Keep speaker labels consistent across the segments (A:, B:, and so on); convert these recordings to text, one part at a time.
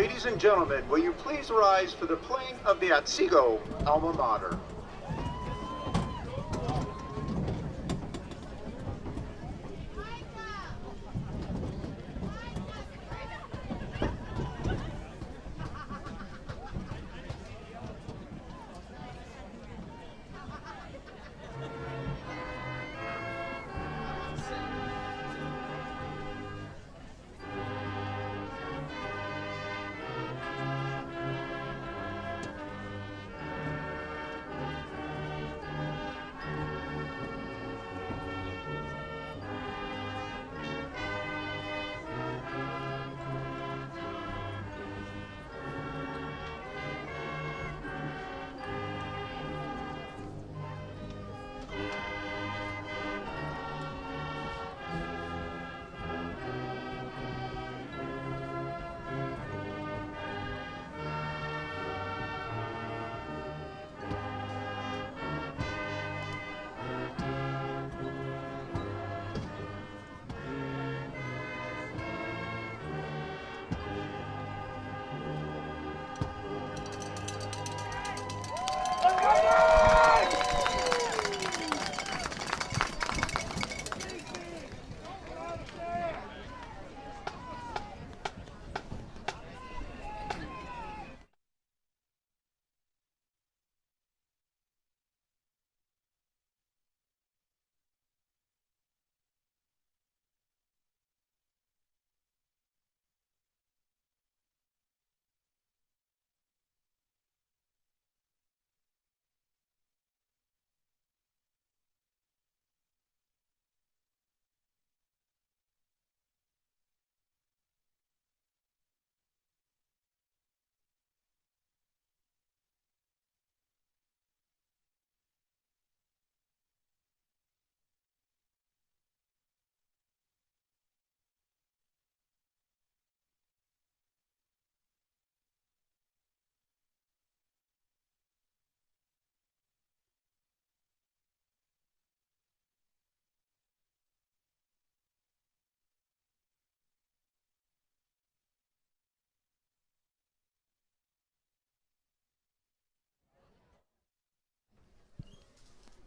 A: Ladies and gentlemen, will you please rise for the playing of the Otsego alma mater?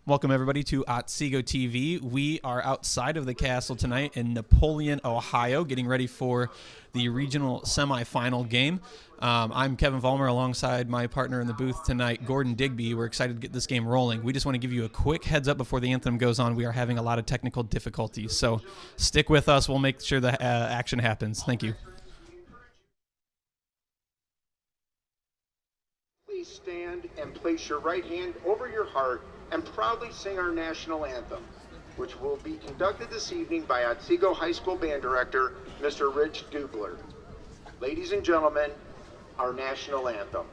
B: Welcome, everybody, to Otsego TV. We are outside of the castle tonight in Napoleon, Ohio, getting ready for the regional semifinal game. I'm Kevin Vollmer alongside my partner in the booth tonight, Gordon Digby. We're excited to get this game rolling. We just want to give you a quick heads up before the anthem goes on. We are having a lot of technical difficulties, so stick with us. We'll make sure the action happens. Thank you.
A: Please stand and place your right hand over your heart and proudly sing our national anthem, which will be conducted this evening by Otsego High School Band Director, Mr. Rich Dubler. Ladies and gentlemen, our national anthem.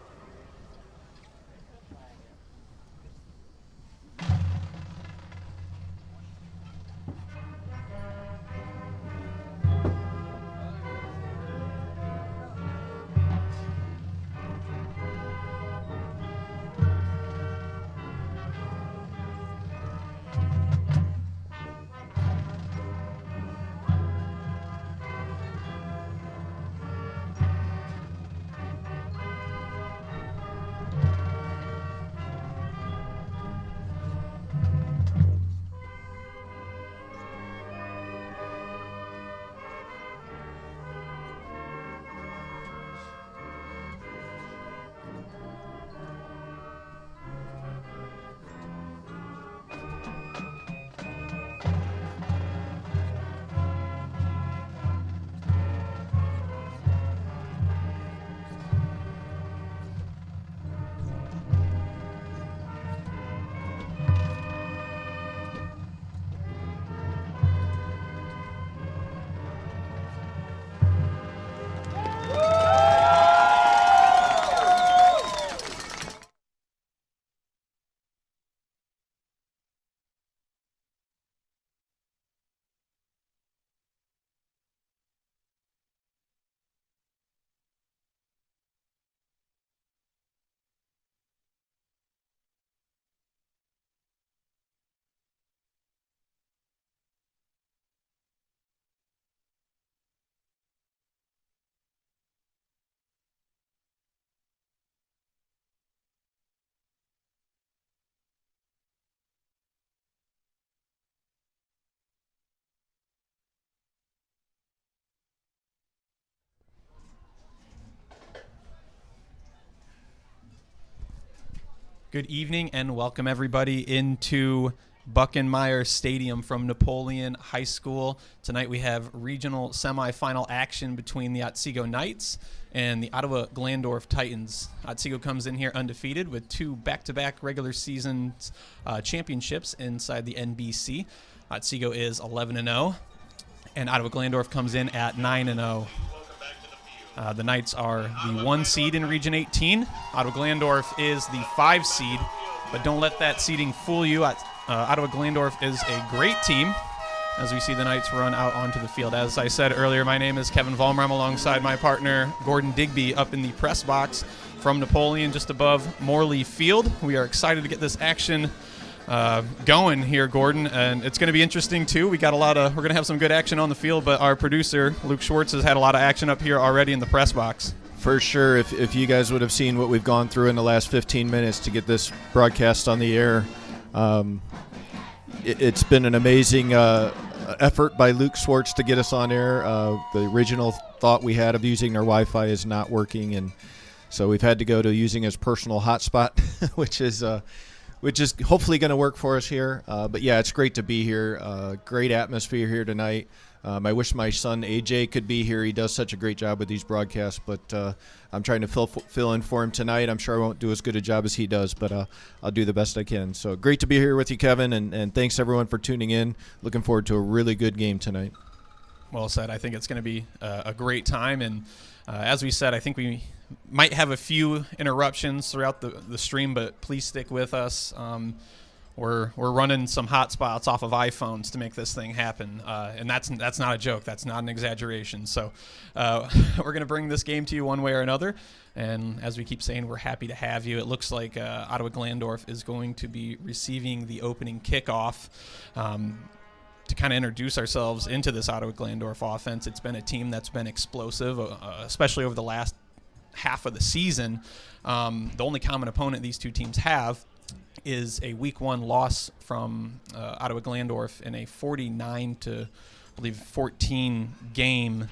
B: Good evening and welcome everybody into Burkmeyer Stadium from Napoleon High School. Tonight we have regional semifinal action between the Otsego Knights and the Ottawa-Glandorf Titans. Otsego comes in here undefeated with 2 back-to-back regular season championships inside the NBC. Otsego is 11-0, and Ottawa-Glandorf comes in at 9-0. The Knights are the 1 seed in Region 18. Ottawa-Glandorf is the 5 seed, but don't let that seeding fool you. Ottawa-Glandorf is a great team as we see the Knights run out onto the field. As I said earlier, my name is Kevin Vollmer. I'm alongside my partner, Gordon Digby, up in the press box from Napoleon just above Morley Field. We are excited to get this action going here, Gordon, and it's going to be interesting too. We're going to have some good action on the field, but our producer Luke Schwartz has had a lot of action up here already in the press box.
C: For sure. If you guys would have seen what we've gone through in the last 15 minutes to get this broadcast on the air, it's been an amazing effort by Luke Schwartz to get us on air. The original thought we had of using our Wi-Fi is not working, and so we've had to go to using his personal hotspot, which is hopefully going to work for us here. But yeah, it's great to be here. Great atmosphere here tonight. I wish my son AJ could be here. He does such a great job with these broadcasts, but I'm trying to fill in for him tonight. I'm sure I won't do as good a job as he does, but I'll do the best I can. So great to be here with you, Kevin, and thanks everyone for tuning in. Looking forward to a really good game tonight.
B: Well said. I think it's going to be a great time, and as we said, I think we might have a few interruptions throughout the stream, but please stick with us. We're running some hotspots off of iPhones to make this thing happen, and that's not a joke. That's not an exaggeration. So we're going to bring this game to you one way or another, and as we keep saying, we're happy to have you. It looks like Ottawa-Glandorf is going to be receiving the opening kickoff. To kind of introduce ourselves into this Ottawa-Glandorf offense, it's been a team that's been explosive, especially over the last half of the season. The only common opponent these two teams have is a Week 1 loss from Ottawa-Glandorf in a 49-14 game.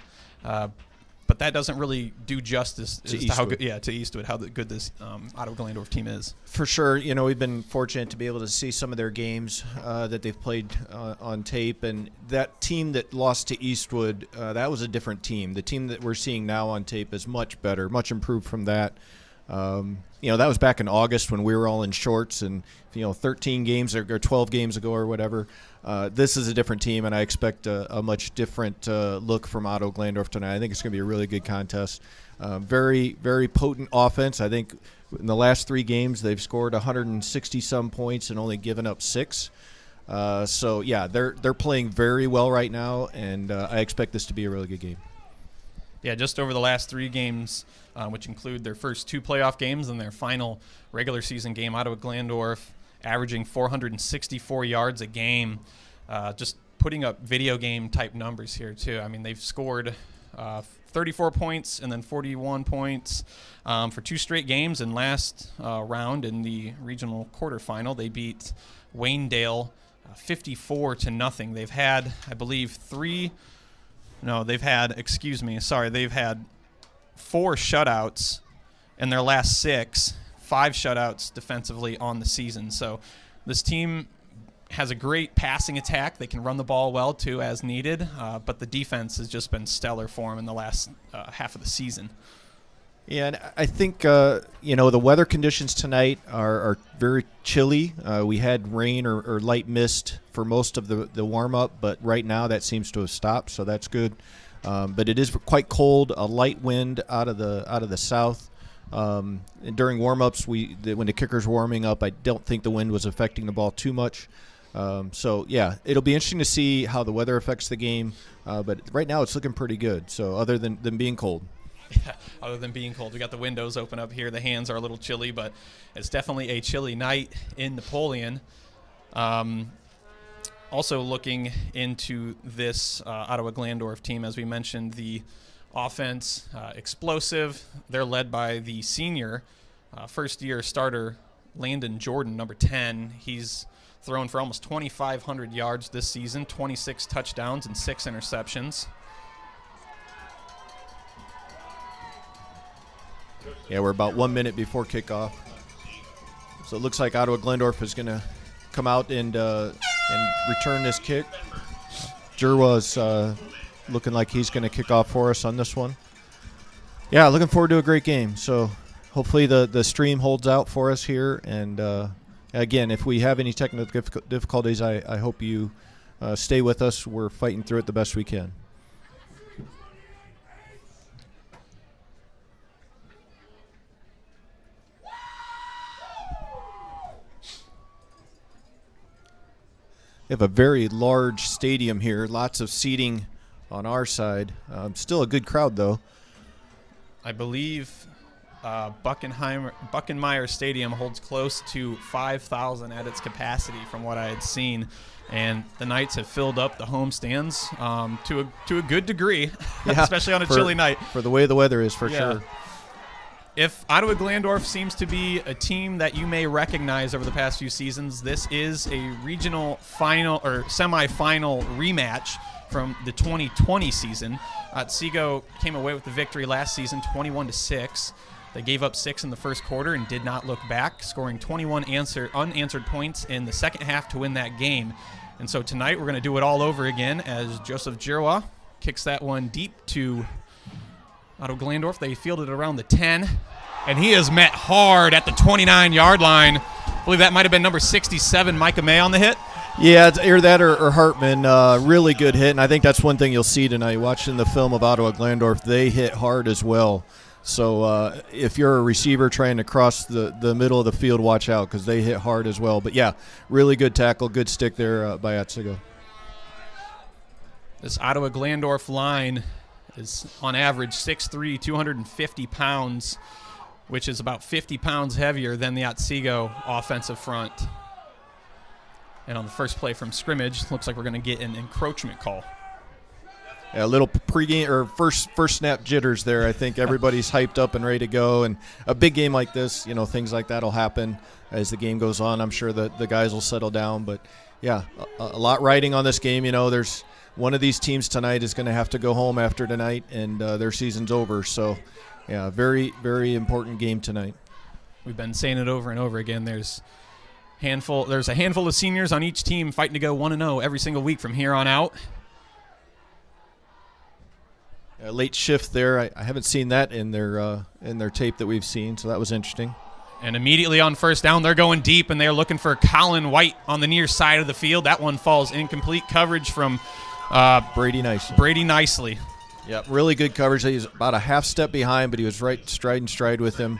B: But that doesn't really do justice to how good, to Eastwood, how good this Ottawa-Glandorf team is.
C: For sure, we've been fortunate to be able to see some of their games that they've played on tape, and that team that lost to Eastwood, that was a different team. The team that we're seeing now on tape is much better, much improved from that. That was back in August when we were all in shorts, and 13 games or 12 games ago or whatever. This is a different team, and I expect a much different look from Ottawa-Glandorf tonight. I think it's going to be a really good contest. Very, very potent offense. I think in the last 3 games they've scored 160-some points and only given up 6. So yeah, they're playing very well right now, and I expect this to be a really good game.
B: Yeah, just over the last 3 games, which include their first 2 playoff games and their final regular season game, Ottawa-Glandorf averaging 464 yards a game, just putting up video game type numbers here too. I mean, they've scored 34 points and then 41 points for 2 straight games. And last round in the regional quarterfinal, they beat Waynedale 54-0. They've had, I believe, they've had 4 shutouts in their last 6, 5 shutouts defensively on the season. So this team has a great passing attack. They can run the ball well, too, as needed, but the defense has just been stellar for them in the last half of the season.
C: Yeah, and I think, the weather conditions tonight are very chilly. We had rain or light mist for most of the warm-up, but right now that seems to have stopped, so that's good. But it is quite cold, a light wind out of the south. And during warm-ups, when the kickers were warming up, I don't think the wind was affecting the ball too much. So, yeah, it'll be interesting to see how the weather affects the game. But right now it's looking pretty good, so other than being cold.
B: Yeah, other than being cold. We got the windows open up here. The hands are a little chilly, but it's definitely a chilly night in Napoleon. Also looking into this Ottawa-Glandorf team, as we mentioned, the offense, explosive. They're led by the senior, first-year starter, Landon Jordan, number 10. He's thrown for almost 2,500 yards this season, 26 touchdowns and 6 interceptions.
C: Yeah, we're about 1 minute before kickoff. So it looks like Ottawa-Glandorf is going to come out and return this kick. Jerwa's looking like he's going to kick off for us on this one. Yeah, looking forward to a great game. So hopefully the stream holds out for us here. And, again, if we have any technical difficulties, I hope you stay with us. We're fighting through it the best we can. We have a very large stadium here, lots of seating on our side. Still a good crowd, though.
B: I believe Burkmeyer Stadium holds close to 5,000 at its capacity from what I had seen. And the Knights have filled up the home stands to a good degree,
C: yeah,
B: especially on a chilly night.
C: For the way the weather is, for sure.
B: If Ottawa-Glandorf seems to be a team that you may recognize over the past few seasons, this is a regional final or semifinal rematch from the 2020 season. Otsego came away with the victory last season, 21-6. They gave up 6 in the first quarter and did not look back, scoring 21 unanswered points in the second half to win that game. And so tonight we're going to do it all over again as Joseph Jerwa kicks that one deep to Ottawa-Glandorf. They fielded around the 10, and he is met hard at the 29-yard line. I believe that might have been number 67, Micah May, on the hit.
C: Yeah, it's either that or Hartman. Really good hit, and I think that's one thing you'll see tonight. Watching the film of Ottawa-Glandorf, they hit hard as well. So if you're a receiver trying to cross the middle of the field, watch out because they hit hard as well. But, yeah, really good tackle, good stick there by Otsego.
B: This Ottawa-Glandorf line is on average 6'3", 250 pounds, which is about 50 pounds heavier than the Otsego offensive front. And on the first play from scrimmage, looks like we're going to get an encroachment call.
C: Yeah, a little pregame or first snap jitters there. I think everybody's hyped up and ready to go. And a big game like this, things like that will happen as the game goes on. I'm sure that the guys will settle down. But, yeah, a lot riding on this game. There's one of these teams tonight is going to have to go home after tonight, and their season's over. So, yeah, very, very important game tonight.
B: We've been saying it over and over again. There's a handful of seniors on each team fighting to go 1-0 every single week from here on out.
C: A late shift there. I haven't seen that in their tape that we've seen, so that was interesting.
B: And immediately on first down, they're going deep, and they're looking for Colin White on the near side of the field. That one falls incomplete coverage from
C: Brady Nicely.
B: Brady Nicely.
C: Yeah, really good coverage. He was about a half step behind, but he was right stride with him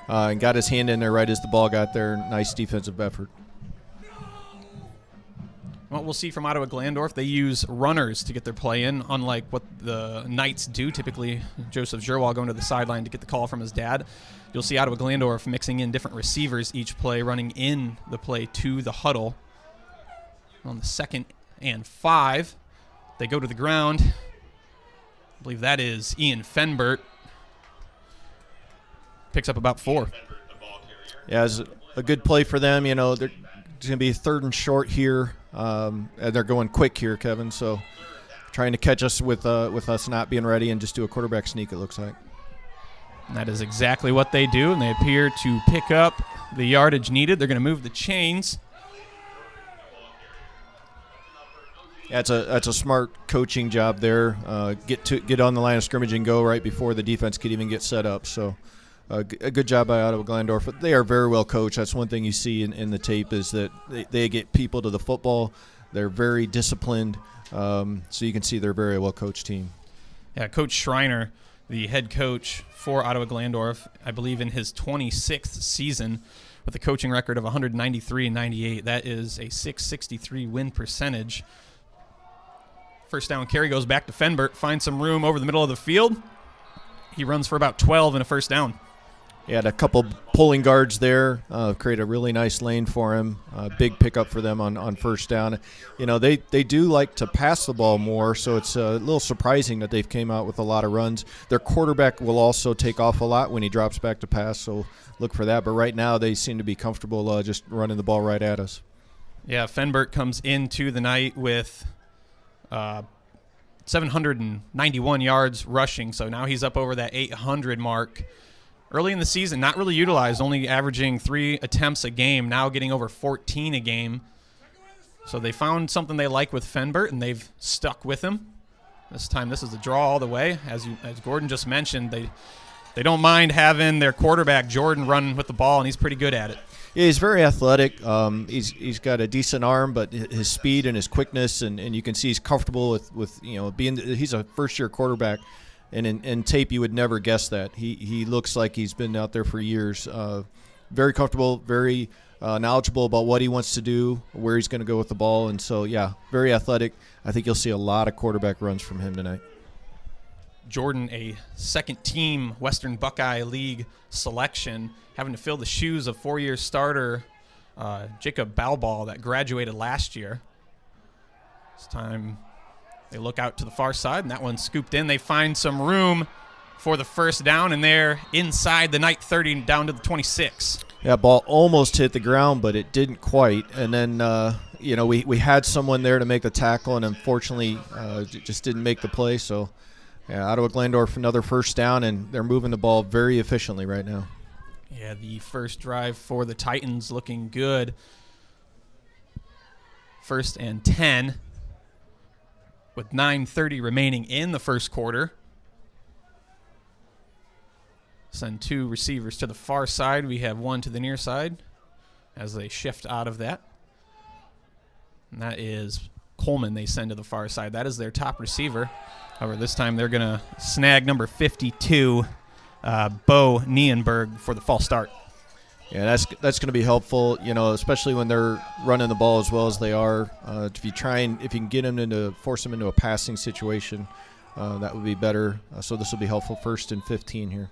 C: and got his hand in there right as the ball got there. Nice defensive effort.
B: What we'll see from Ottawa-Glandorf, they use runners to get their play in, unlike what the Knights do. Typically, Joseph Jerwa going to the sideline to get the call from his dad. You'll see Ottawa-Glandorf mixing in different receivers each play, running in the play to the huddle. On the 2nd and 5, they go to the ground. I believe that is Ian Fenbert. Picks up about 4.
C: Yeah, it's a good play for them. They're going to be 3rd and short here. And they're going quick here, Kevin. So trying to catch us with us not being ready and just do a quarterback sneak, it looks like.
B: And that is exactly what they do, and they appear to pick up the yardage needed. They're going to move the chains.
C: Yeah, it's a smart coaching job there. Get on the line of scrimmage and go right before the defense could even get set up. So a good job by Ottawa-Glandorf. But they are very well coached. That's one thing you see in the tape is that they get people to the football. They're very disciplined. So you can see they're a very well coached team. Yeah,
B: Coach Schreiner, the head coach for Ottawa-Glandorf, I believe in his 26th season with a coaching record of 193-98. That is a .663 win percentage. First down carry goes back to Fenbert, finds some room over the middle of the field. He runs for about 12 and a first down.
C: He had a couple pulling guards there, create a really nice lane for him. Big pickup for them on first down. They do like to pass the ball more, so it's a little surprising that they've came out with a lot of runs. Their quarterback will also take off a lot when he drops back to pass, so look for that. But right now they seem to be comfortable just running the ball right at us. Yeah, Fenbert comes into the night with 791 yards rushing, so now he's up over that 800 mark.
B: early in the season, not really utilized, only averaging 3 attempts a game, now getting over 14 a game. So they found something they like with Fenbert, and they've stuck with him. This time this is a draw all the way. As Gordon just mentioned, they don't mind having their quarterback, Jordan, run with the ball, and he's pretty good at it.
C: Yeah, he's very athletic. He's got a decent arm, but his speed and his quickness, and you can see he's comfortable with being. He's a first-year quarterback, and in tape you would never guess that. He looks like he's been out there for years. Very comfortable, very knowledgeable about what he wants to do, where he's going to go with the ball, and so yeah, very athletic. I think you'll see a lot of quarterback runs from him tonight.
B: Jordan, a second-team Western Buckeye League selection, having to fill the shoes of 4-year starter Jacob Balball that graduated last year. This time they look out to the far side, and that one's scooped in. They find some room for the first down, and they're inside the Knight 30 down to the 26.
C: Yeah, ball almost hit the ground, but it didn't quite. And then, we had someone there to make the tackle, and unfortunately just didn't make the play. So, yeah, Ottawa-Glandorf, another first down, and they're moving the ball very efficiently right now.
B: Yeah, the first drive for the Titans looking good. 1st and 10 with 9:30 remaining in the first quarter. Send 2 receivers to the far side. We have 1 to the near side as they shift out of that. And that is Coleman they send to the far side. That is their top receiver. However, this time they're going to snag number 52, Bo Nienberg, for the false start.
C: Yeah, that's going to be helpful, especially when they're running the ball as well as they are. If you can get them force them into a passing situation, that would be better. So this will be helpful. 1st and 15 here.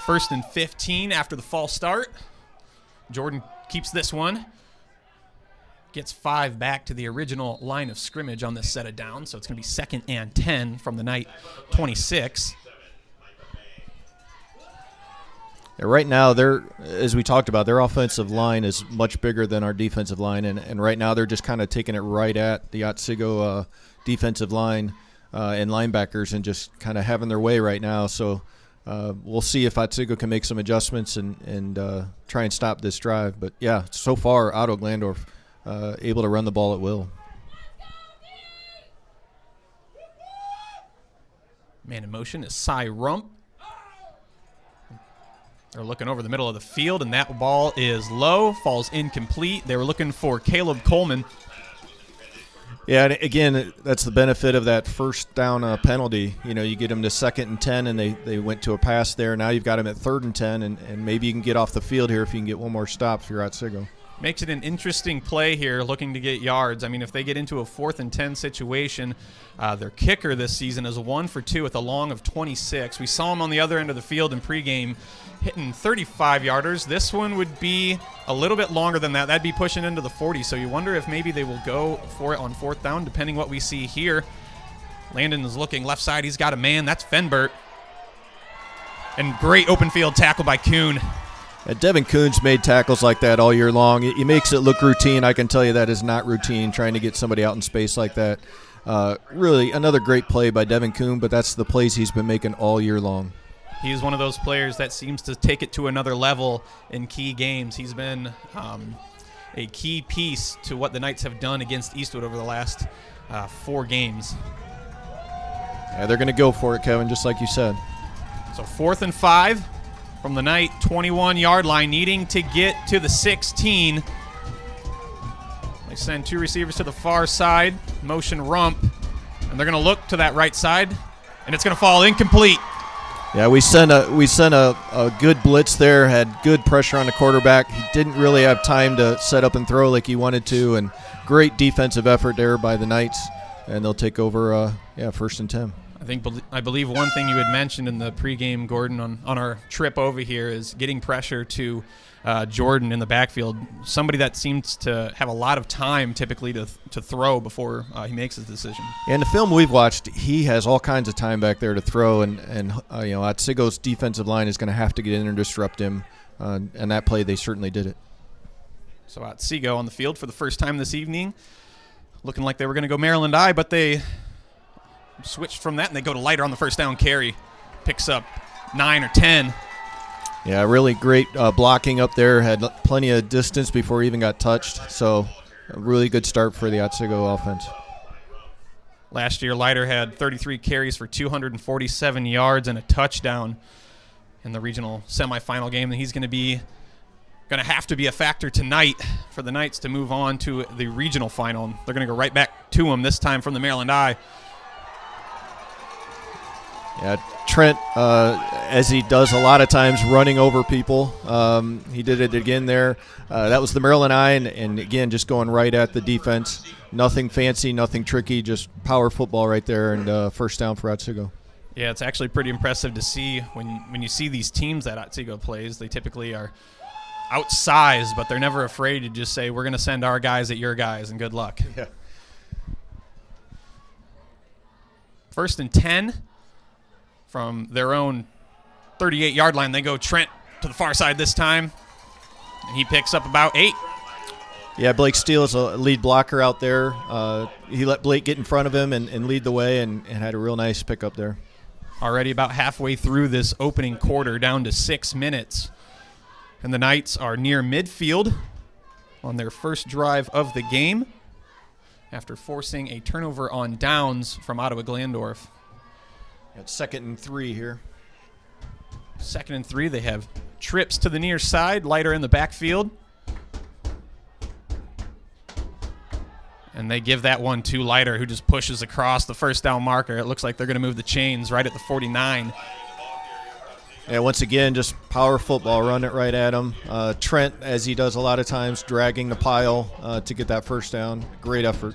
B: First and 15 after the false start. Jordan keeps this one. Gets 5 back to the original line of scrimmage on this set of downs. So it's going to be 2nd and 10 from the Knight 26.
C: Yeah, right now, as we talked about, their offensive line is much bigger than our defensive line. And right now they're just kind of taking it right at the Otsego defensive line and linebackers and just kind of having their way right now. So we'll see if Otsego can make some adjustments and try and stop this drive. But, yeah, so far, Ottawa-Glandorf able to run the ball at will.
B: Man in motion is Cy Rump. They're looking over the middle of the field, and that ball is low, falls incomplete. They were looking for Caleb Coleman.
C: Yeah, and again, that's the benefit of that first down penalty. You get them to 2nd and 10, and they went to a pass there. Now you've got them at 3rd and 10, and maybe you can get off the field here if you can get one more stop if you're Otsego.
B: Makes it an interesting play here, looking to get yards. I mean, if they get into a 4th and 10 situation, their kicker this season is 1 for 2 with a long of 26. We saw him on the other end of the field in pregame hitting 35-yarders. This one would be a little bit longer than that. That'd be pushing into the 40, so you wonder if maybe they will go for it on 4th down, depending what we see here. Landon is looking left side. He's got a man. That's Fenbert. And great open field tackle by Kuhn.
C: Devin Kuhn's made tackles like that all year long. He makes it look routine. I can tell you that is not routine, trying to get somebody out in space like that. Really, another great play by Devin Kuhn, but that's the plays he's been making all year long.
B: He's one of those players that seems to take it to another level in key games. He's been a key piece to what the Knights have done against Eastwood over the last 4 games.
C: Yeah, they're going to go for it, Kevin, just like you said.
B: So 4th and 5 from the Knight 21-yard line, needing to get to the 16. They send 2 receivers to the far side, motion Rump, and they're going to look to that right side, and it's going to fall incomplete.
C: Yeah, we sent a good blitz there, had good pressure on the quarterback. He didn't really have time to set up and throw like he wanted to, and great defensive effort there by the Knights, and they'll take over 1st and 10.
B: I believe one thing you had mentioned in the pregame, Gordon, on our trip over here is getting pressure to Jordan in the backfield, somebody that seems to have a lot of time typically to throw before he makes his decision.
C: In the film we've watched, he has all kinds of time back there to throw, and Otsego's defensive line is going to have to get in and disrupt him, and that play they certainly did it.
B: So Otsego on the field for the first time this evening, looking like they were going to go Maryland I, but they switched from that and they go to lighter on the first down carry. Picks up 9 or 10.
C: Yeah, really great blocking up there. Had plenty of distance before he even got touched. So a really good start for the Otsego offense.
B: Last year, Leiter had 33 carries for 247 yards and a touchdown in the regional semifinal game. And he's going to have to be a factor tonight for the Knights to move on to the regional final. They're going to go right back to him, this time from the Maryland I.
C: Yeah, Trent, as he does a lot of times, running over people. He did it again there. That was the Maryland I, and again, just going right at the defense. Nothing fancy, nothing tricky, just power football right there, and first down for Otsego.
B: Yeah, it's actually pretty impressive to see when you see these teams that Otsego plays. They typically are outsized, but they're never afraid to just say, we're going to send our guys at your guys, and good luck.
C: Yeah.
B: 1st and 10 from their own 38-yard line. They go Trent to the far side this time, and he picks up about 8.
C: Yeah, Blake Steele is a lead blocker out there. He let Blake get in front of him and lead the way and had a real nice pickup there.
B: Already about halfway through this opening quarter, down to 6 minutes. And the Knights are near midfield on their first drive of the game after forcing a turnover on downs from Ottawa-Glandorf.
C: It's 2nd and 3 here.
B: 2nd and 3. They have trips to the near side, Leiter in the backfield. And they give that one to Leiter, who just pushes across the first down marker. It looks like they're going to move the chains right at the 49.
C: Yeah, once again, just power football, run it right at him. Trent, as he does a lot of times, dragging the pile to get that first down. Great effort.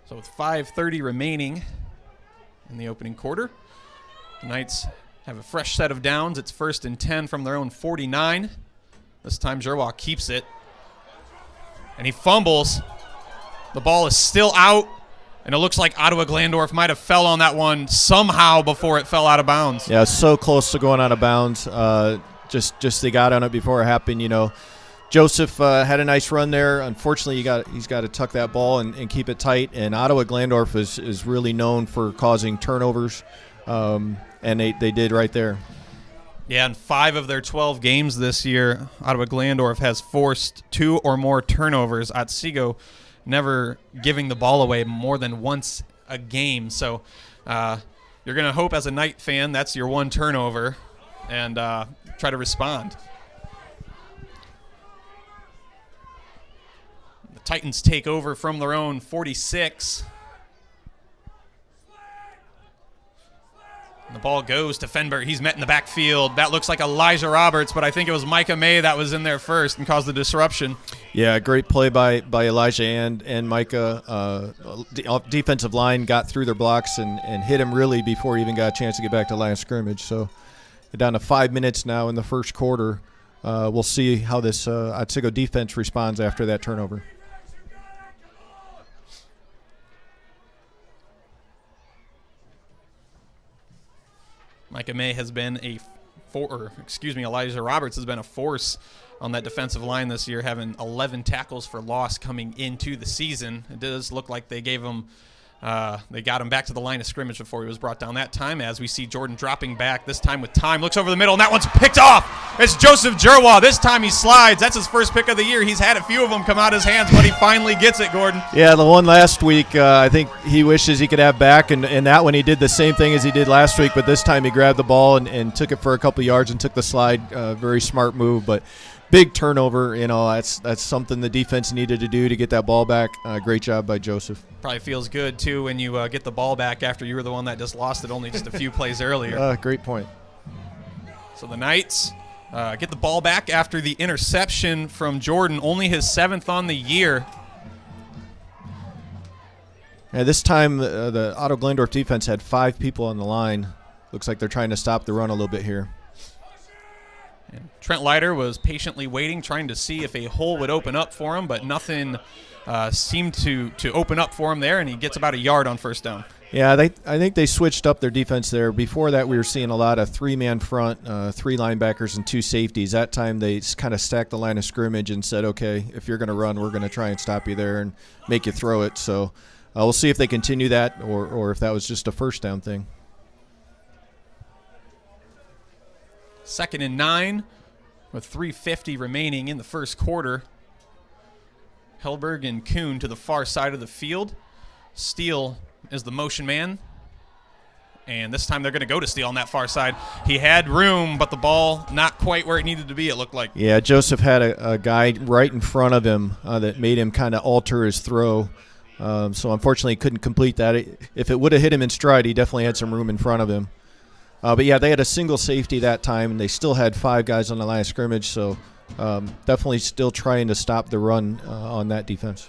B: So with 5:30 remaining in the opening quarter, the Knights have a fresh set of downs. It's 1st and 10 from their own 49. This time Gerwa keeps it. And he fumbles. The ball is still out, and it looks like Ottawa-Glandorf might have fell on that one somehow before it fell out of bounds.
C: Yeah, so close to going out of bounds. Just they got on it before it happened. You know, Joseph had a nice run there. Unfortunately, he's got to tuck that ball and keep it tight. And Ottawa-Glandorf is really known for causing turnovers, and they did right there.
B: Yeah, in 5 of their 12 games this year, Ottawa-Glandorf has forced 2 or more turnovers. Otsego never giving the ball away more than once a game. So you're going to hope as a Knight fan that's your one turnover and try to respond. The Titans take over from their own 46. And the ball goes to Fenberg. He's met in the backfield. That looks like Elijah Roberts, but I think it was Micah May that was in there first and caused the disruption.
C: Yeah, great play by Elijah and Micah. Defensive line got through their blocks and hit him really before he even got a chance to get back to line of scrimmage. So we're down to 5 minutes now in the first quarter. We'll see how this Otsego defense responds after that turnover.
B: Micah May has been Elijah Roberts has been a force on that defensive line this year, having 11 tackles for loss coming into the season. It does look like they gave him they got him back to the line of scrimmage before he was brought down that time, as we see Jordan dropping back, this time with time, looks over the middle, and that one's picked off. It's Joseph Gerwa. This time he slides. That's his first pick of the year. He's had a few of them come out his hands, but he finally gets it, Gordon.
C: Yeah, the one last week, I think he wishes he could have back, and that one he did the same thing as he did last week, but this time he grabbed the ball and took it for a couple of yards and took the slide. Very smart move, but big turnover. You know, that's something the defense needed to do to get that ball back. Great job by Joseph.
B: Probably feels good, too, when you get the ball back after you were the one that just lost it only just a few plays earlier.
C: Great point.
B: So the Knights get the ball back after the interception from Jordan, only his 7th on the year.
C: Yeah, this time the Ottawa-Glandorf defense had 5 people on the line. Looks like they're trying to stop the run a little bit here.
B: And Trent Leiter was patiently waiting, trying to see if a hole would open up for him, but nothing seemed to open up for him there, and he gets about a yard on first down.
C: Yeah, I think they switched up their defense there. Before that, we were seeing a lot of three-man front, 3 linebackers and 2 safeties. That time they kind of stacked the line of scrimmage and said, okay, if you're going to run, we're going to try and stop you there and make you throw it. So we'll see if they continue that or if that was just a first down thing.
B: 2nd and 9 with 3:50 remaining in the first quarter. Hellberg and Kuhn to the far side of the field. Steele is the motion man. And this time they're going to go to Steele on that far side. He had room, but the ball not quite where it needed to be, it looked like.
C: Yeah, Joseph had a guy right in front of him that made him kind of alter his throw. So unfortunately he couldn't complete that. If it would have hit him in stride, he definitely had some room in front of him. But, yeah, they had a single safety that time, and they still had 5 guys on the line of scrimmage, so definitely still trying to stop the run on that defense.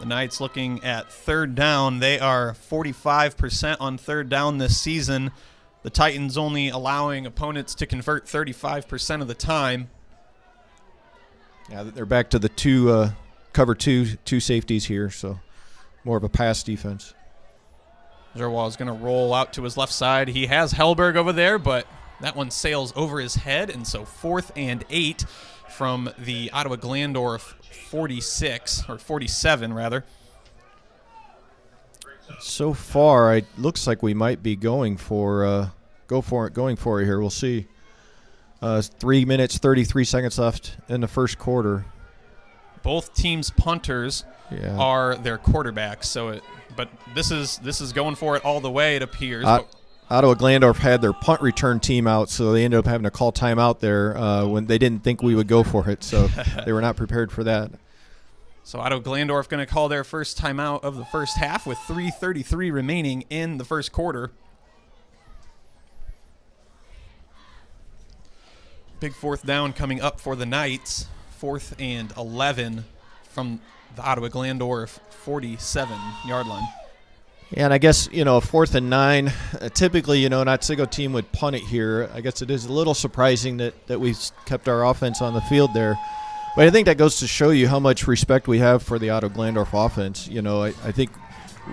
B: The Knights looking at 3rd down. They are 45% on 3rd down this season. The Titans only allowing opponents to convert 35% of the time.
C: Yeah, they're back to the cover two safeties here, so more of a pass defense.
B: Zerwal is going to roll out to his left side. He has Hellberg over there, but that one sails over his head, and so 4th and 8 from the Ottawa-Glandorf 46, or 47 rather.
C: So far, it looks like we might be going for it here. We'll see. 3 minutes, 33 seconds left in the first quarter.
B: Both teams' punters are their quarterbacks, but this is going for it all the way, it appears.
C: Ottawa-Glandorf had their punt return team out, so they ended up having to call timeout there when they didn't think we would go for it, so they were not prepared for that.
B: So Ottawa-Glandorf going to call their first timeout of the first half with 3:33 remaining in the first quarter. Big 4th down coming up for the Knights. 4th and 11 from the Ottawa-Glandorf 47-yard line.
C: Yeah, and I guess, 4th and 9, typically, an Otsego team would punt it here. I guess it is a little surprising that we've kept our offense on the field there. But I think that goes to show you how much respect we have for the Ottawa-Glandorf offense. I think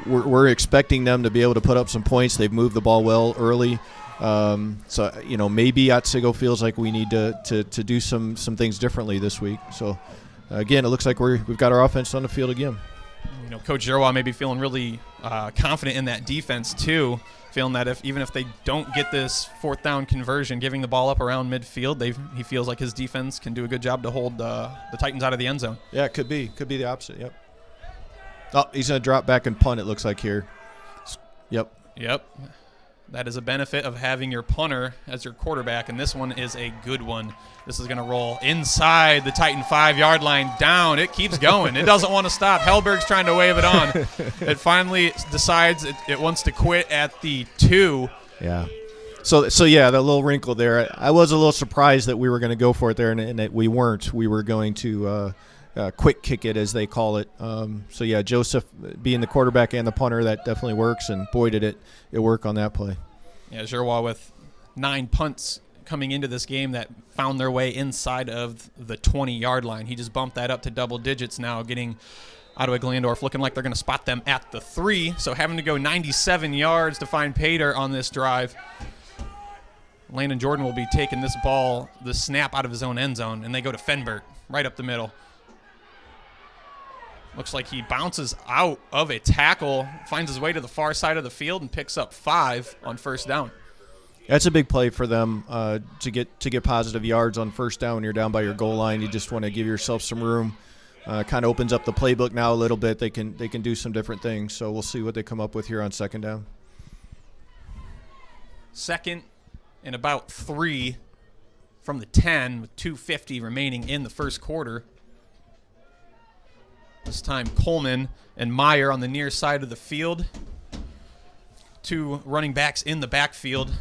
C: we're expecting them to be able to put up some points. They've moved the ball well early. So maybe Otsego feels like we need to do some things differently this week. So, again, it looks like we've got our offense on the field again.
B: Coach Zerwa may be feeling really confident in that defense too, feeling that even if they don't get this 4th down conversion, giving the ball up around midfield, he feels like his defense can do a good job to hold the Titans out of the end zone.
C: Yeah, it could be the opposite. Yep. Oh, he's going to drop back and punt, it looks like here. Yep. That is a benefit of having your punter as your quarterback, and this one is a good one. This is going to roll inside the Titan 5-yard line down. It keeps going. It doesn't want to stop. Hellberg's trying to wave it on. It finally decides it wants to quit at the 2. Yeah. So yeah, the little wrinkle there. I was a little surprised that we were going to go for it there, and that we weren't. We were going to quick kick it, as they call it. So yeah, Joseph being the quarterback and the punter, that definitely works, and boy did it work on that play.
B: Yeah, Zerwa with 9 punts coming into this game that found their way inside of the 20-yard line. He just bumped that up to double digits now, getting Ottawa-Glandorf looking like they're going to spot them at the 3, so having to go 97 yards to find Pater on this drive. Landon Jordan will be taking this snap out of his own end zone, and they go to Fenberg right up the middle. Looks like he bounces out of a tackle, finds his way to the far side of the field, and picks up 5 on first down.
C: That's a big play for them to get positive yards on first down when you're down by your goal line. You just want to give yourself some room. Kind of opens up the playbook now a little bit. They can do some different things. So we'll see what they come up with here on second down.
B: 2nd and about 3 from the 10 with 2:50 remaining in the first quarter. This time Coleman and Meyer on the near side of the field. 2 running backs in the backfield.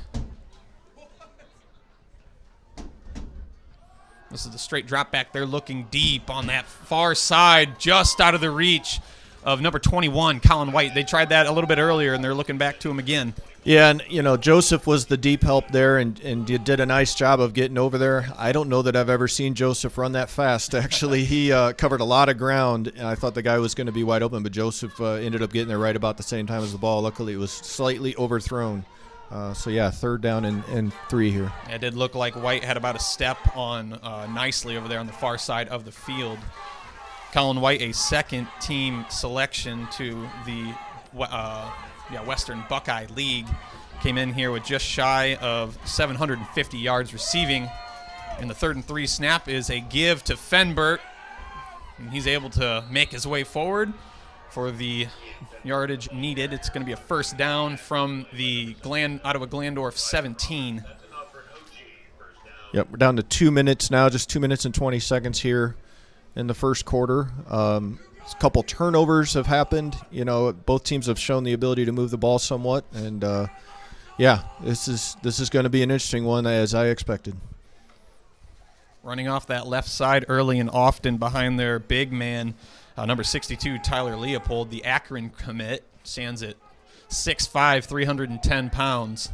B: This is the straight drop back. They're looking deep on that far side, just out of the reach of number 21, Colin White. They tried that a little bit earlier, and they're looking back to him again.
C: Yeah, and, Joseph was the deep help there and did a nice job of getting over there. I don't know that I've ever seen Joseph run that fast. Actually, he covered a lot of ground, and I thought the guy was going to be wide open, but Joseph ended up getting there right about the same time as the ball. Luckily, it was slightly overthrown. So, yeah, 3rd down and 3 here.
B: It did look like White had about a step on nicely over there on the far side of the field. Colin White, a second-team selection to the Western Buckeye League, came in here with just shy of 750 yards receiving. And the 3rd and 3 snap is a give to Fenbert, and he's able to make his way forward for the yardage needed. It's going to be a 1st down from the Ottawa-Glandorf 17.
C: Yep, we're down to 2 minutes now, just 2 minutes and 20 seconds here in the first quarter. A couple turnovers have happened. Both teams have shown the ability to move the ball somewhat, and this is going to be an interesting one, as I expected.
B: Running off that left side early and often behind their big man, number 62, Tyler Leopold, the Akron commit, stands at 6'5", 310 pounds.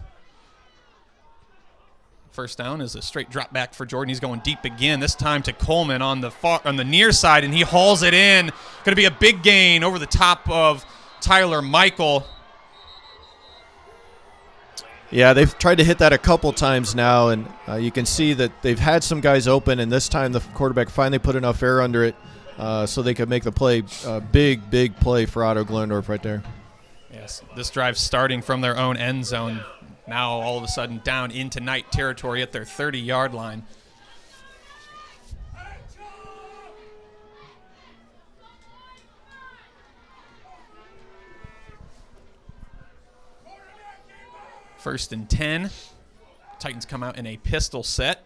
B: First down is a straight drop back for Jordan. He's going deep again, this time to Coleman on the near side, and he hauls it in. Going to be a big gain over the top of Tyler Michael.
C: Yeah, they've tried to hit that a couple times now, and you can see that they've had some guys open, and this time the quarterback finally put enough air under it so they could make the play. Big play for Ottawa-Glandorf right there.
B: Yes, this drive starting from their own end zone. Now all of a sudden down into night territory at their 30-yard line. First and 10. Titans come out in a pistol set.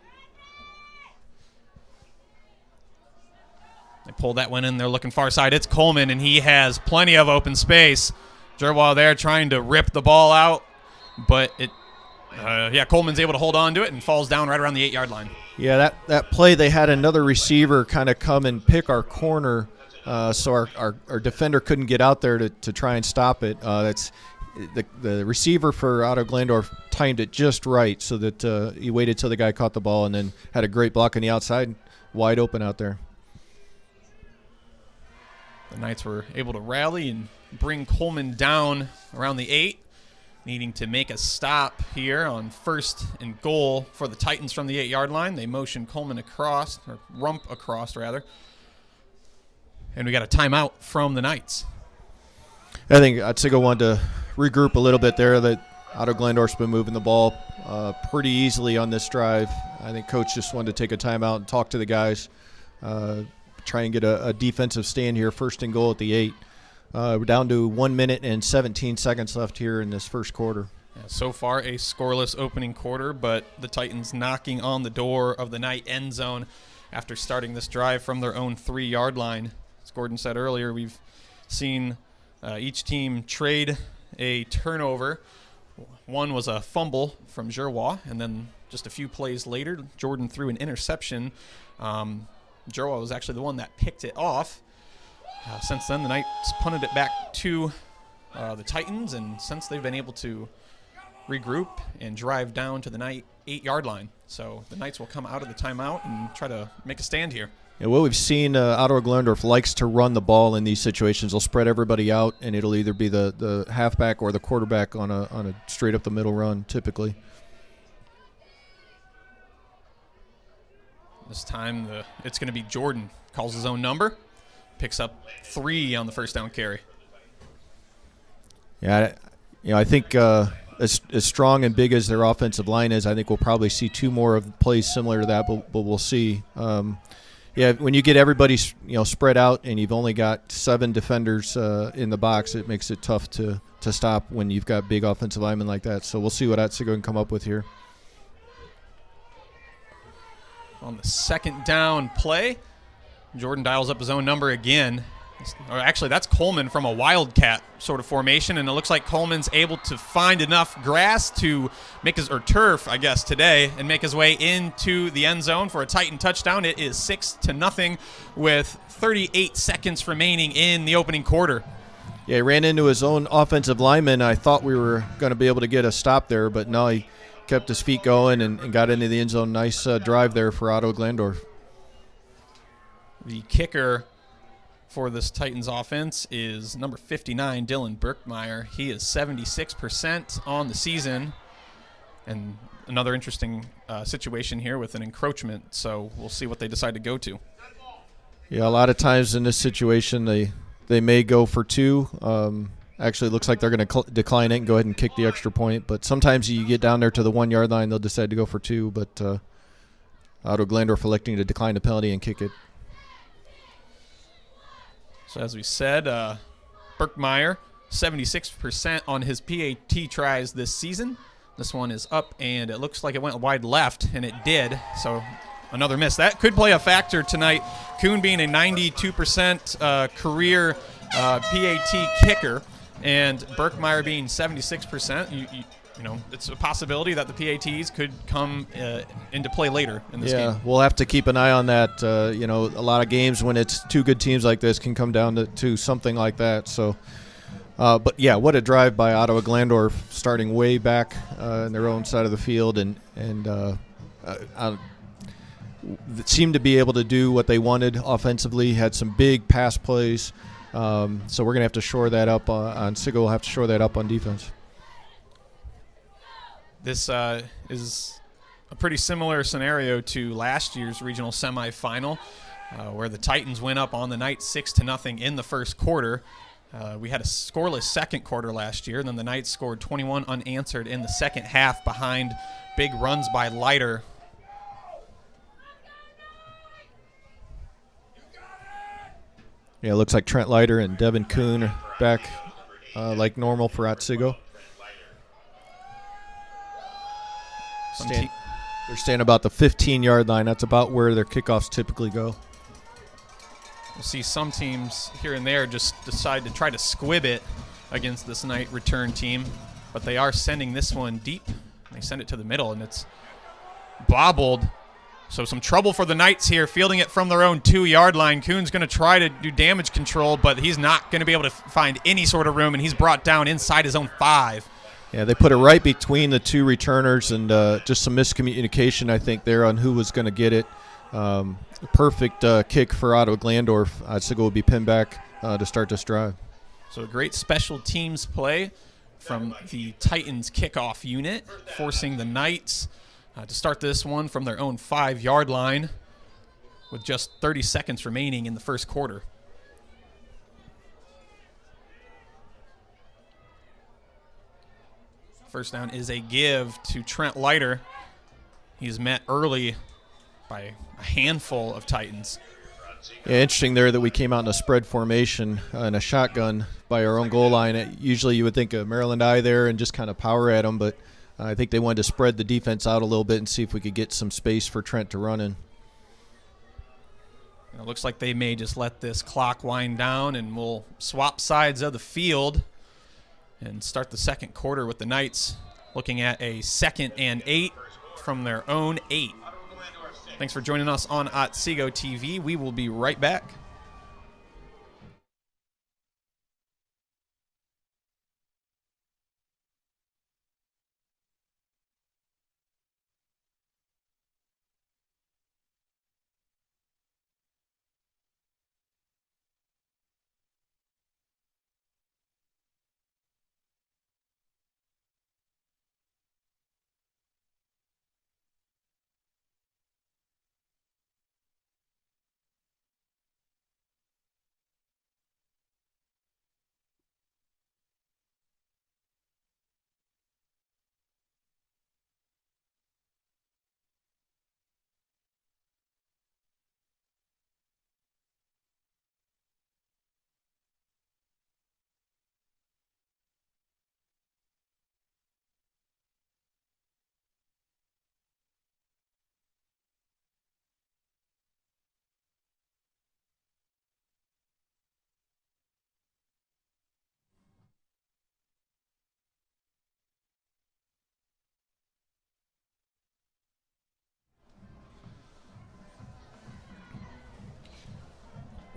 B: They pull that one in. They're looking far side. It's Coleman, and he has plenty of open space. Jerwall there trying to rip the ball out, but Coleman's able to hold on to it and falls down right around the 8-yard line.
C: Yeah, that play, they had another receiver kind of come and pick our corner, so our defender couldn't get out there to try and stop it. The receiver for Ottawa-Glandorf timed it just right so that he waited till the guy caught the ball and then had a great block on the outside, wide open out there.
B: The Knights were able to rally and bring Coleman down around the 8, needing to make a stop here on 1st and goal for the Titans from the 8-yard line. They motion Coleman across, or rump across rather, and we got a timeout from the Knights.
C: I think Otsego wanted to regroup a little bit there. That Ottawa-Glandorf's been moving the ball pretty easily on this drive. I think Coach just wanted to take a timeout and talk to the guys, try and get a defensive stand here, 1st and goal at the 8. We're down to 1 minute and 17 seconds left here in this first quarter.
B: Yeah, so far a scoreless opening quarter, but the Titans knocking on the door of the Knight end zone after starting this drive from their own 3-yard line. As Gordon said earlier, we've seen each team trade a turnover. One was a fumble from Jerwall, and then just a few plays later, Jordan threw an interception. Jerwall was actually the one that picked it off. Since then, the Knights punted it back to the Titans, and since they've been able to regroup and drive down to the Knight 8-yard line. So the Knights will come out of the timeout and try to make a stand here.
C: And what we've seen, Ottawa-Glandorf likes to run the ball in these situations. They'll spread everybody out, and it'll either be the halfback or the quarterback on a straight up the middle run, typically.
B: This time, it's going to be Jordan. Calls his own number, picks up 3 on the first down carry.
C: Yeah, I think as strong and big as their offensive line is, I think we'll probably see 2 more of plays similar to that, but we'll see. Yeah, when you get everybody spread out and you've only got 7 defenders in the box, it makes it tough to stop when you've got big offensive linemen like that. So we'll see what Otsego can come up with here.
B: On the second down play, Jordan dials up his own number again, Or actually, that's Coleman from a wildcat sort of formation, and it looks like Coleman's able to find enough grass to make his, or turf, I guess, today, and make his way into the end zone for a Titan touchdown. It is 6-0 with 38 seconds remaining in the opening quarter.
C: Yeah, he ran into his own offensive lineman. I thought we were going to be able to get a stop there, but no, he kept his feet going and got into the end zone. Nice drive there for Ottawa-Glandorf.
B: The kicker for this Titans offense is number 59, Dylan Burkmeyer. He is 76% on the season. And another interesting situation here with an encroachment, so we'll see what they decide to go to.
C: Yeah, a lot of times in this situation they may go for 2. Actually, it looks like they're going to decline it and go ahead and kick the extra point. But sometimes you get down there to the 1 yard line, they'll decide to go for 2. But Ottawa-Glandorf electing to decline the penalty and kick it.
B: So as we said, Burkmeyer, 76% on his PAT tries this season. This one is up, and it looks like it went wide left, and it did. So another miss. That could play a factor tonight. Kuhn being a 92% career PAT kicker, and Burkmeyer being 76%. You know, it's a possibility that the PATs could come into play later in this game.
C: Yeah, we'll have to keep an eye on that. You know, a lot of games when it's 2 good teams like this can come down to something like that. So, but yeah, what a drive by Ottawa-Glandorf, starting way back in their own side of the field, and seemed to be able to do what they wanted offensively. Had some big pass plays. So we're gonna have to shore that up on Otsego. Will have to shore that up on defense.
B: This is a pretty similar scenario to last year's regional semifinal, where the Titans went up on the night 6-0 in the first quarter. We had a scoreless second quarter last year, and then the Knights scored 21 unanswered in the second half behind big runs by Leiter.
C: Yeah, it looks like Trent Leiter and Devin Kuhn are back like normal for Otsego. They're staying about the 15-yard line. That's about where their kickoffs typically go.
B: We'll see some teams here and there just decide to try to squib it against this night return team, but they are sending this one deep. They send it to the middle, and it's bobbled. So some trouble for the Knights here, fielding it from their own 2-yard line. Kuhn's going to try to do damage control, but he's not going to be able to find any sort of room, and he's brought down inside his own 5.
C: Yeah, they put it right between the 2 returners, and just some miscommunication, I think, there on who was going to get it. Perfect kick for Ottawa-Glandorf. Otsego will be pinned back to start this drive.
B: So a great special teams play from the Titans kickoff unit, forcing the Knights to start this one from their own 5-yard line with just 30 seconds remaining in the first quarter. First down is a give to Trent Leiter. He's met early by a handful of Titans.
C: Yeah, interesting there that we came out in a spread formation and a shotgun by our own goal line. Usually you would think of Maryland Eye there and just kind of power at them, but I think they wanted to spread the defense out a little bit and see if we could get some space for Trent to run in.
B: It looks like they may just let this clock wind down, and we'll swap sides of the field and start the second quarter with the Knights looking at a 2nd and 8 from their own 8. Thanks for joining us on Otsego TV. We will be right back.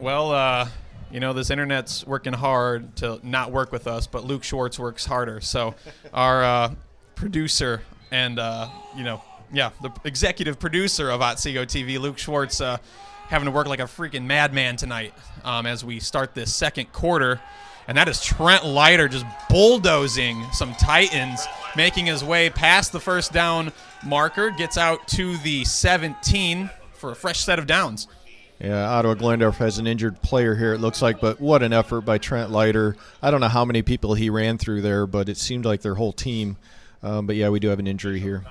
B: Well, this internet's working hard to not work with us, but Luke Schwartz works harder. So our producer and, the executive producer of Otsego TV, Luke Schwartz, having to work like a freaking madman tonight as we start this second quarter. And that is Trent Leiter just bulldozing some Titans, making his way past the first down marker, gets out to the 17 for a fresh set of downs.
C: Yeah, Ottawa-Glandorf has an injured player here, it looks like, but what an effort by Trent Leiter. I don't know how many people he ran through there, but it seemed like their whole team. But, yeah, we do have an injury here.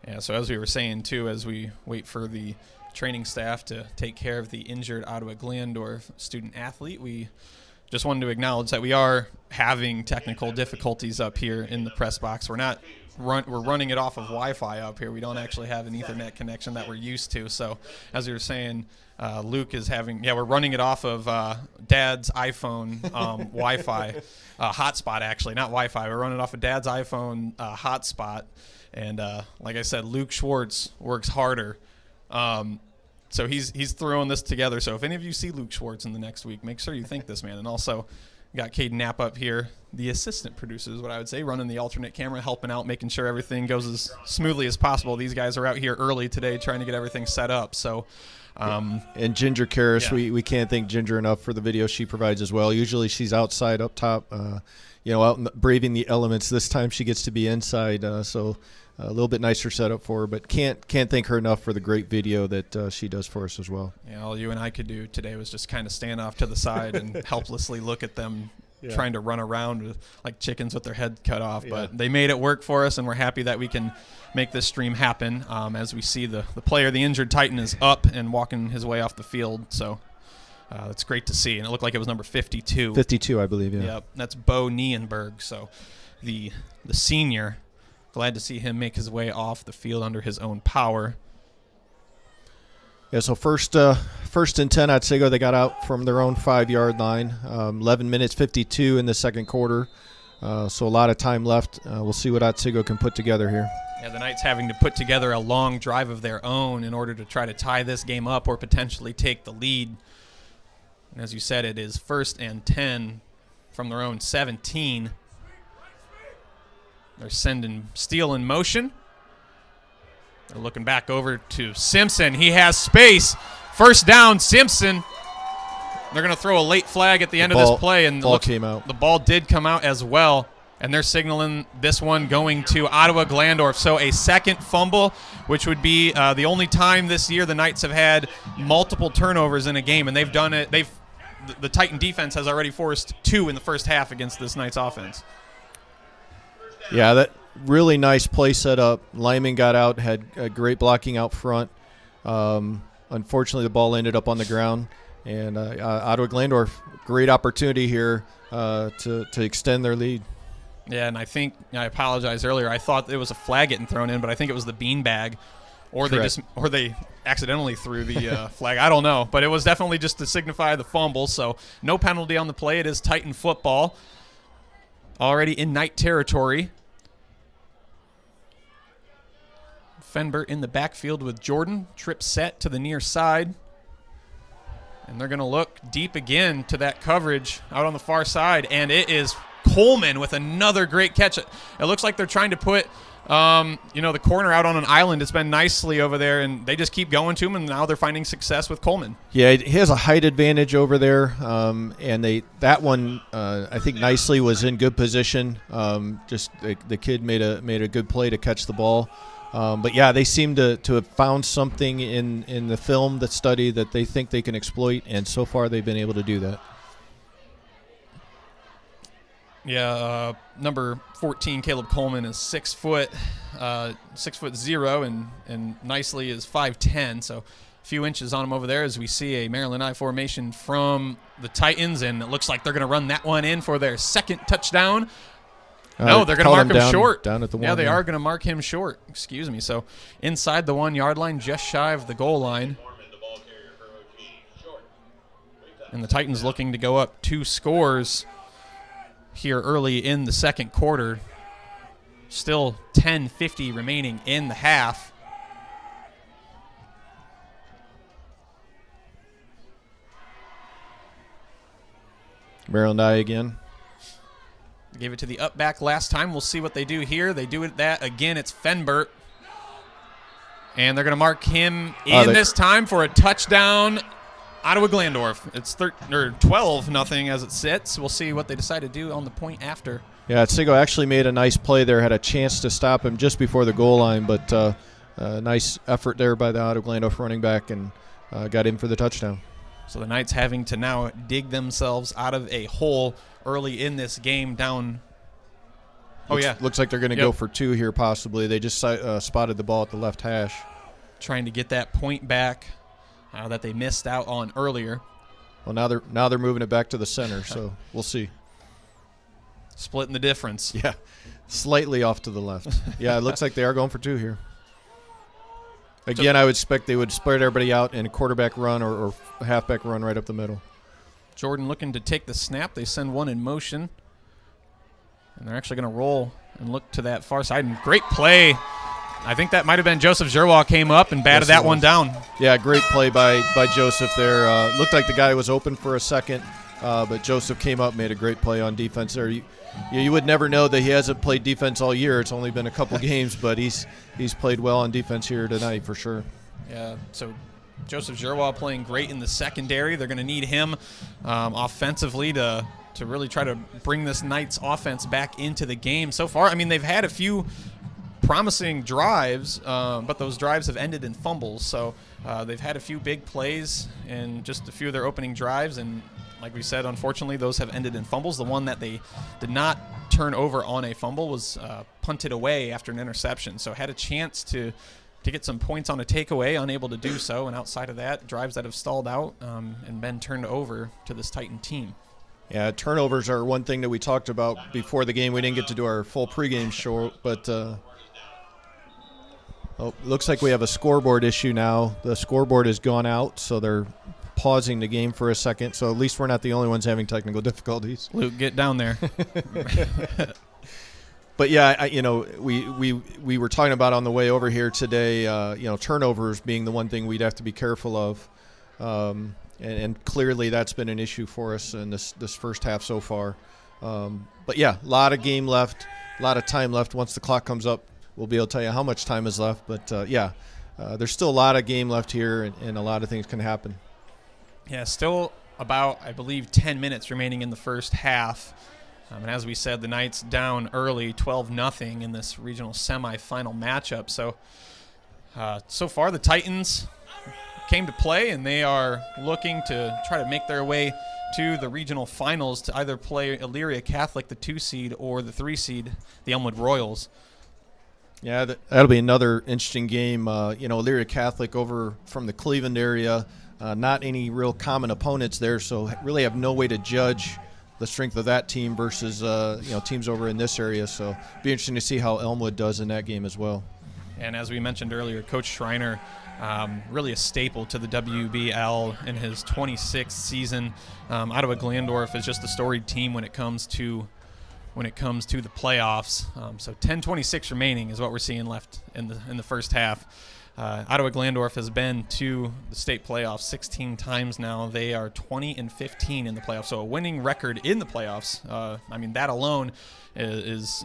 B: Yeah, so as we were saying, too, as we wait for the training staff to take care of the injured Ottawa-Glandorf student-athlete, we just wanted to acknowledge that we are having technical difficulties up here in the press box. We're running it off of Wi-Fi up here. We don't actually have an Ethernet connection that we're used to. So as you were saying, Luke is we're running it off of Dad's iPhone Wi-Fi hotspot, actually, not Wi-Fi. We're running it off of Dad's iPhone hotspot. And like I said, Luke Schwartz works harder. So he's throwing this together. So if any of you see Luke Schwartz in the next week, make sure you thank this man. And also got Caden Knapp up here, the assistant producer is what I would say, running the alternate camera, helping out, making sure everything goes as smoothly as possible. These guys are out here early today trying to get everything set up. So,
C: and Ginger Karras, we can't thank Ginger enough for the video she provides as well. Usually she's outside up top, out braving the elements. This time she gets to be inside, so a little bit nicer setup for her, but can't thank her enough for the great video that she does for us as well.
B: Yeah, all you and I could do today was just kind of stand off to the side and helplessly look at them trying to run around like chickens with their head cut off. Yeah. But they made it work for us, and we're happy that we can make this stream happen as we see the player, the injured Titan, is up and walking his way off the field. So it's great to see, and it looked like it was number 52.
C: 52, I believe, yeah.
B: Yep, that's Bo Nienberg, so the senior. Glad to see him make his way off the field under his own power.
C: Yeah, so first and 10, Otsego, they got out from their own 5-yard line. 11 minutes, 52 in the second quarter. So a lot of time left. We'll see what Otsego can put together here.
B: Yeah, the Knights having to put together a long drive of their own in order to try to tie this game up or potentially take the lead. And as you said, it is 1st and 10 from their own 17. They're sending Steele in motion. They're looking back over to Simpson. He has space. First down, Simpson. They're going to throw a late flag at the end of this play. And
C: came out.
B: The ball did come out as well. And they're signaling this one going to Ottawa-Glandorf. So a second fumble, which would be the only time this year the Knights have had multiple turnovers in a game. And they've done it. The Titan defense has already forced 2 in the first half against this Knights offense.
C: Yeah, that really nice play set up. Lyman got out, had great blocking out front. Unfortunately, the ball ended up on the ground. And Ottawa-Glandorf, great opportunity here to extend their lead.
B: Yeah, and I apologize earlier. I thought it was a flag getting thrown in, but I think it was the beanbag. Or they accidentally threw the flag. I don't know. But it was definitely just to signify the fumble. So no penalty on the play. It is Titan football. Already in Knight territory. Fenbert in the backfield with Jordan. Trip set to the near side. And they're going to look deep again to that coverage out on the far side. And it is Coleman with another great catch. It looks like they're trying to put the corner out on an island. It's been nicely over there, and they just keep going to him, and now they're finding success with Coleman.
C: Yeah, he has a height advantage over there, and that one I think nicely was in good position. The kid made a good play to catch the ball. But yeah, they seem to have found something in the film, the study that they think they can exploit, and so far they've been able to do that.
B: Yeah, number 14, Caleb Coleman, is 6 foot, 6'0", and nicely is 5'10", so a few inches on him over there as we see a Maryland I formation from the Titans, and it looks like they're going to run that one in for their second touchdown. No, they're going to mark him short.
C: Down at the 1.
B: Yeah, they are going to mark him short. Excuse me. So inside the 1-yard line, just shy of the goal line. And the Titans looking to go up 2 scores here early in the second quarter. Still 10:50 remaining in the half.
C: Maryland Eye again.
B: Gave it to the up back last time. We'll see what they do here. They do it that again. It's Fenbert. And they're going to mark him in this time for a touchdown. Ottawa-Glandorf. It's 12-0 as it sits. We'll see what they decide to do on the point after.
C: Yeah, Otsego actually made a nice play there. Had a chance to stop him just before the goal line, but nice effort there by the Ottawa-Glandorf running back, and got in for the touchdown.
B: So the Knights having to now dig themselves out of a hole early in this game down.
C: Looks like they're going to go for 2 here possibly. They just spotted the ball at the left hash.
B: Trying to get that point back that they missed out on earlier.
C: Well, now they're moving it back to the center, so we'll see.
B: Splitting the difference.
C: Yeah, slightly off to the left. Yeah, it looks like they are going for 2 here. Again, I would expect they would spread everybody out in a quarterback run or a halfback run right up the middle.
B: Jordan looking to take the snap. They send one in motion. And they're actually going to roll and look to that far side. And great play. I think that might have been Joseph Giroir came up and batted that one down. Yeah,
C: great play by Joseph there. Looked like the guy was open for a second, but Joseph came up, made a great play on defense there. You would never know that he hasn't played defense all year. It's only been a couple games, but he's played well on defense here tonight for sure.
B: Yeah, so Joseph Giroir playing great in the secondary. They're going to need him offensively to really try to bring this Knights offense back into the game. So far, I mean, they've had a few promising drives, but those drives have ended in fumbles. So they've had a few big plays in just a few of their opening drives, and like we said, unfortunately, those have ended in fumbles. The one that they did not turn over on a fumble was punted away after an interception. So had a chance to get some points on a takeaway, unable to do so. And outside of that, drives that have stalled out and been turned over to this Titan team.
C: Yeah, turnovers are one thing that we talked about before the game. We didn't get to do our full pregame show, but looks like we have a scoreboard issue now. The scoreboard has gone out, so they're pausing the game for a second. So at least we're not the only ones having technical difficulties.
B: Luke, get down there.
C: But yeah, we were talking about on the way over here today. Turnovers being the one thing we'd have to be careful of. And clearly that's been an issue for us in this first half so far. But, yeah, a lot of game left, a lot of time left. Once the clock comes up, we'll be able to tell you how much time is left. But, there's still a lot of game left here, and a lot of things can happen.
B: Yeah, still about, I believe, 10 minutes remaining in the first half. And as we said, the Knights down early, 12-0 in this regional semifinal matchup. So far the Titans came to play, and they are looking to try to make their way to the regional finals to either play Elyria Catholic, the 2 seed, or the 3 seed, the Elmwood Royals.
C: Yeah, that'll be another interesting game. Elyria Catholic over from the Cleveland area, not any real common opponents there, so really have no way to judge the strength of that team versus teams over in this area. So it'll be interesting to see how Elmwood does in that game as well.
B: And as we mentioned earlier, Coach Schreiner, really a staple to the WBL in his 26th season. Ottawa-Glandorf is just a storied team when it comes to the playoffs. So 10:26 remaining is what we're seeing left in the first half. Ottawa-Glandorf has been to the state playoffs 16 times now. They are 20-15 in the playoffs, so a winning record in the playoffs. That alone is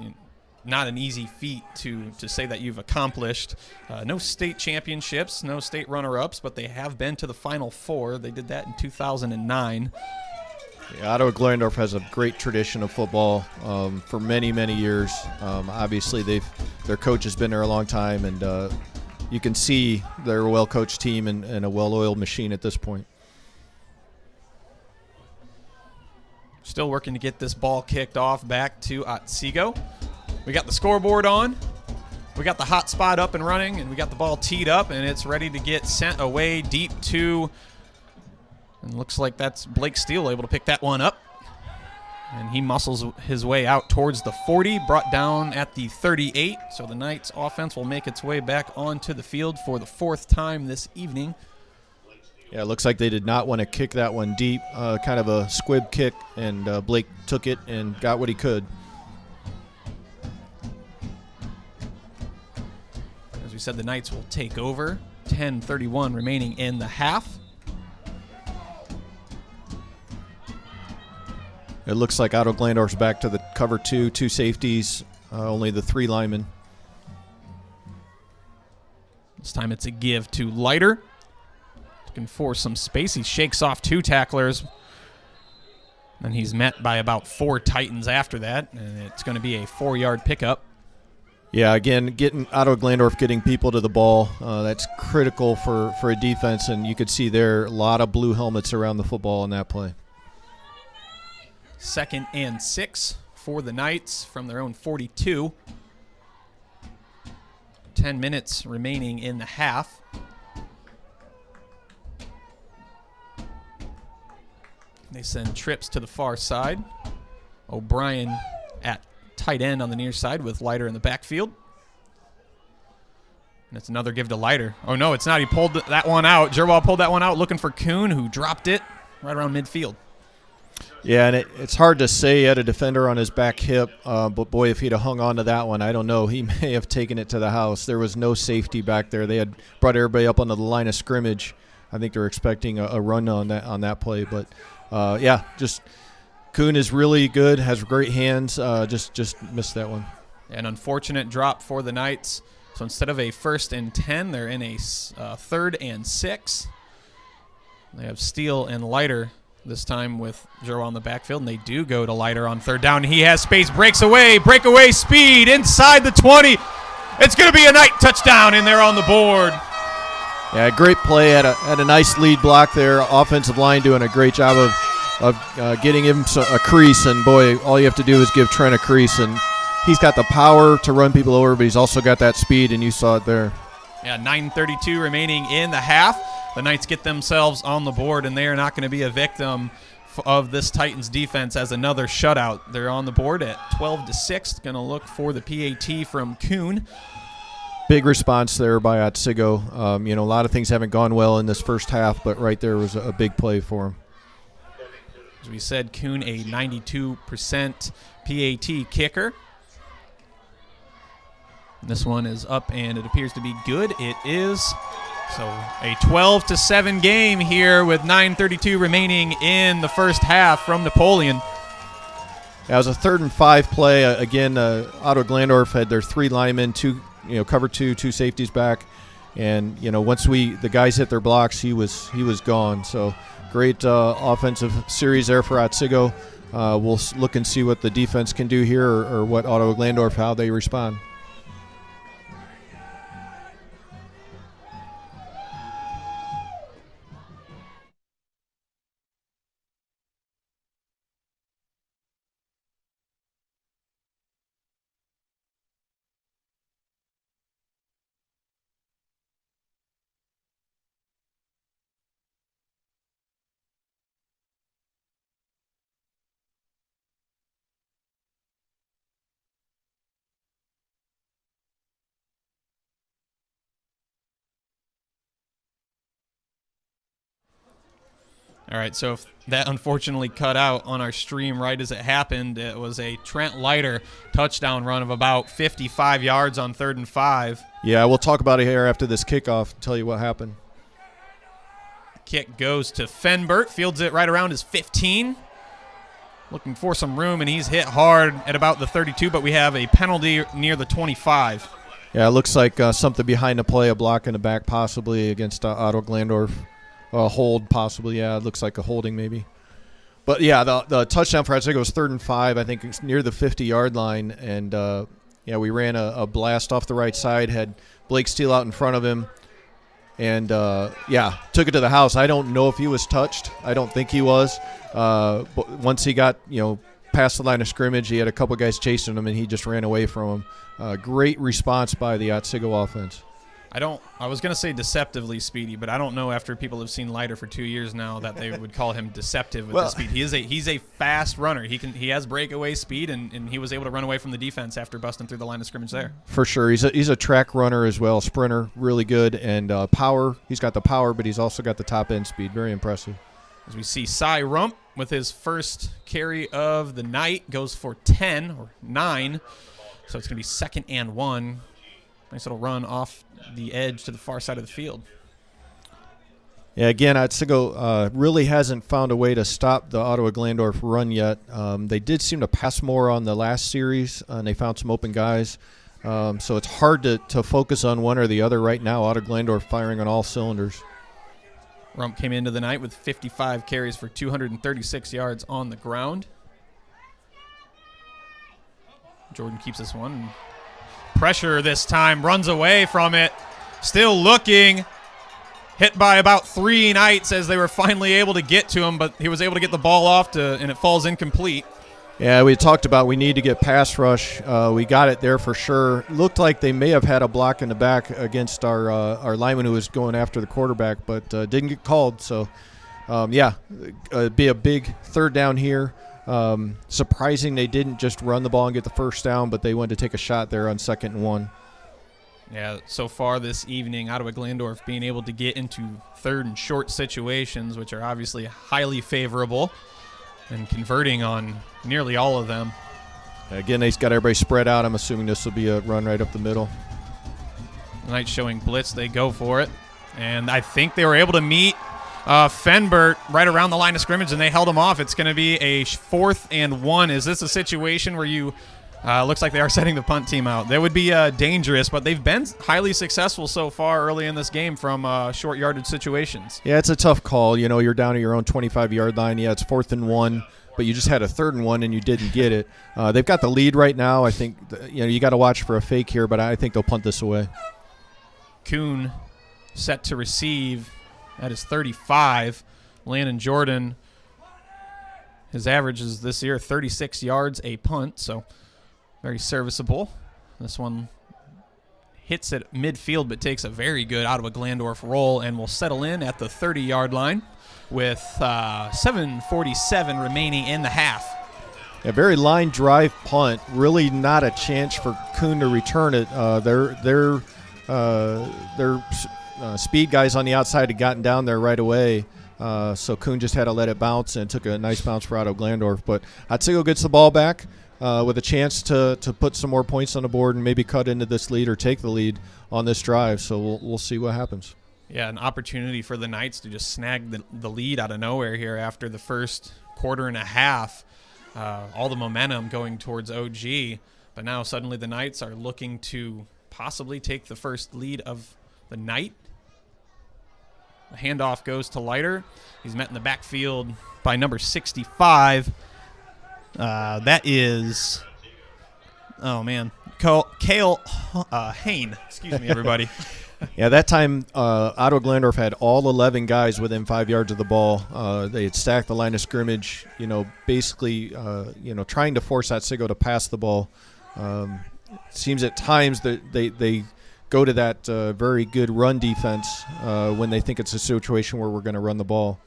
B: not an easy feat to say that you've accomplished. No state championships, no state runner-ups, but they have been to the Final Four. They did that in 2009.
C: Yeah, Ottawa-Glandorf has a great tradition of football for many, many years. Obviously, their coach has been there a long time, and you can see they're a well-coached team and a well-oiled machine at this point.
B: Still working to get this ball kicked off back to Otsego. We got the scoreboard on. We got the hot spot up and running, and we got the ball teed up, and it's ready to get sent away deep to, and looks like that's Blake Steele able to pick that one up. And he muscles his way out towards the 40, brought down at the 38. So the Knights offense will make its way back onto the field for the 4th time this evening.
C: Yeah, it looks like they did not want to kick that one deep, kind of a squib kick, and Blake took it and got what he could.
B: As we said, the Knights will take over. 10:31 remaining in the half.
C: It looks like Ottawa-Glandorf's back to the cover two safeties, only the 3 linemen.
B: This time it's a give to Leiter. Looking for some space. He shakes off 2 tacklers. Then he's met by about 4 Titans after that, and it's going to be a 4-yard pickup.
C: Yeah, again, getting Ottawa-Glandorf getting people to the ball, that's critical for a defense, and you could see there a lot of blue helmets around the football in that play.
B: 2nd and 6 for the Knights from their own 42. 10 minutes remaining in the half. They send trips to the far side. O'Brien at tight end on the near side with Leiter in the backfield. And it's another give to Leiter. Oh, no, it's not. He pulled that one out. Jerwal pulled that one out looking for Kuhn, who dropped it right around midfield.
C: Yeah, and it's hard to say. He had a defender on his back hip, but boy, if he'd have hung on to that one, I don't know. He may have taken it to the house. There was no safety back there. They had brought everybody up onto the line of scrimmage. I think they're expecting a run on that play, but yeah, just Kuhn is really good, has great hands. Just missed that one.
B: An unfortunate drop for the Knights. So instead of a 1st and 10, they're in a 3rd and 6. They have Steele and Leiter this time with Joe on the backfield, and they do go to Leiter on 3rd down. He has space, breaks away, breakaway speed inside the 20. It's going to be a Knight touchdown in there on the board.
C: Yeah, great play. Had a nice lead block there. Offensive line doing a great job of getting him a crease, and boy, all you have to do is give Trent a crease, and he's got the power to run people over, but he's also got that speed, and you saw it there.
B: Yeah, 9:32 remaining in the half. The Knights get themselves on the board, and they are not going to be a victim of this Titans defense as another shutout. They're on the board at 12-6. Going to look for the PAT from Kuhn.
C: Big response there by Otsego. A lot of things haven't gone well in this first half, but right there was a big play for him.
B: As we said, Kuhn a 92% PAT kicker. This one is up, and it appears to be good. It is. So a 12-7 game here with 9:32 remaining in the first half from Napoleon.
C: That was a 3rd and 5 play. Again, Ottawa-Glandorf had their 3 linemen, cover 2 safeties back, and once the guys hit their blocks, he was gone. So great offensive series there for Otsego. We'll look and see what the defense can do here, or what Ottawa-Glandorf, how they respond.
B: All right, so if that unfortunately cut out on our stream right as it happened. It was a Trent Leiter touchdown run of about 55 yards on 3rd and 5.
C: Yeah, we'll talk about it here after this kickoff, tell you what happened.
B: Kick goes to Fenbert, fields it right around his 15. Looking for some room, and he's hit hard at about the 32, but we have a penalty near the 25.
C: Yeah, it looks like something behind the play, a block in the back possibly against Ottawa-Glandorf. A hold possibly, yeah. It looks like a holding maybe. But, yeah, the touchdown for Otsego was 3rd and 5. I think it's near the 50-yard line. And, we ran a blast off the right side, had Blake Steele out in front of him. And, took it to the house. I don't know if he was touched. I don't think he was. But once he got, past the line of scrimmage, he had a couple guys chasing him, and he just ran away from him. Great response by the Otsego offense.
B: I was going to say deceptively speedy, but I don't know after people have seen Leiter for 2 years now that they would call him deceptive with his speed. He's a fast runner. He has breakaway speed, and he was able to run away from the defense after busting through the line of scrimmage there. For
C: sure. He's a track runner as well, sprinter, really good, and power. He's got the power, but he's also got the top end speed. Very impressive.
B: As we see Cy Rump with his first carry of the night, goes for 10 or 9. So it's going to be 2nd and 1. Nice little run off the edge to the far side of the field.
C: Yeah, again, Otsego really hasn't found a way to stop the Ottawa-Glandorf run yet. They did seem to pass more on the last series, and they found some open guys. So it's hard to focus on one or the other right now. Ottawa-Glandorf firing on all cylinders.
B: Rump came into the night with 55 carries for 236 yards on the ground. Jordan keeps this one. Pressure this time, runs away from it. Still looking. Hit by about 3 Knights as they were finally able to get to him, but he was able to get the ball off and it falls incomplete.
C: Yeah, we talked about we need to get pass rush. We got it there for sure. Looked like they may have had a block in the back against our lineman who was going after the quarterback, but didn't get called. So, be a big third down here. Surprising they didn't just run the ball and get the first down, but they wanted to take a shot there on 2nd and 1.
B: Yeah, so far this evening, Ottawa-Glandorf being able to get into 3rd and short situations, which are obviously highly favorable, and converting on nearly all of them.
C: Again, they've got everybody spread out. I'm assuming this will be a run right up the middle.
B: Knights showing blitz, they go for it. And I think they were able to meet Fenbert right around the line of scrimmage, and they held him off. It's going to be a 4th and 1. Is this a situation where you looks like they are setting the punt team out? That would be dangerous, but they've been highly successful so far early in this game from short yardage situations.
C: Yeah, it's a tough call. You know, you're down at your own 25-yard line. Yeah, it's 4th and 1, but you just had a 3rd and 1 and you didn't get it. They've got the lead right now. I think you got to watch for a fake here, but I think they'll punt this away.
B: Kuhn set to receive at his 35. Landon Jordan, his average is this year 36 yards a punt, so very serviceable. This one hits at midfield but takes a very good Ottawa-Glandorf roll and will settle in at the 30-yard line with 7:47 remaining in the half.
C: A very line drive punt. Really not a chance for Kuhn to return it. Their speed guys on the outside had gotten down there right away. So Kuhn just had to let it bounce and took a nice bounce for Ottawa-Glandorf. But Otsego gets the ball back with a chance to put some more points on the board and maybe cut into this lead or take the lead on this drive. So we'll see what happens.
B: Yeah, an opportunity for the Knights to just snag the lead out of nowhere here after the first quarter and a half. All the momentum going towards OG. But now suddenly the Knights are looking to possibly take the first lead of the night. The handoff goes to Leiter. He's met in the backfield by number 65. That is, Cale Hain. Excuse me, everybody.
C: Yeah, that time Ottawa-Glandorf had all 11 guys within 5 yards of the ball. They had stacked the line of scrimmage, basically, trying to force Otsego to pass the ball. Seems at times that they go to that very good run defense when they think it's a situation where we're going to run the ball.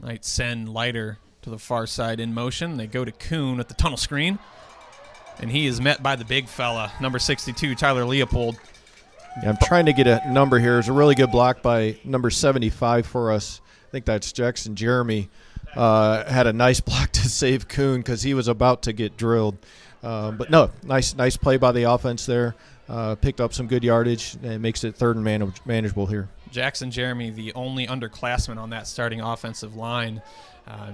B: Knights send Leiter to the far side in motion. They go to Kuhn at the tunnel screen. And he is met by the big fella, number 62, Tyler Leopold.
C: Yeah, I'm trying to get a number here. It's a really good block by number 75 for us. I think that's Jackson Jeremy. Had a nice block to save Kuhn because he was about to get drilled. But no, nice play by the offense there. Picked up some good yardage and makes it 3rd and manageable here.
B: Jackson Jeremy, the only underclassman on that starting offensive line.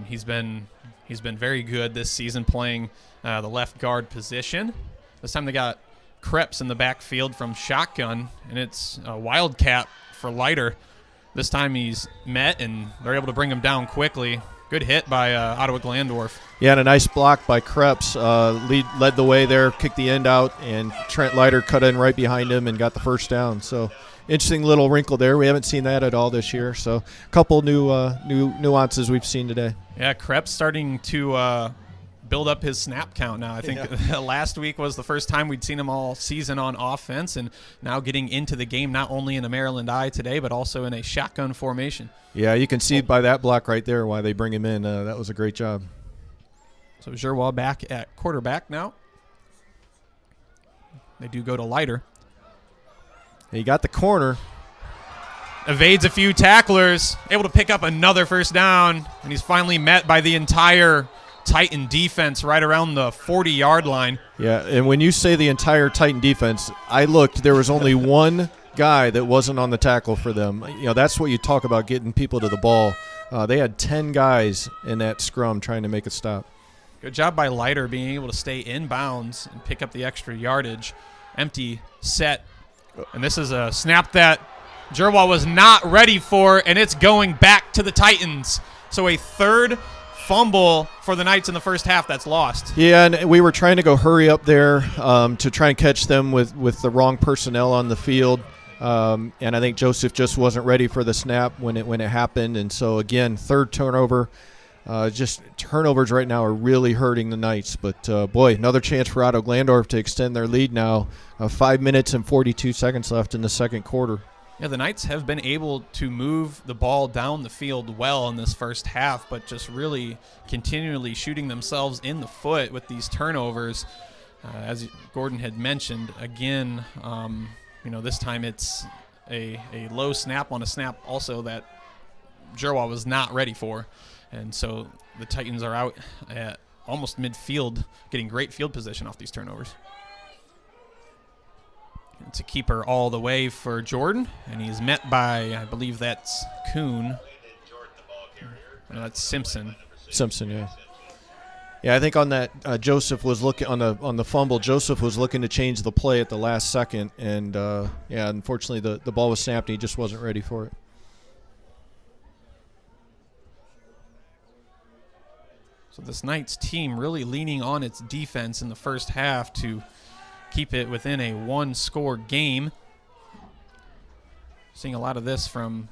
B: He's been very good this season playing the left guard position. This time they got Krebs in the backfield from shotgun, and it's a wildcat for Leiter. This time he's met, and they're able to bring him down quickly. Good hit by Ottawa-Glandorf.
C: Yeah, and a nice block by Krebs. Led the way there, kicked the end out, and Trent Leiter cut in right behind him and got the first down. So interesting little wrinkle there. We haven't seen that at all this year. So a couple new nuances we've seen today.
B: Yeah, Krebs starting to build up his snap count now. I think last week was the first time we'd seen him all season on offense, and now getting into the game not only in a Maryland I today, but also in a shotgun formation.
C: Yeah, you can see by that block right there why they bring him in. That was a great job.
B: So Giroir back at quarterback now. They do go to Leiter.
C: He got the corner.
B: Evades a few tacklers, able to pick up another first down, and he's finally met by the entire Titan defense right around the 40-yard line.
C: Yeah, and when you say the entire Titan defense, I looked. There was only one guy that wasn't on the tackle for them. That's what you talk about, getting people to the ball. They had 10 guys in that scrum trying to make a stop.
B: Good job by Leiter being able to stay in bounds and pick up the extra yardage. Empty set. And this is a snap that Jerwa was not ready for, and it's going back to the Titans. So a third fumble for the Knights in the first half that's lost.
C: Yeah, and we were trying to go hurry up there to try and catch them with the wrong personnel on the field. And I think Joseph just wasn't ready for the snap when it happened. And so, again, third turnover. Just turnovers right now are really hurting the Knights. But, boy, another chance for Ottawa-Glandorf to extend their lead now. 5 minutes and 42 seconds left in the second quarter.
B: Yeah, the Knights have been able to move the ball down the field well in this first half, but just really continually shooting themselves in the foot with these turnovers. As Gordon had mentioned, again, this time it's a low snap on a snap also that Jerwa was not ready for. And so the Titans are out at almost midfield, getting great field position off these turnovers. It's a keeper all the way for Jordan, and he's met by, I believe that's Kuhn. No, that's Simpson.
C: Simpson, yeah. Yeah, I think on that Joseph was looking on the fumble. Joseph was looking to change the play at the last second, and unfortunately the ball was snapped and he just wasn't ready for it.
B: So this Knights team really leaning on its defense in the first half to keep it within a one-score game. Seeing a lot of this from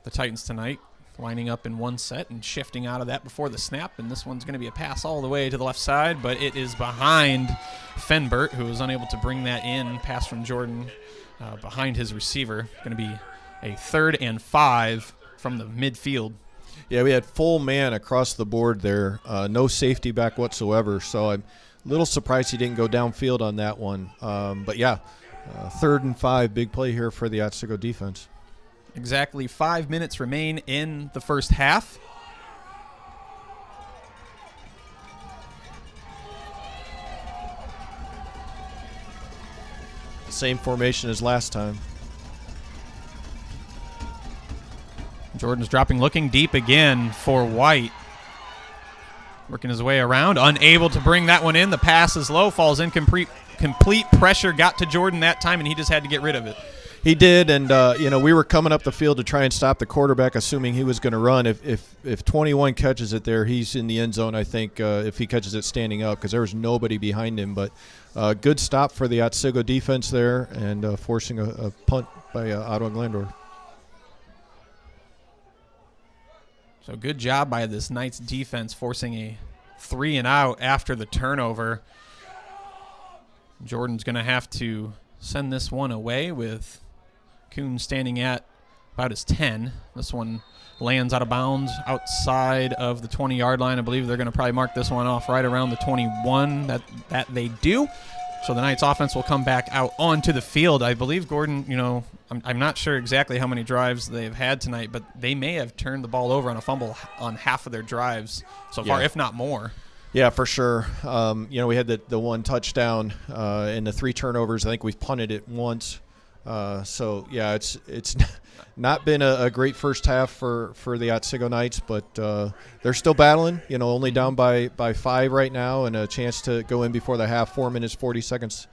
B: the Titans tonight, lining up in one set and shifting out of that before the snap. And this one's going to be a pass all the way to the left side, but it is behind Fenbert, who was unable to bring that in. Pass from Jordan behind his receiver. Going to be a 3rd and 5 from the midfield.
C: Yeah, we had full man across the board there. No safety back whatsoever. So I'm a little surprised he didn't go downfield on that one. But, yeah, 3rd and 5, big play here for the Otsego defense.
B: Exactly 5 minutes remain in the first half.
C: Same formation as last time.
B: Jordan's dropping, looking deep again for White. Working his way around, unable to bring that one in. The pass is low, falls incomplete. Complete pressure got to Jordan that time, and he just had to get rid of it.
C: He did, and we were coming up the field to try and stop the quarterback, assuming he was going to run. If 21 catches it there, he's in the end zone, I think, if he catches it standing up, because there was nobody behind him. But good stop for the Otsego defense there, and forcing a punt by Ottawa-Glandorf.
B: So good job by this Knights defense forcing a 3-and-out after the turnover. Jordan's going to have to send this one away with Kuhn standing at about his 10. This one lands out of bounds outside of the 20-yard line. I believe they're going to probably mark this one off right around the 21. That they do. So the Knights offense will come back out onto the field. I believe, Gordon, I'm not sure exactly how many drives they've had tonight, but they may have turned the ball over on a fumble on half of their drives so far, if not more.
C: Yeah, for sure. We had the one touchdown and the 3 turnovers. I think we've punted it once. It's not been a great first half for the Otsego Knights, but they're still battling. Only down by 5 right now, and a chance to go in before the half. 4 minutes 40 seconds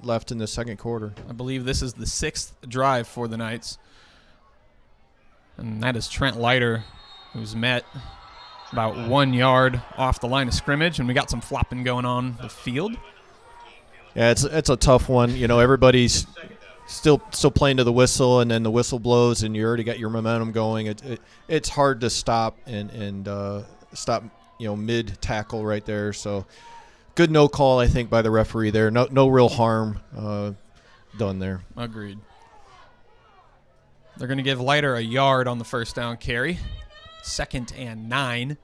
C: left in the second quarter.
B: I believe this is the 6th drive for the Knights, and that is Trent Leiter, who's met about 1 yard off the line of scrimmage, and we got some flopping going on the field.
C: Yeah, it's a tough one. Everybody's still playing to the whistle, and then the whistle blows, and you already got your momentum going. It's hard to stop and stop mid tackle right there. So good no call, I think, by the referee there. No real harm done there.
B: Agreed. They're going to give Leiter a yard on the first down carry. 2nd and 9.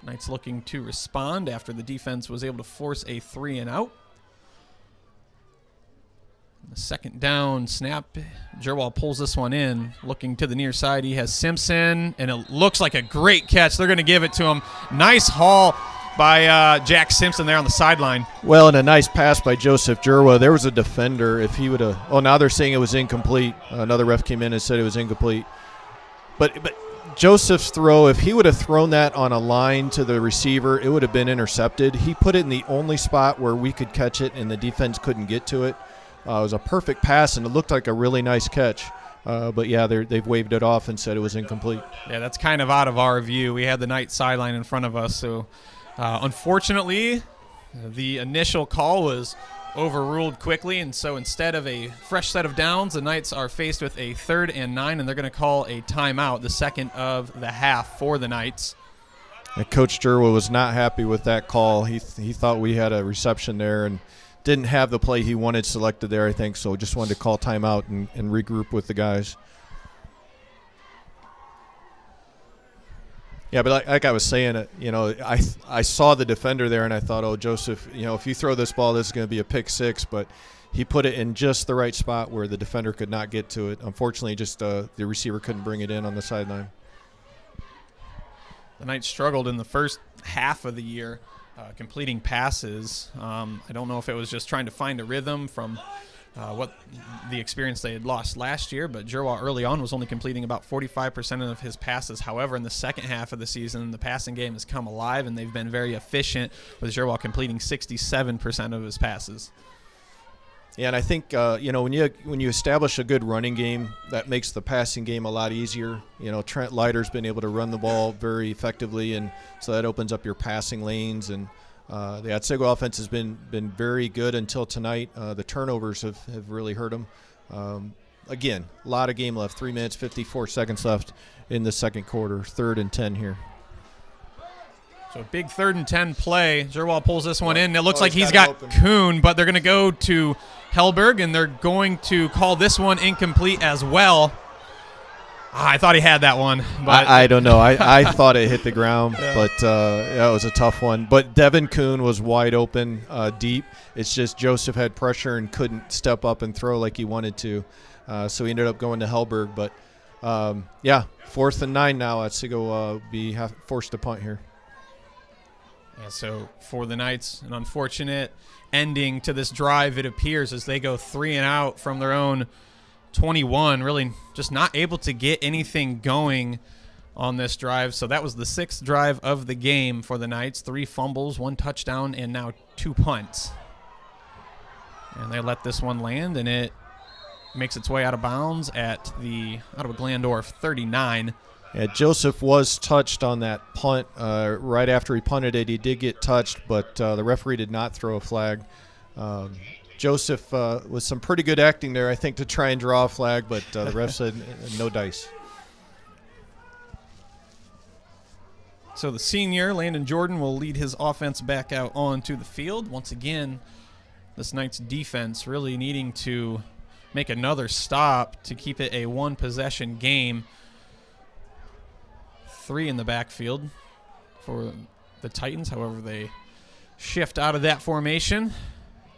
B: Knights looking to respond after the defense was able to force a 3-and-out. The second down snap, Jerwal pulls this one in, looking to the near side. He has Simpson, and it looks like a great catch. They're going to give it to him. Nice haul by Jack Simpson there on the sideline.
C: Well, and a nice pass by Joseph Jerwa. There was a defender. If he would have – oh, now they're saying it was incomplete. Another ref came in and said it was incomplete. But Joseph's throw, if he would have thrown that on a line to the receiver, it would have been intercepted. He put it in the only spot where we could catch it and the defense couldn't get to it. It was a perfect pass, and it looked like a really nice catch. But, yeah, they've waved it off and said it was incomplete.
B: Yeah, that's kind of out of our view. We had the Knights sideline in front of us. So, unfortunately, the initial call was overruled quickly, and so instead of a fresh set of downs, the Knights are faced with a 3rd and 9, and they're going to call a timeout, the second of the half for the Knights.
C: And Coach Jerwa was not happy with that call. He thought we had a reception there and didn't have the play he wanted selected there, I think, so just wanted to call timeout and regroup with the guys. Yeah, but like I was saying, I saw the defender there and I thought, oh, Joseph, if you throw this ball, this is going to be a pick six. But he put it in just the right spot where the defender could not get to it. Unfortunately, just the receiver couldn't bring it in on the sideline.
B: The Knights struggled in the first half of the year completing passes. I don't know if it was just trying to find a rhythm from what the experience they had lost last year, but Jerwa early on was only completing about 45% of his passes. However, in the second half of the season, the passing game has come alive, and they've been very efficient, with Jerwa completing 67% of his passes.
C: Yeah, and I think when you establish a good running game, that makes the passing game a lot easier. Trent Leiter's been able to run the ball very effectively, and so that opens up your passing lanes. And the Otsego offense has been very good until tonight. The turnovers have really hurt them. Again, a lot of game left. 3 minutes, 54 seconds left in the second quarter. 3rd and 10 here.
B: So big 3rd and 10 play. Jerwa pulls this one in. It looks like he's got Kuhn, but they're going to go to Hellberg, and they're going to call this one incomplete as well. I thought he had that one. But
C: I don't know. I thought it hit the ground, but it was a tough one. But Devin Kuhn was wide open deep. It's just Joseph had pressure and couldn't step up and throw like he wanted to. So he ended up going to Hellberg. But, 4th and 9 now. Otsego be forced to punt here.
B: Yeah, so for the Knights, an unfortunate ending to this drive, it appears, as they go 3 and out from their own 21, really just not able to get anything going on this drive. So that was the 6th drive of the game for the Knights. 3 fumbles, 1 touchdown, and now 2 punts. And they let this one land, and it makes its way out of bounds at the Ottawa-Glandorf 39.
C: Yeah, Joseph was touched on that punt. Right after he punted it, he did get touched, but the referee did not throw a flag. Joseph with some pretty good acting there, I think, to try and draw a flag, but the ref said no dice.
B: So the senior, Landon Jordan, will lead his offense back out onto the field. Once again, this Knights defense really needing to make another stop to keep it a 1-possession game. 3 in the backfield for the Titans. However, they shift out of that formation.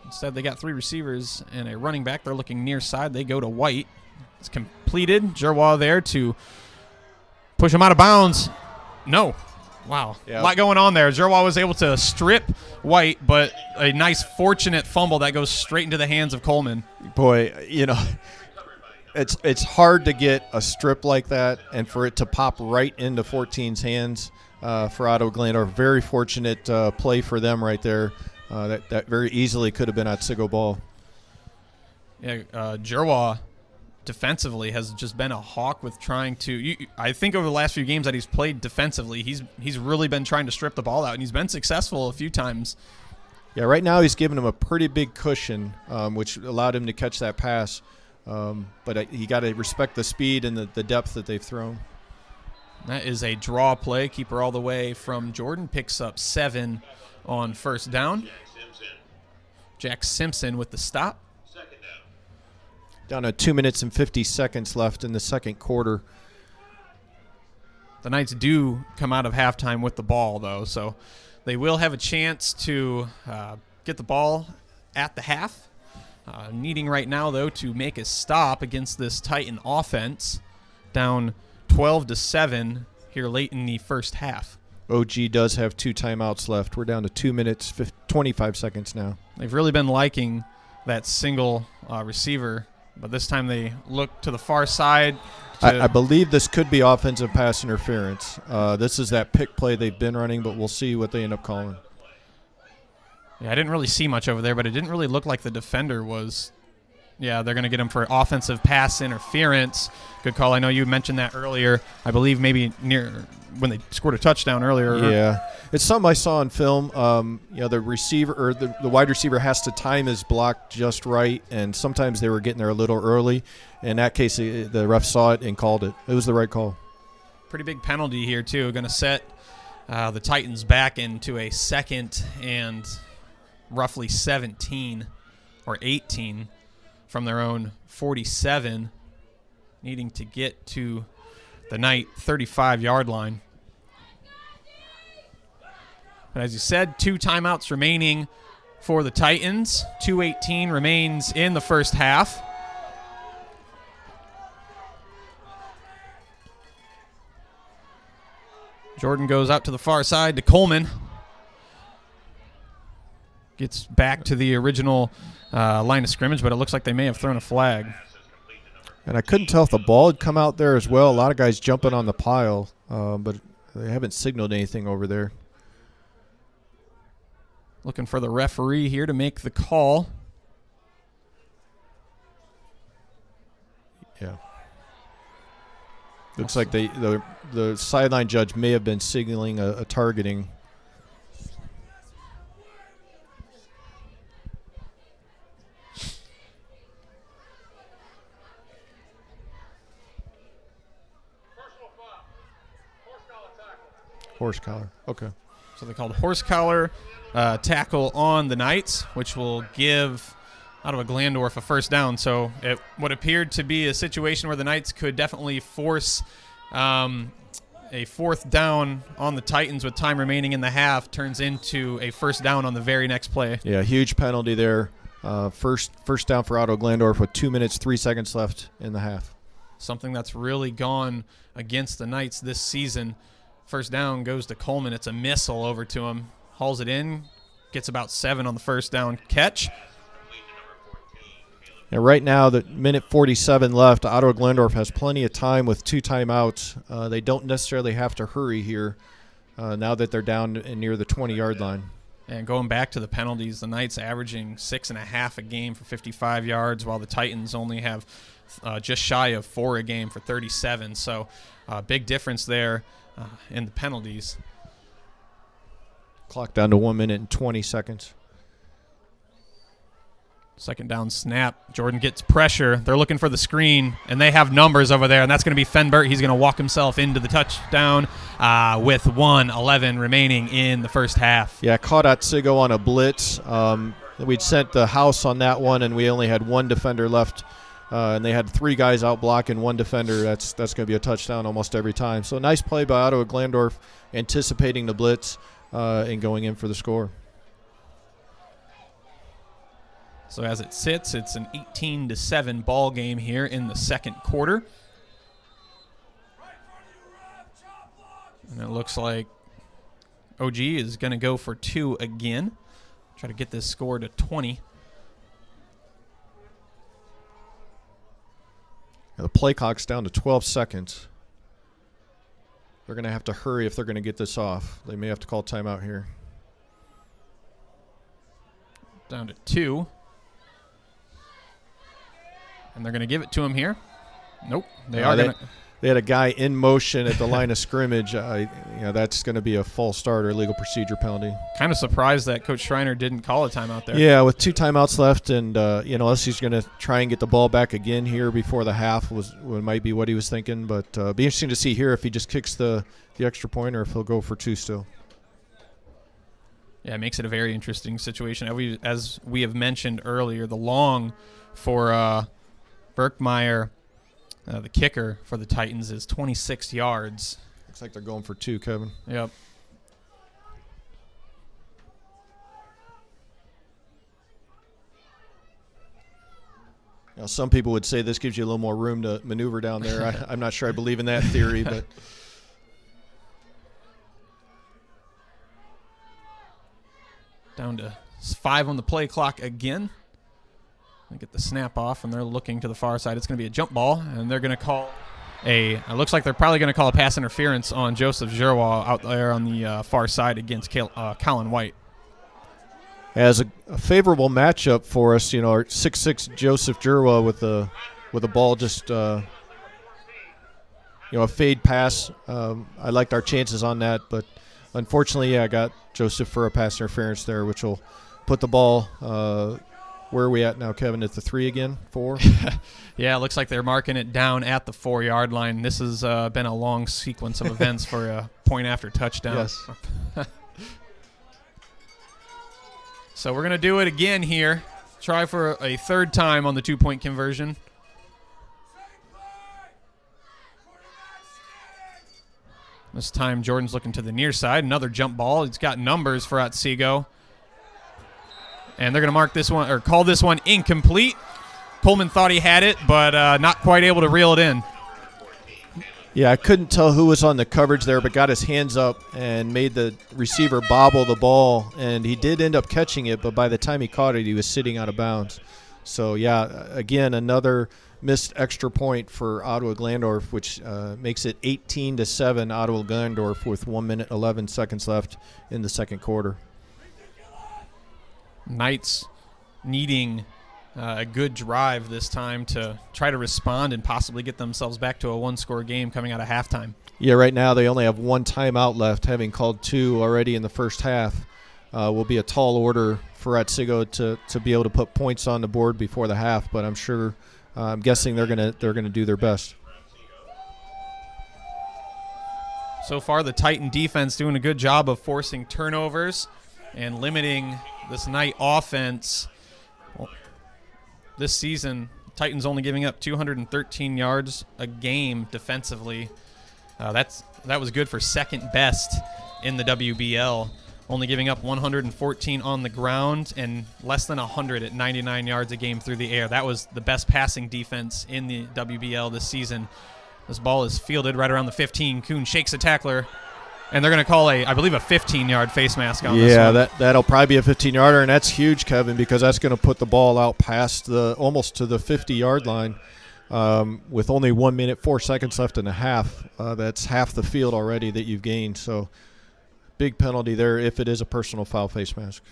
B: Instead, they got 3 receivers and a running back. They're looking near side. They go to White. It's completed. Jerwa there to push him out of bounds. No. Wow.
C: Yeah.
B: A lot going on there. Jerwa was able to strip White, but a nice, fortunate fumble that goes straight into the hands of Coleman.
C: Boy, It's hard to get a strip like that and for it to pop right into 14's hands for Ottawa-Glandorf. Very fortunate play for them right there. That very easily could have been Otsego ball.
B: Yeah, Jerwa defensively has just been a hawk with trying to. I think over the last few games that he's played defensively, he's really been trying to strip the ball out, and he's been successful a few times.
C: Yeah, right now he's given him a pretty big cushion, which allowed him to catch that pass. But you got to respect the speed and the depth that they've thrown.
B: That is a draw play. Keeper all the way from Jordan picks up 7 on first down. Jack Simpson with the stop.
C: Down to 2 minutes and 50 seconds left in the second quarter.
B: The Knights do come out of halftime with the ball, though, so they will have a chance to get the ball at the half. Needing right now, though, to make a stop against this Titan offense. Down 12-7 here late in the first half.
C: OG does have 2 timeouts left. We're down to 2 minutes, 25 seconds now.
B: They've really been liking that single receiver, but this time they look to the far side.
C: I believe this could be offensive pass interference. This is that pick play they've been running, but we'll see what they end up calling.
B: Yeah, I didn't really see much over there, but it didn't really look like the defender was. Yeah, they're going to get him for offensive pass interference. Good call. I know you mentioned that earlier. I believe maybe near when they scored a touchdown earlier.
C: Yeah, it's something I saw in film. The receiver or the wide receiver has to time his block just right, and sometimes they were getting there a little early. In that case, the ref saw it and called it. It was the right call.
B: Pretty big penalty here, too. Going to set the Titans back into a 2nd and roughly 17 or 18 from their own 47, needing to get to the Knight 35-yard line. But as you said, 2 timeouts remaining for the Titans. 2:18 remains in the first half. Jordan goes out to the far side to Coleman. Gets back to the original line of scrimmage, but it looks like they may have thrown a flag.
C: And I couldn't tell if the ball had come out there as well. A lot of guys jumping on the pile, but they haven't signaled anything over there.
B: Looking for the referee here to make the call.
C: Yeah. Looks like the sideline judge may have been signaling a targeting. Horse collar. Okay.
B: So they called horse collar tackle on the Knights, which will give Ottawa-Glandorf a first down. So what appeared to be a situation where the Knights could definitely force a 4th down on the Titans with time remaining in the half turns into a first down on the very next play.
C: Yeah, huge penalty there. First down for Ottawa-Glandorf with 2 minutes, 3 seconds left in the half.
B: Something that's really gone against the Knights this season. First down goes to Coleman. It's a missile over to him. Hauls it in. Gets about 7 on the first down catch.
C: And right now, the minute 47 left. Ottawa-Glandorf has plenty of time with 2 timeouts. They don't necessarily have to hurry here now that they're down near the 20-yard line.
B: And going back to the penalties, the Knights averaging 6.5 a game for 55 yards, while the Titans only have just shy of 4 a game for 37. So big difference there in the penalties.
C: Clock down to 1 minute and 20 seconds.
B: Second down snap. Jordan gets pressure. They're looking for the screen, and they have numbers over there, and that's going to be Fenbert. He's going to walk himself into the touchdown with 1:11 remaining in the first half.
C: Yeah, caught Otsego on a blitz. We'd sent the house on that one, and we only had 1 defender left, and they had 3 guys out blocking 1 defender. That's going to be a touchdown almost every time. So nice play by Ottawa-Glandorf, anticipating the blitz and going in for the score.
B: So as it sits, it's an 18-7 ball game here in the second quarter. And it looks like OG is going to go for 2 again. Try to get this score to 20.
C: The play clock's down to 12 seconds. They're going to have to hurry if they're going to get this off. They may have to call timeout here.
B: Down to 2. And they're going to give it to him here. Nope. They
C: had a guy in motion at the line of scrimmage. That's going to be a false start or legal procedure penalty.
B: Kind of surprised that Coach Schreiner didn't call a timeout there.
C: Yeah, with 2 timeouts left, and unless he's going to try and get the ball back again here before the half might be what he was thinking. But be interesting to see here if he just kicks the extra point or if he'll go for 2 still.
B: Yeah, it makes it a very interesting situation. As we have mentioned earlier, the long for Burkmeyer, the kicker for the Titans, is 26 yards.
C: Looks like they're going for 2, Kevin.
B: Yep.
C: Some people would say this gives you a little more room to maneuver down there. I'm not sure I believe in that theory, but
B: Down to 5 on the play clock again. They get the snap off, and they're looking to the far side. It's going to be a jump ball, and they're going to call it looks like they're probably going to call a pass interference on Joseph Giroir out there on the far side against Colin White.
C: As a favorable matchup for us, our 6'6" Joseph Giroir with a ball just a fade pass. I liked our chances on that, but unfortunately, I got Joseph for a pass interference there, which will put the ball. Where are we at now, Kevin? At the 3 again? 4?
B: Yeah, it looks like they're marking it down at the 4-yard line. This has been a long sequence of events for a point after touchdown.
C: Yes.
B: So we're going to do it again here. Try for a 3rd time on the 2-point conversion. This time Jordan's looking to the near side. Another jump ball. He's got numbers for Otsego. And they're going to mark this one or call this one incomplete. Coleman thought he had it, but not quite able to reel it in.
C: Yeah, I couldn't tell who was on the coverage there, but got his hands up and made the receiver bobble the ball. And he did end up catching it, but by the time he caught it, he was sitting out of bounds. So, yeah, again, another missed extra point for Ottawa-Glandorf, which makes it 18-7 Ottawa-Glandorf with 1 minute 11 seconds left in the second quarter.
B: Knights needing a good drive this time to try to respond and possibly get themselves back to a 1-score game coming out of halftime.
C: Yeah, right now they only have 1 timeout left, having called 2 already in the first half. Will be a tall order for Otsego to be able to put points on the board before the half, but I'm guessing they're gonna do their best.
B: So far, the Titan defense doing a good job of forcing turnovers and limiting this Knight offense. Well, this season, Titans only giving up 213 yards a game defensively. That was good for second best in the WBL. Only giving up 114 on the ground and less than 100 at 99 yards a game through the air. That was the best passing defense in the WBL this season. This ball is fielded right around the 15. Kuhn shakes a tackler, and they're going to call I believe a 15-yard face mask on this one.
C: Yeah, that'll probably be a 15-yarder, and that's huge, Kevin, because that's going to put the ball out past almost to the 50-yard line with only 1 minute 4 seconds left in the half. That's half the field already that you've gained. So big penalty there if it is a personal foul face mask.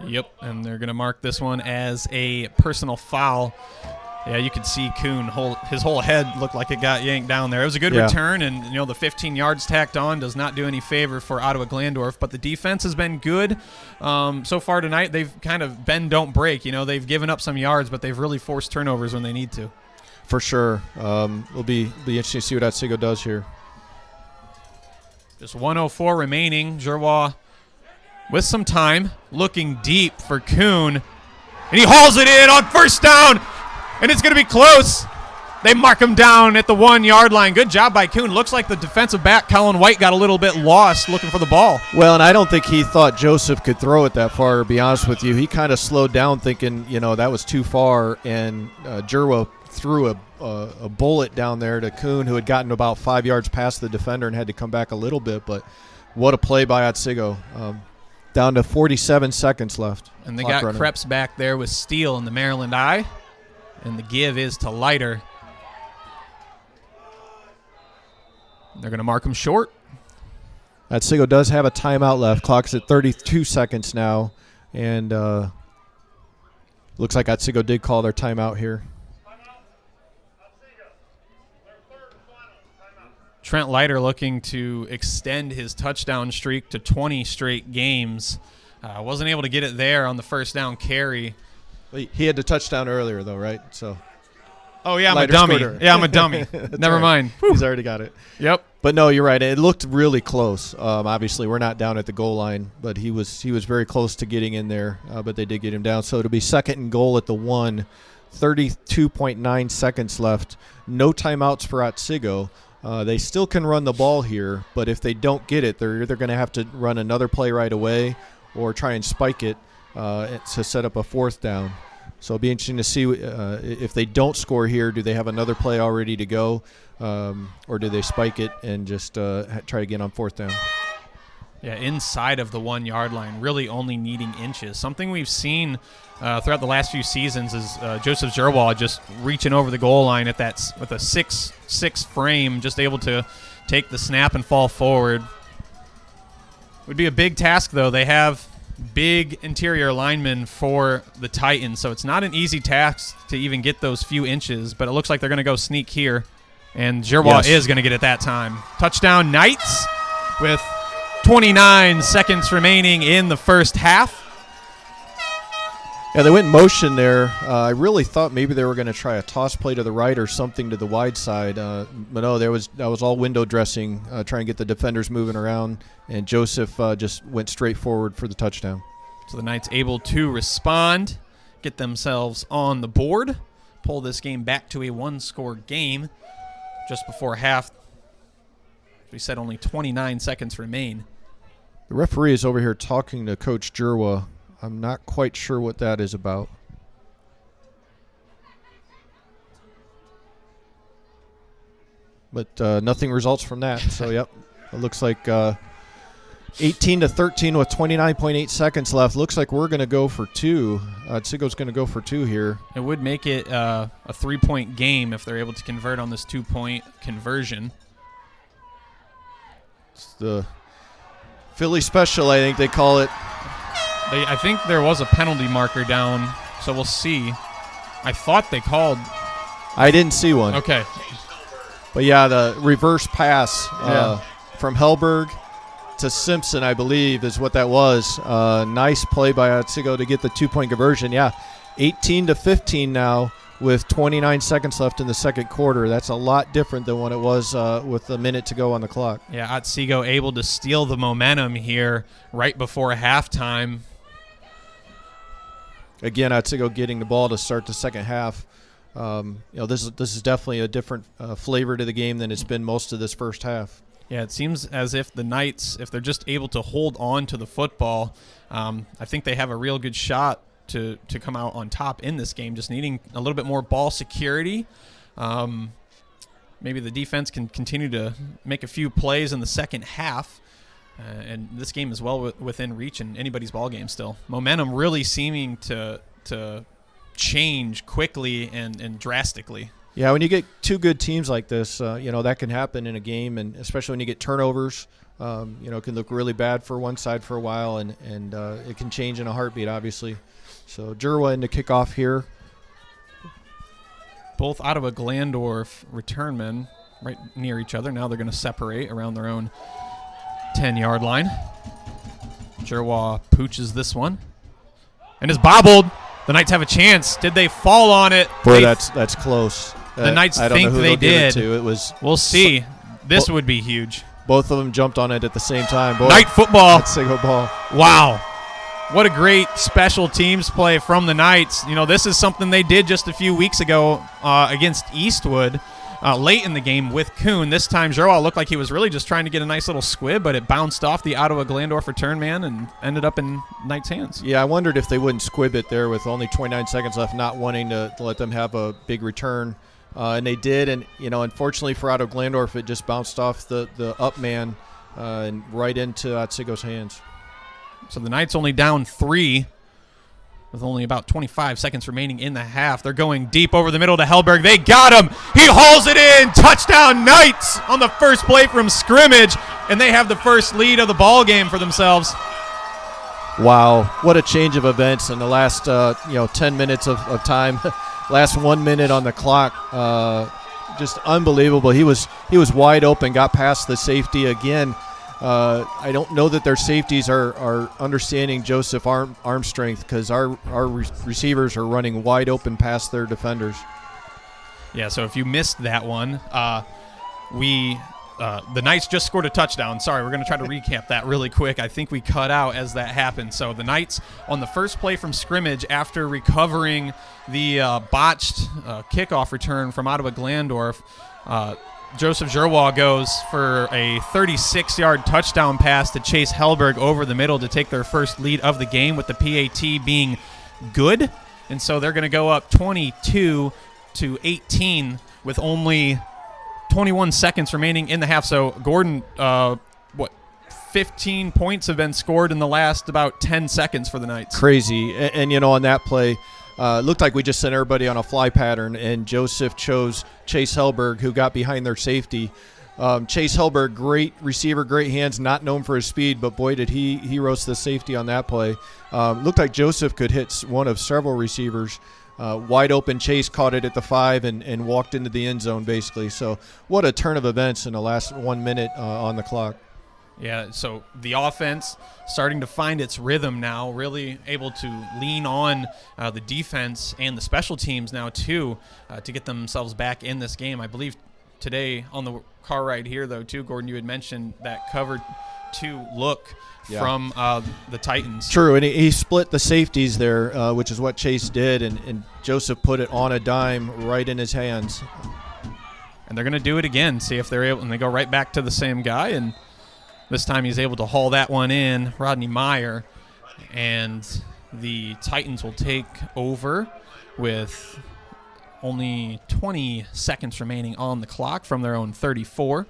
B: Yep, and they're going to mark this one as a personal foul. Yeah, you could see Kuhn, his whole head looked like it got yanked down there. It was a good return, and the 15 yards tacked on does not do any favor for Ottawa-Glandorf, but the defense has been good so far tonight. They've kind of bend, don't break. They've given up some yards, but they've really forced turnovers when they need to. For sure. It'll be interesting to see what Otsego does here. Just 1:04 remaining. Giroir with some time, looking deep for Kuhn, and he hauls it in on first down. And it's going to be close. They mark him down at the 1-yard line. Good job by Kuhn. Looks like the defensive back, Colin White, got a little bit lost looking for the ball. Well, and I don't think he thought Joseph could throw it that far, to be honest with you. He kind of slowed down thinking, that was too far, and Giroir threw a bullet down there to Kuhn, who had gotten about 5 yards past the defender and had to come back a little bit. But what a play by Otsego. Down to 47 seconds left. And they got Krebs back there with Steele in the Maryland eye. And the give is to Leiter. They're going to mark him short. Otsego does have a timeout left. Clock's at 32 seconds now. And looks like Otsego did call their timeout here. Trent Leiter looking to extend his touchdown streak to 20 straight games. Wasn't able to get it there on the first down carry. He had the touchdown earlier, though, right? So. Oh, yeah, I'm a dummy. Yeah, I'm a dummy. Never mind. He's already got it. Yep. But, no, you're right. It looked really close. Obviously, we're not down at the goal line, but he was very close to getting in there, but they did get him down. So it'll be second and goal at the 1, 32.9 seconds left. No timeouts for Otsego. They still can run the ball here, but if they don't get it, they're either going to have to run another play right away or try and spike it to set up a fourth down. So it'll be interesting to see if they don't score here, do they have another play all ready to go, or do they spike it and just try to get on fourth down? Yeah, inside of the 1 yard line, really only needing inches. Something we've seen throughout the last few seasons is Joseph Zerwal just reaching over the goal line with a 6'6" frame, just able to take the snap and fall forward. Would be a big task, though. They have big interior linemen for the Titans, so it's not an easy task to even get those few inches, but it looks like they're going to go sneak here, and Zerwal is going to get it that time. Touchdown Knights with 29 seconds remaining in the first half.
C: Yeah, they went in motion there. I really thought maybe they were going to try a toss play to the right or something to the wide side. But no, that was all window dressing, trying to get the defenders moving around, and Joseph just went straight forward for the touchdown.
B: So the Knights able to respond, get themselves on the board, pull this game back to a 1-score game just before half. We said only 29 seconds remain.
C: The referee is over here talking to Coach Jerwa. I'm not quite sure what that is about. But nothing results from that. So, yep, it looks like 18-13 with 29.8 seconds left. Looks like we're going to go for 2. Otsego's going to go for 2 here.
B: It would make it a 3-point game if they're able to convert on this 2-point conversion.
C: It's the Philly special, I think they call it.
B: I think there was a penalty marker down, so we'll see. I thought they called.
C: I didn't see one.
B: Okay.
C: But, yeah, the reverse pass from Hellberg to Simpson, I believe, is what that was. Nice play by Otsego to get the 2-point conversion. Yeah, 18-15 now with 29 seconds left in the second quarter. That's a lot different than what it was with a minute to go on the clock.
B: Yeah, Otsego able to steal the momentum here right before halftime.
C: Again, Otsego getting the ball to start the second half. This is definitely a different flavor to the game than it's been most of this first half.
B: Yeah, it seems as if the Knights, if they're just able to hold on to the football, I think they have a real good shot to come out on top in this game, just needing a little bit more ball security. Maybe the defense can continue to make a few plays in the second half. And this game is well within reach in anybody's ball game still. Momentum really seeming to change quickly and drastically.
C: Yeah, when you get two good teams like this, that can happen in a game, and especially when you get turnovers, it can look really bad for one side for a while, and it can change in a heartbeat, obviously. So Jerwa in the kickoff here.
B: Both Ottawa-Glandorf return men right near each other. Now they're going to separate around their own 10-yard line. Jerwa pooches this one and is bobbled. The Knights have a chance. Did they fall on it?
C: Boy, that's close.
B: The Knights
C: I don't
B: think
C: know who
B: they
C: they'll give
B: did.
C: it to.
B: We'll see. This would be huge.
C: Both of them jumped on it at the same time. Boy,
B: Knight football.
C: Otsego ball.
B: Wow. What a great special teams play from the Knights. This is something they did just a few weeks ago against Eastwood late in the game with Kuhn. This time, Jerwa looked like he was really just trying to get a nice little squib, but it bounced off the Ottawa-Glandorf return man and ended up in Knights' hands.
C: Yeah, I wondered if they wouldn't squib it there with only 29 seconds left, not wanting to let them have a big return. And they did, and unfortunately for Ottawa-Glandorf, it just bounced off the up man and right into Otsego's hands.
B: So the Knights only down 3 with only about 25 seconds remaining in the half. They're going deep over the middle to Hellberg. They got him. He hauls it in. Touchdown Knights on the first play from scrimmage, and they have the first lead of the ball game for themselves.
C: Wow, what a change of events in the last 10 minutes of time. Last 1 minute on the clock, just unbelievable. He was wide open, got past the safety again. I don't know that their safeties are understanding Joseph arm strength, because our receivers are running wide open past their defenders.
B: Yeah, so if you missed that one, the Knights just scored a touchdown. Sorry, we're going to try to recap that really quick. I think we cut out as that happened. So the Knights, on the first play from scrimmage, after recovering the botched kickoff return from Ottawa-Glandorf, Joseph Jerwa goes for a 36-yard touchdown pass to Chase Hellberg over the middle to take their first lead of the game, with the PAT being good. And so they're going to go up 22-18 with only 21 seconds remaining in the half. So Gordon, 15 15 points have been scored in the last about 10 seconds for the Knights.
C: Crazy. And you know, on that play, looked like we just sent everybody on a fly pattern, and Joseph chose Chase Hellberg, who got behind their safety. Chase Hellberg, great receiver, great hands, not known for his speed, but boy, did he roast the safety on that play. Looked like Joseph could hit one of several receivers. Wide open, Chase caught it at the 5 and walked into the end zone, basically. So what a turn of events in the last 1 minute on the clock.
B: Yeah, so the offense starting to find its rhythm now, really able to lean on the defense and the special teams now, too, to get themselves back in this game. I believe today on the car ride here, though, too, Gordon, you had mentioned that cover 2 look from the Titans.
C: True, and he split the safeties there, which is what Chase did, and Joseph put it on a dime right in his hands.
B: And they're going to do it again, see if they're able, and they go right back to the same guy, and this time he's able to haul that one in, Rodney Meyer, and the Titans will take over with only 20 seconds remaining on the clock from their own 34.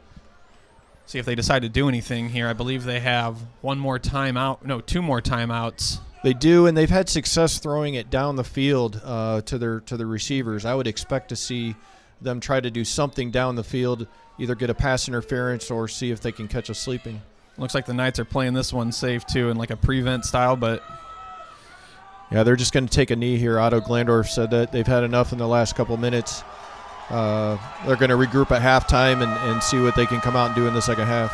B: See if they decide to do anything here. I believe they have two more timeouts.
C: They do, and they've had success throwing it down the field to the receivers. I would expect to see them try to do something down the field, either get a pass interference or see if they can catch a sleeping.
B: Looks like the Knights are playing this one safe, too, in like a prevent style, but
C: yeah, they're just going to take a knee here. Otto-Glandorf said that they've had enough in the last couple minutes. They're going to regroup at halftime and see what they can come out and do in the second half.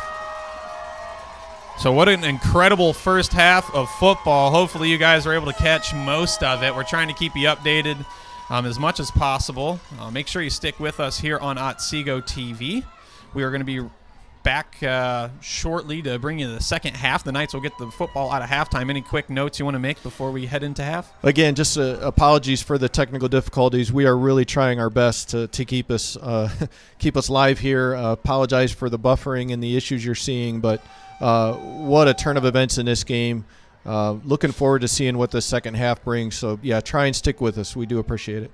B: So what an incredible first half of football. Hopefully you guys are able to catch most of it. We're trying to keep you updated as much as possible. Make sure you stick with us here on Otsego TV. We are going to be back shortly to bring you the second half. The Knights will get the football out of halftime. Any quick notes you want to make before we head into half?
C: Again, just apologies for the technical difficulties. We are really trying our best to keep us live here. Apologize for the buffering and the issues you're seeing, but what a turn of events in this game. Looking forward to seeing what the second half brings. So, yeah, try and stick with us. We do appreciate it.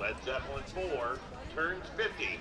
D: Led Zeppelin 4 turns 50.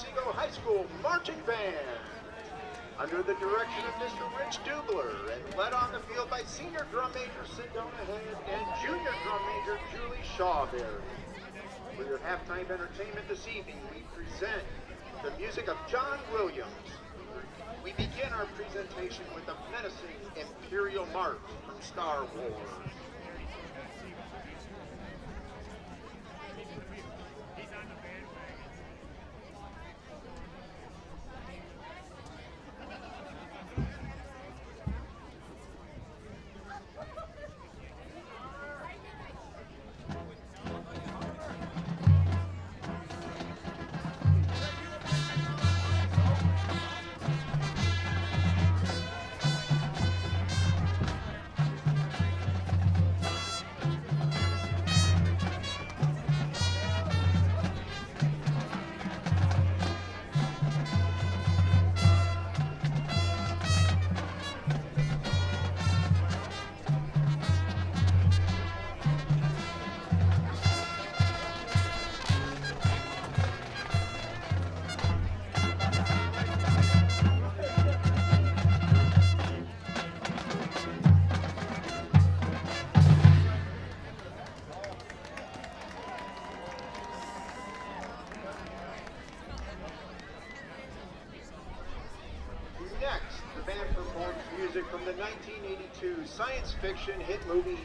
A: Otsego High School Marching Band. Under the direction of Mr. Rich Dubler and led on the field by Senior Drum Major Sedona Head and Junior Drum Major Julie Shawberry. For your halftime entertainment this evening, we present the music of John Williams. We begin our presentation with the menacing Imperial March from Star Wars. From the 1982 science fiction hit movie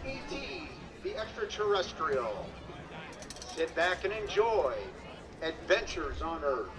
A: E.T. the Extraterrestrial. Sit back and enjoy Adventures on Earth.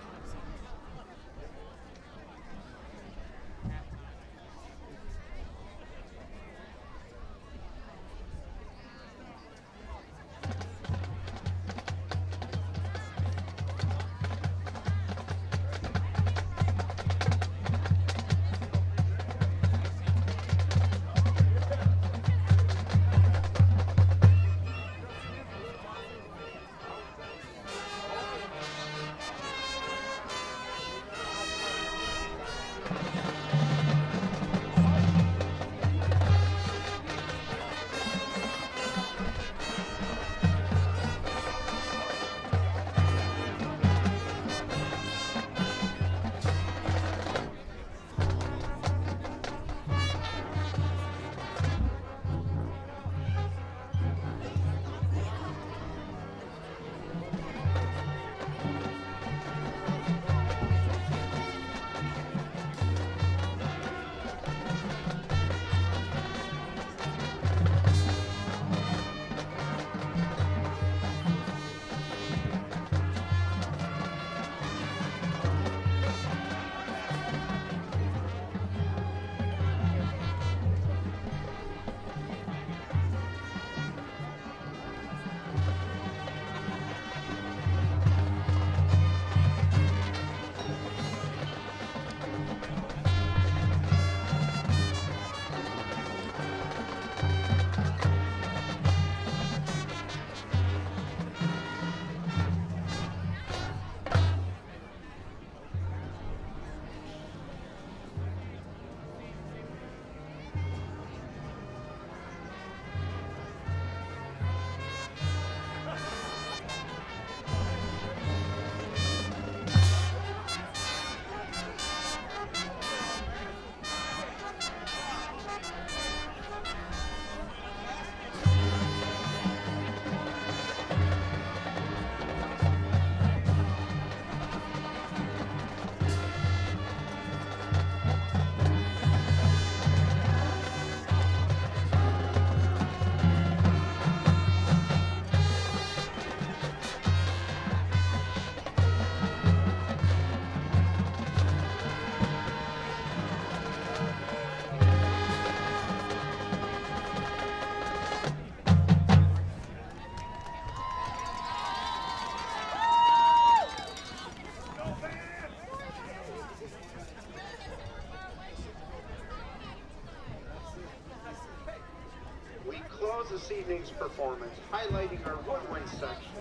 A: This evening's performance, highlighting our woodwind section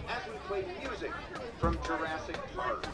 A: as we play music from Jurassic Park.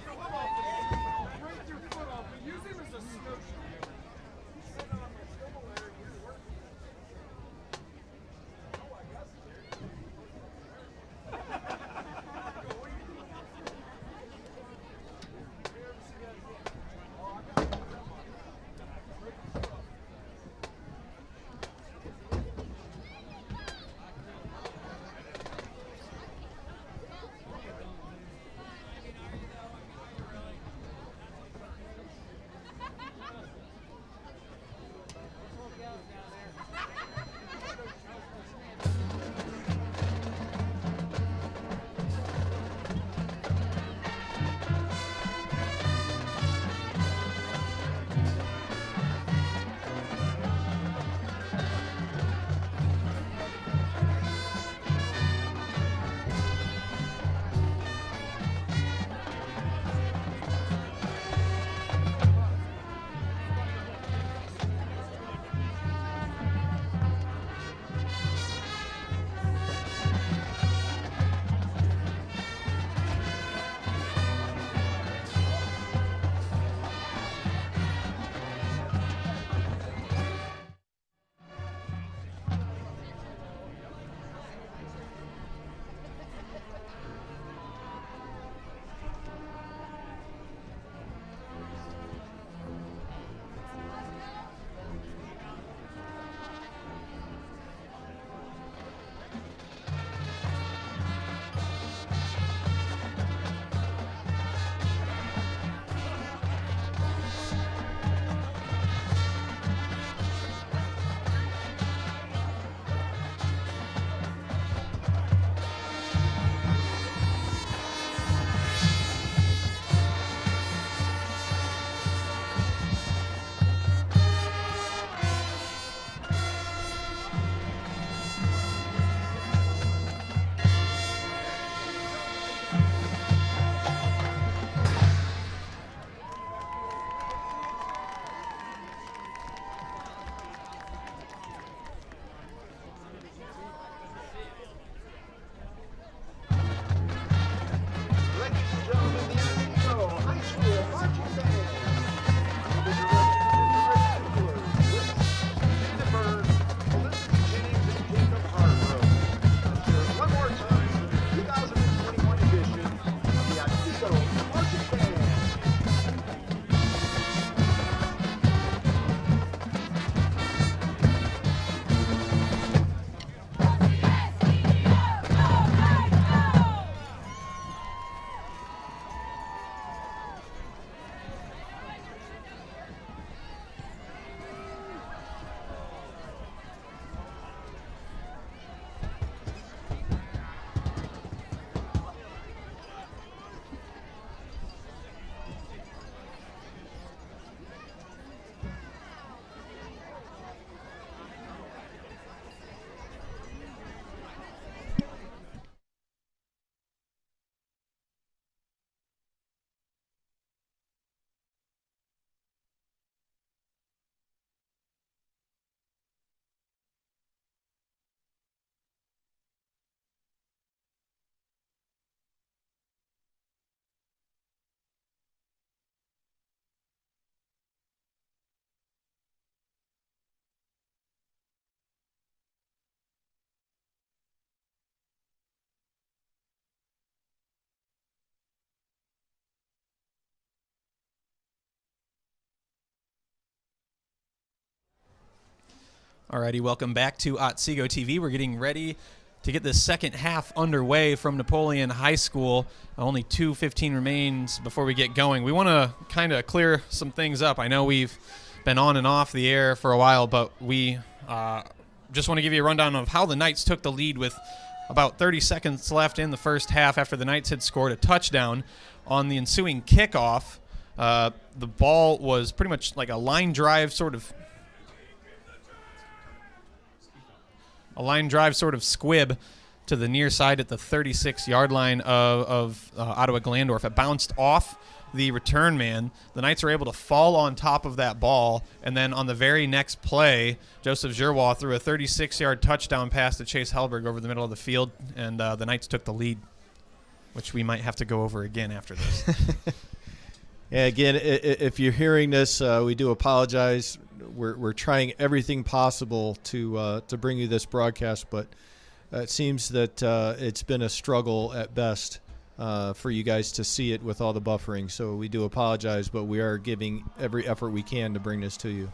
B: Alrighty, welcome back to Otsego TV. We're getting ready to get the second half underway from Napoleon High School. Only 2:15 remains before we get going. We want to kind of clear some things up. I know we've been on and off the air for a while, but we just want to give you a rundown of how the Knights took the lead with about 30 seconds left in the first half after the Knights had scored a touchdown. On the ensuing kickoff, the ball was pretty much like a line drive sort of squib to the near side at the 36-yard line of Ottawa-Glandorf. It bounced off the return man. The Knights were able to fall on top of that ball, and then on the very next play, Joseph Giroir threw a 36-yard touchdown pass to Chase Hellberg over the middle of the field, and the Knights took the lead, which we might have to go over again after this.
C: Yeah, again, if you're hearing this, we do apologize. We're trying everything possible to bring you this broadcast, but it seems that it's been a struggle at best for you guys to see it with all the buffering. So we do apologize, but we are giving every effort we can to bring this to you.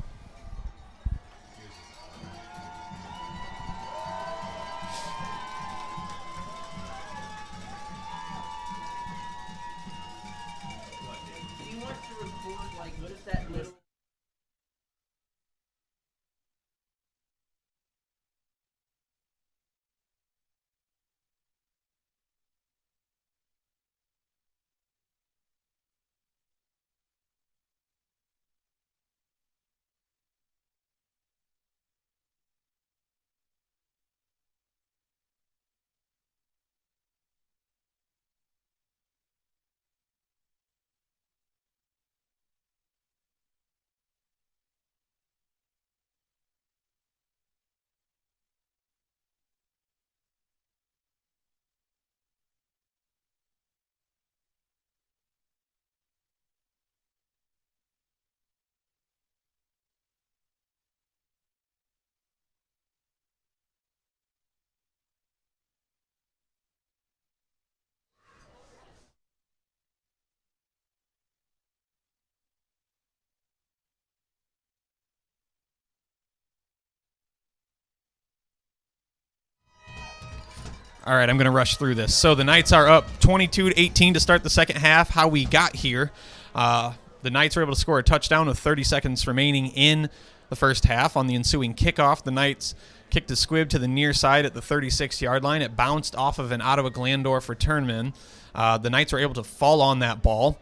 B: All right, I'm going to rush through this. So the Knights are up 22-18 to start the second half. How we got here, the Knights were able to score a touchdown with 30 seconds remaining in the first half. On the ensuing kickoff, the Knights kicked a squib to the near side at the 36-yard line. It bounced off of an Ottawa-Glandorf returnman. The Knights were able to fall on that ball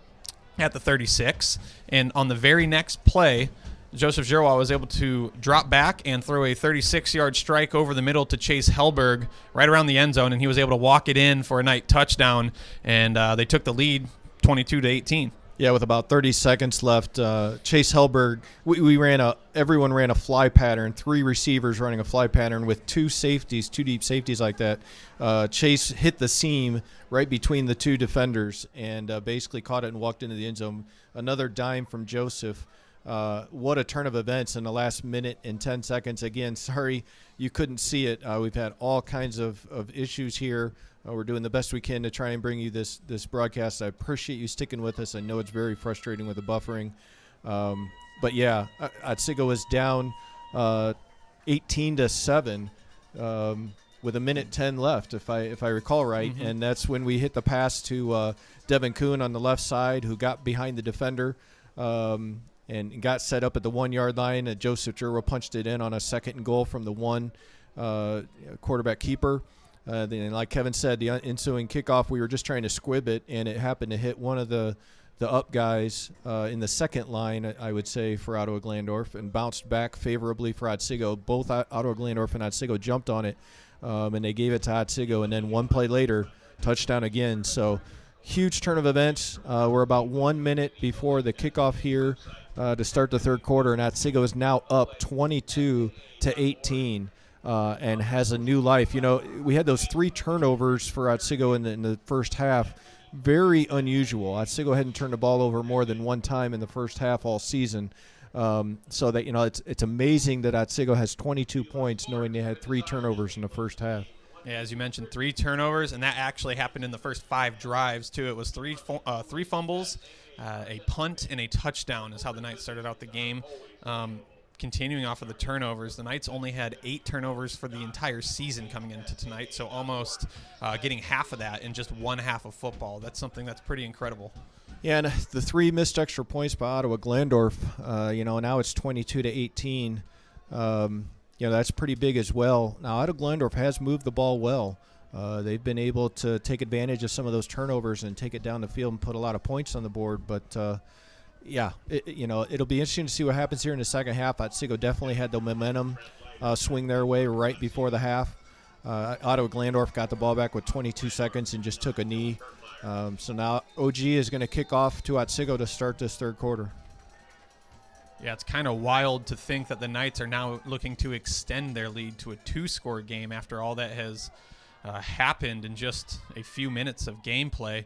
B: at the 36, and on the very next play, Joseph Giroir was able to drop back and throw a 36-yard strike over the middle to Chase Hellberg right around the end zone, and he was able to walk it in for a Knight touchdown, and they took the lead 22-18.
C: Yeah, with about 30 seconds left, Chase Hellberg, everyone ran a fly pattern, 3 receivers running a fly pattern with 2 deep safeties like that. Chase hit the seam right between the 2 defenders and basically caught it and walked into the end zone. Another dime from Joseph. What a turn of events in the last minute and 10 seconds. Again, sorry you couldn't see it. We've had all kinds of issues here. We're doing the best we can to try and bring you this broadcast. I appreciate you sticking with us. I know it's very frustrating with the buffering. But, yeah, Otsego is down 18-7 with a minute 10 left, if I recall right. Mm-hmm. And that's when we hit the pass to Devin Kuhn on the left side, who got behind the defender. And got set up at the 1-yard line. Joseph Giroir punched it in on a 2nd and goal from the 1 quarterback keeper. Then, like Kevin said, the ensuing kickoff, we were just trying to squib it, and it happened to hit one of the up guys in the second line, I would say, for Ottawa-Glandorf, and bounced back favorably for Otsego. Both Ottawa-Glandorf and Otsego jumped on it, and they gave it to Otsego. And then one play later, touchdown again. So huge turn of events. We're about 1 minute before the kickoff here to start the third quarter, and Otsego is now up 22-18 and has a new life. You know, we had those 3 turnovers for Otsego in the first half. Very unusual. Otsego hadn't turned the ball over more than 1 time in the first half all season. So that, you know, it's amazing that Otsego has 22 points knowing they had 3 turnovers in the first half.
B: Yeah, as you mentioned, 3 turnovers, and that actually happened in the first 5 drives, too. It was 3 fumbles, a punt, and a touchdown is how the Knights started out the game. continuing off of the turnovers, the Knights only had 8 turnovers for the entire season coming into tonight, so almost getting half of that in just one half of football. That's something that's pretty incredible.
C: Yeah, and the 3 missed extra points by Ottawa-Glandorf, now it's 22-18. That's pretty big as well. Now, Ottawa-Glandorf has moved the ball well. They've been able to take advantage of some of those turnovers and take it down the field and put a lot of points on the board. But, it'll be interesting to see what happens here in the second half. Otsego definitely had the momentum swing their way right before the half. Ottawa-Glandorf got the ball back with 22 seconds and just took a knee. So now OG is going to kick off to Otsego to start this third quarter.
B: Yeah, it's kind of wild to think that the Knights are now looking to extend their lead to a 2-score game after all that has happened in just a few minutes of gameplay.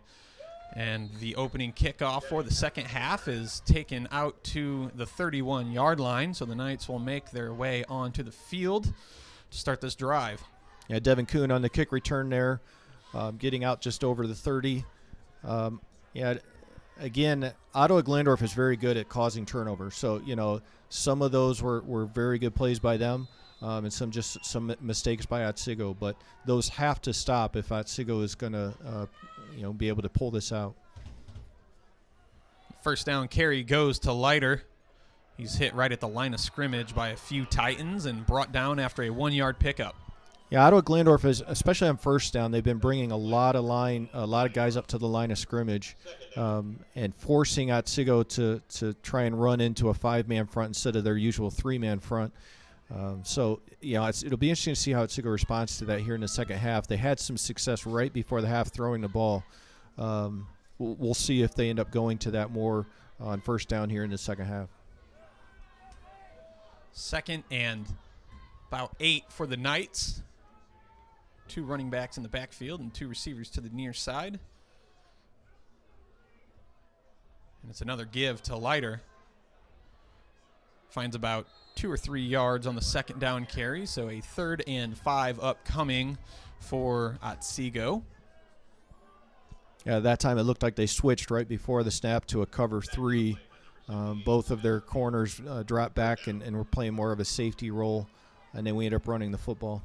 B: And the opening kickoff for the second half is taken out to the 31-yard line, so the Knights will make their way onto the field to start this drive.
C: Yeah, Devin Kuhn on the kick return there, getting out just over the 30. Again, Ottawa-Glandorf is very good at causing turnovers. So, some of those were very good plays by them, and some mistakes by Otsego. But those have to stop if Otsego is going to, be able to pull this out.
B: First down carry goes to Leiter. He's hit right at the line of scrimmage by a few Titans and brought down after a 1-yard pickup.
C: Yeah, Ottawa-Glandorf is, especially on first down, they've been bringing a lot of guys up to the line of scrimmage, and forcing Otsego to try and run into a 5-man front instead of their usual 3-man front. It'll be interesting to see how Otsego responds to that here in the second half. They had some success right before the half throwing the ball. We'll see if they end up going to that more on first down here in the second half.
B: Second and about 8 for the Knights. 2 running backs in the backfield and 2 receivers to the near side. And it's another give to Leiter. Finds about 2 or 3 yards on the second down carry, so a 3rd and 5 upcoming for Otsego.
C: Yeah, that time it looked like they switched right before the snap to a cover 3. Both of their corners dropped back and were playing more of a safety role, and then we ended up running the football.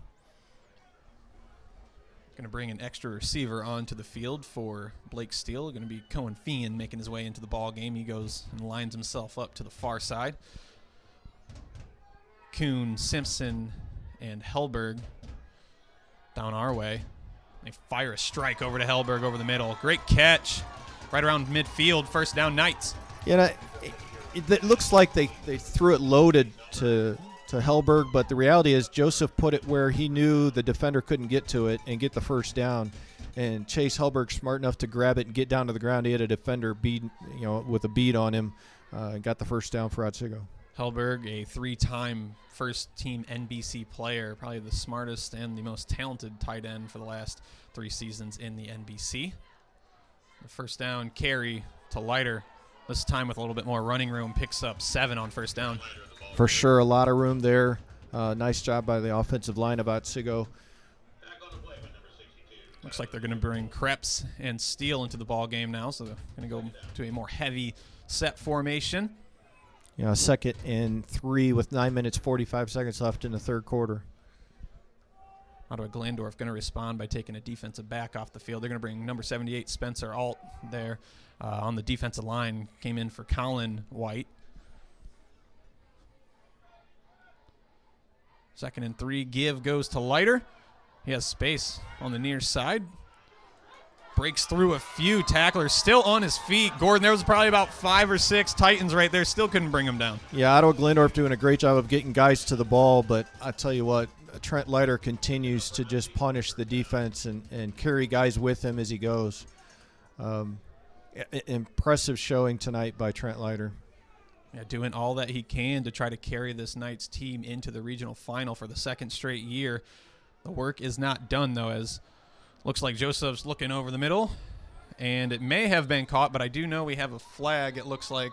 B: Going to bring an extra receiver onto the field for Blake Steele. Going to be Cohen Feehan making his way into the ball game. He goes and lines himself up to the far side. Kuhn, Simpson, and Hellberg down our way. They fire a strike over to Hellberg over the middle. Great catch right around midfield. First down, Knights.
C: Yeah, it looks like they threw it loaded to Hellberg, but the reality is Joseph put it where he knew the defender couldn't get to it and get the first down. And Chase Hellberg, smart enough to grab it and get down to the ground. He had a defender with a bead on him, and got the first down for Otsego.
B: Hellberg, a 3-time first-team NBC player, probably the smartest and the most talented tight end for the last 3 seasons in the NBC. The first down carry to Leiter, this time with a little bit more running room, picks up 7 on first down.
C: For sure, a lot of room there. Nice job by the offensive line of Otsego.
B: Looks like they're going to bring Krebs and Steele into the ball game now, so they're going to go to a more heavy set formation.
C: Yeah, 2nd and 3 with 9 minutes, 45 seconds left in the third quarter.
B: Ottawa-Glandorf going to respond by taking a defensive back off the field. They're going to bring number 78, Spencer Alt, there on the defensive line. Came in for Colin White. 2nd and 3, give goes to Leiter. He has space on the near side. Breaks through a few tacklers, still on his feet. Gordon, there was probably about 5 or 6 Titans right there, still couldn't bring him down.
C: Yeah, Ottawa-Glandorf doing a great job of getting guys to the ball, but I tell you what, Trent Leiter continues to just punish the defense and carry guys with him as he goes. Impressive showing tonight by Trent Leiter.
B: Yeah, doing all that he can to try to carry this Knights team into the regional final for the 2nd straight year. The work is not done, though, as looks like Joseph's looking over the middle, and it may have been caught, but I do know we have a flag, it looks like,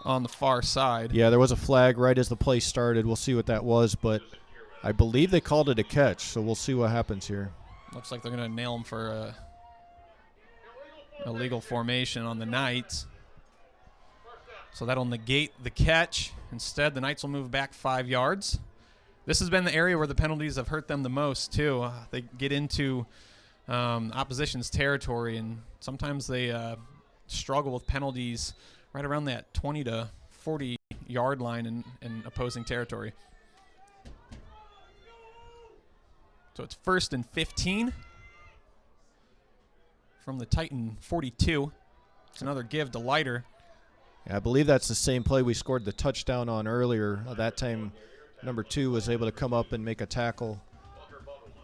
B: on the far side.
C: Yeah, there was a flag right as the play started. We'll see what that was, but I believe they called it a catch, so we'll see what happens here.
B: Looks like they're going to nail him for a illegal formation on the Knights. So that'll negate the catch. Instead, the Knights will move back 5 yards. This has been the area where the penalties have hurt them the most, too. They get into opposition's territory, and sometimes they struggle with penalties right around that 20 to 40-yard line in opposing territory. So it's 1st and 15 from the Titan 42. It's another give to Leiter.
C: Yeah, I believe that's the same play we scored the touchdown on earlier. That time, number 2 was able to come up and make a tackle.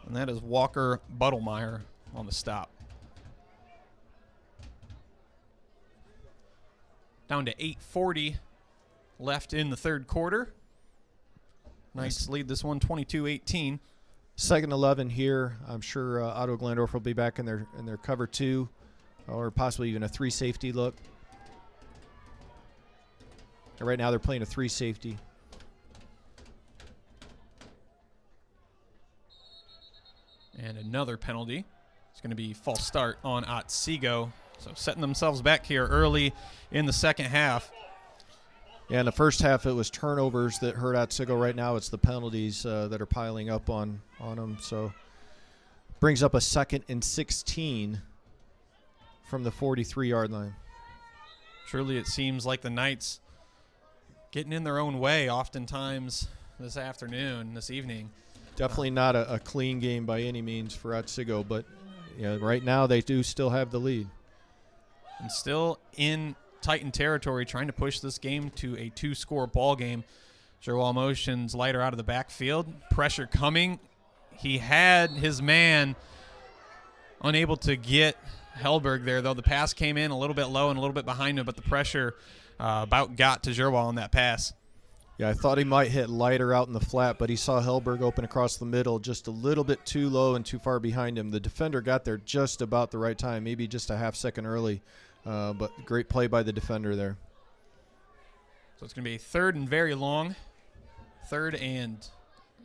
B: And that is Walker Burkmeyer on the stop. Down to 8:40 left in the third quarter. Knights lead this one 22-18.
C: 2nd 11 here. I'm sure Ottawa-Glandorf will be back in their cover 2, or possibly even a 3 safety look. And right now they're playing a 3 safety.
B: And another penalty. It's going to be false start on Otsego. So setting themselves back here early in the second half.
C: Yeah, in the first half it was turnovers that hurt Otsego. Right now it's the penalties that are piling up on them. So brings up a 2nd and 16 from the 43-yard line.
B: Truly it seems like the Knights getting in their own way oftentimes this evening.
C: Definitely not a clean game by any means for Otsego, but right now they do still have the lead.
B: And still in Titan territory, trying to push this game to a 2-score ball game. Jerwall motions Leiter out of the backfield. Pressure coming. He had his man unable to get Hellberg there, though the pass came in a little bit low and a little bit behind him, but the pressure about got to Jerwall on that pass.
C: Yeah, I thought he might hit Leiter out in the flat, but he saw Hellberg open across the middle just a little bit too low and too far behind him. The defender got there just about the right time, maybe just a half second early, but great play by the defender there.
B: So it's going to be 3rd and very long. 3rd and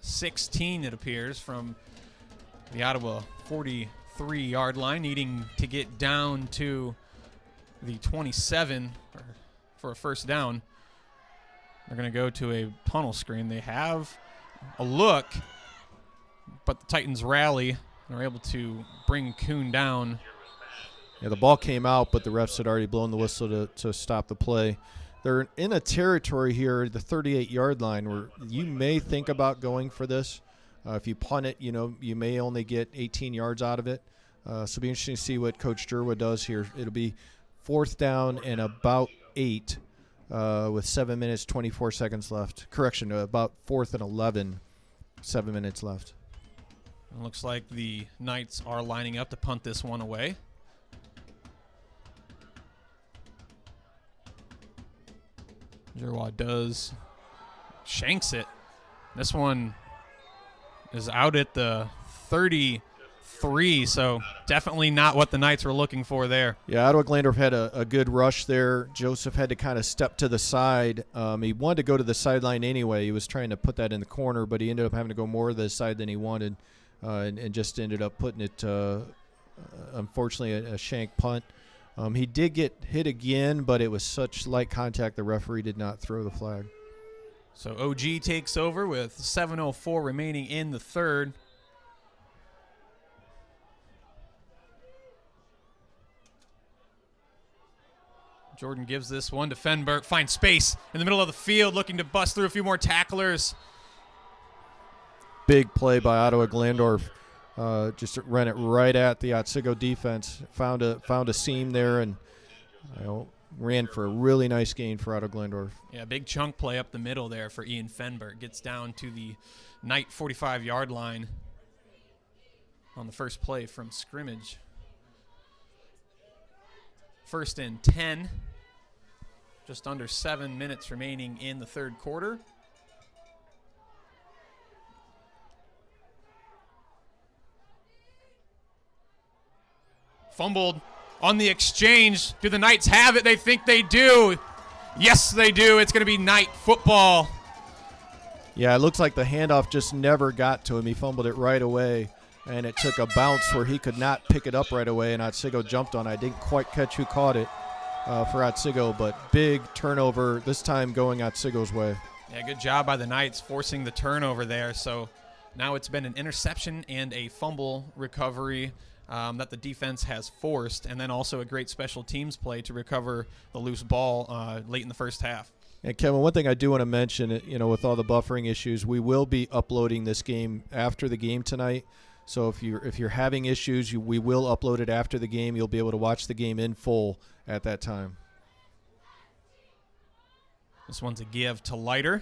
B: 16, it appears, from the Ottawa 43-yard line, needing to get down to the 27 for a first down. They're going to go to a tunnel screen. They have a look, but the Titans rally and are able to bring Kuhn down.
C: Yeah, the ball came out, but the refs had already blown the whistle to stop the play. They're in a territory here, the 38-yard line, where you may think about going for this. If you punt it, you may only get 18 yards out of it. So it'll be interesting to see what Coach Jerwa does here. It'll be 4th down and about 8 with 7 minutes, 24 seconds left. Correction, about 4th and 11, 7 minutes left.
B: It looks like the Knights are lining up to punt this one away. Jerwa shanks it. This one is out at the 33, so definitely not what the Knights were looking for there.
C: Yeah, Ottawa-Glandorf had a good rush there. Joseph had to kind of step to the side. He wanted to go to the sideline anyway. He was trying to put that in the corner, but he ended up having to go more to the side than he wanted, and just ended up putting it, unfortunately, a shank punt. He did get hit again, but it was such light contact the referee did not throw the flag.
B: So OG takes over with 7:04 remaining in the third. Jordan gives this one to Fenberg. Finds space in the middle of the field, looking to bust through a few more tacklers.
C: Big play by Ottawa-Glandorf. Just ran it right at the Otsego defense. Found a seam there and ran for a really nice gain for Ottawa-Glandorf.
B: Yeah, big chunk play up the middle there for Ian Fenberg. Gets down to the Knight 45-yard line on the first play from scrimmage. 1st and 10. Just under 7 minutes remaining in the third quarter. Fumbled on the exchange. Do the Knights have it? They think they do. Yes, they do. It's going to be Knight football.
C: Yeah, it looks like the handoff just never got to him. He fumbled it right away, and it took a bounce where he could not pick it up right away, and Otsego jumped on it. I didn't quite catch who caught it. for Otsego, but big turnover this time going Otsego's way.
B: Yeah, good job by the Knights forcing the turnover there. So now it's been an interception and a fumble recovery that the defense has forced, and then also a great special teams play to recover the loose ball late in the first half.
C: And Kevin, one thing I do want to mention, with all the buffering issues, we will be uploading this game after the game tonight. So if you're having issues, we will upload it after the game. You'll be able to watch the game in full at that time.
B: This one's a give to Leiter.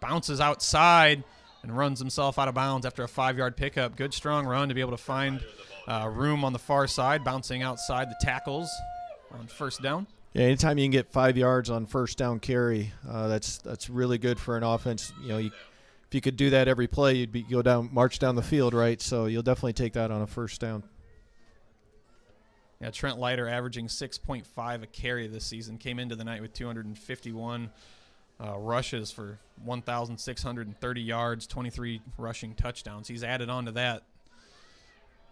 B: Bounces outside and runs himself out of bounds after a 5-yard pickup. Good, strong run to be able to find room on the far side, bouncing outside the tackles on first down.
C: Yeah, anytime you can get 5 yards on first down carry, that's really good for an offense. If you could do that every play, you'd march down the field, right? So you'll definitely take that on a first down.
B: Yeah, Trent Leiter averaging 6.5 a carry this season. Came into the night with 251 rushes for 1,630 yards, 23 rushing touchdowns. He's added on to that.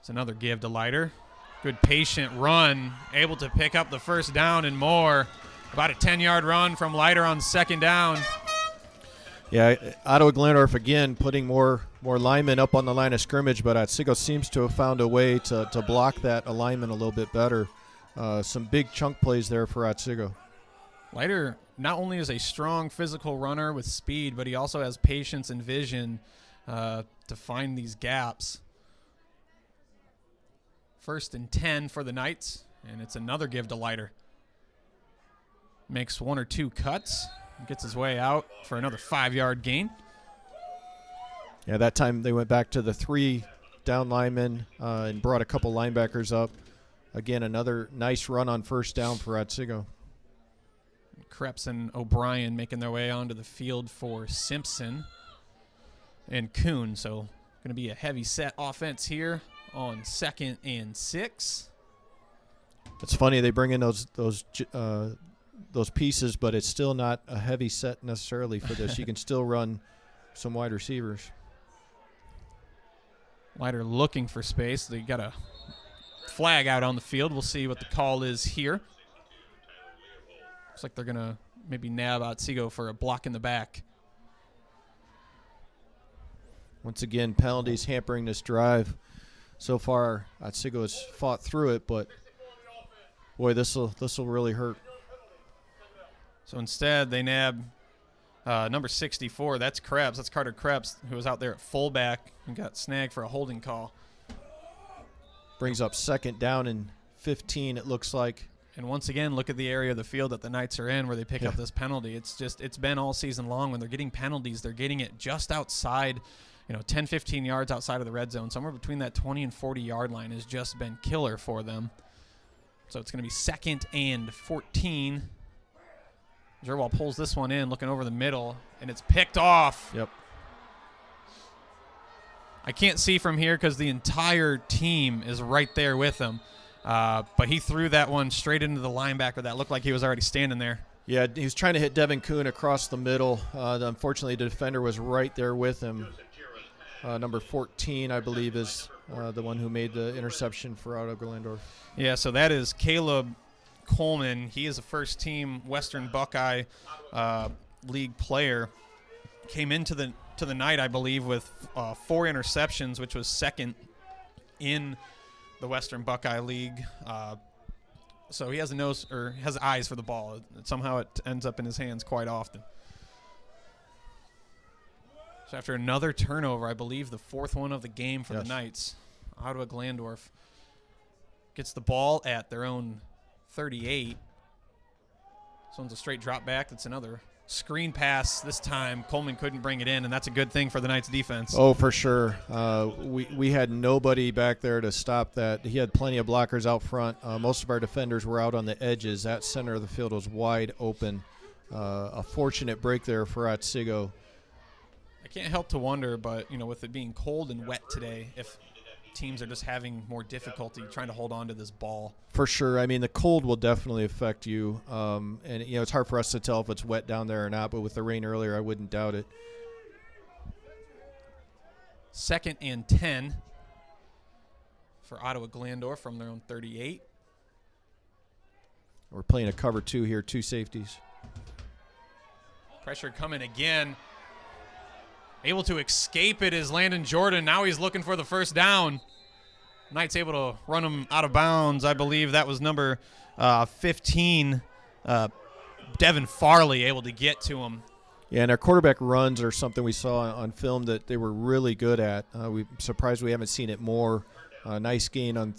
B: It's another give to Leiter. Good patient run, able to pick up the first down and more. About a 10-yard run from Leiter on second down.
C: Yeah, Ottawa-Glandorf again putting more linemen up on the line of scrimmage, but Otsego seems to have found a way to block that alignment a little bit better. Some big chunk plays there for Otsego.
B: Leiter not only is a strong physical runner with speed, but he also has patience and vision to find these gaps. 1st and 10 for the Knights, and it's another give to Leiter. Makes 1 or 2 cuts, gets his way out for another 5-yard gain.
C: Yeah, that time they went back to the 3 down linemen and brought a couple linebackers up. Again, another nice run on first down for Otsego.
B: Krebs and O'Brien making their way onto the field for Simpson and Kuhn. So going to be a heavy set offense here on 2nd and 6.
C: It's funny they bring in those pieces, but it's still not a heavy set necessarily for this. You can still run some wide receivers.
B: Leiter looking for space. They got a flag out on the field. We'll see what the call is here. Looks like they're going to maybe nab Otsego for a block in the back.
C: Once again, penalties hampering this drive. So far, Otsego has fought through it, but boy, this will really hurt.
B: So instead, they nab number 64. That's Krebs. That's Carter Krebs, who was out there at fullback and got snagged for a holding call.
C: Brings up 2nd down and 15, it looks like.
B: And once again, look at the area of the field that the Knights are in where they pick up this penalty. It's been all season long. When they're getting penalties, they're getting it just outside, 10, 15 yards outside of the red zone. Somewhere between that 20 and 40-yard line has just been killer for them. So it's going to be 2nd and 14. Jerwall pulls this one in, looking over the middle, and it's picked off.
C: Yep.
B: I can't see from here because the entire team is right there with him. But he threw that one straight into the linebacker that looked like he was already standing there.
C: Yeah, he was trying to hit Devin Kuhn across the middle. Unfortunately, the defender was right there with him. Number 14, I believe, is the one who made the interception for Ottawa-Glandorf.
B: Yeah, so that is Caleb Coleman. He is a first-team Western Buckeye League player. Came into the night, I believe, with 4 interceptions, which was 2nd in the Western Buckeye League. So he has a nose, or has eyes for the ball. Somehow it ends up in his hands quite often. So after another turnover, I believe the 4th one of the game for the Knights, Ottawa-Glandorf gets the ball at their own 38. This one's a straight drop back. That's another screen pass. This time Coleman couldn't bring it in, and that's a good thing for the Knights defense.
C: Oh, for sure. We had nobody back there to stop that. He had plenty of blockers out front. Most of our defenders were out on the edges. That center of the field was wide open. A fortunate break there for Otsego.
B: I can't help to wonder, but with it being cold and wet today, if teams are just having more difficulty trying to hold on to this ball.
C: For sure. I mean, the cold will definitely affect you. And, it's hard for us to tell if it's wet down there or not, but with the rain earlier, I wouldn't doubt it.
B: 2nd and 10 for Ottawa-Glandorf from their own 38.
C: We're playing a cover 2 here, 2 safeties.
B: Pressure coming again. Able to escape it is Landon Jordan. Now he's looking for the first down. Knights able to run him out of bounds. I believe that was number 15, Devin Farley, able to get to him.
C: Yeah, and our quarterback runs are something we saw on film that they were really good at. We're surprised we haven't seen it more. Nice gain on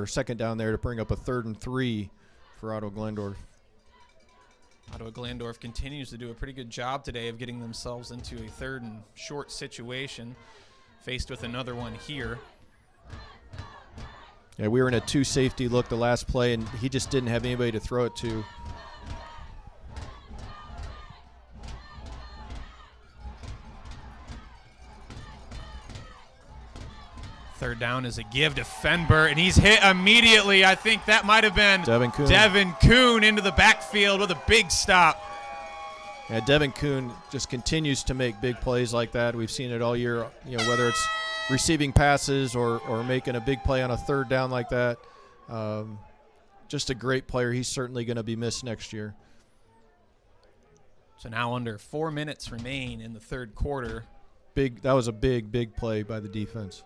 C: second down there to bring up a 3rd and 3 for Ottawa-Glandorf.
B: Ottawa-Glandorf continues to do a pretty good job today of getting themselves into a 3rd and short situation, faced with another one here.
C: Yeah, we were in a 2 safety look the last play, and he just didn't have anybody to throw it to.
B: Third down is a give to Fenber, and he's hit immediately. I think that might have been Devin Kuhn into the backfield with a big stop.
C: Yeah, Devin Kuhn just continues to make big plays like that. We've seen it all year, whether it's receiving passes or making a big play on a 3rd down like that. Just a great player. He's certainly going to be missed next year.
B: So now under 4 minutes remain in the 3rd quarter.
C: That was a big play by the defense.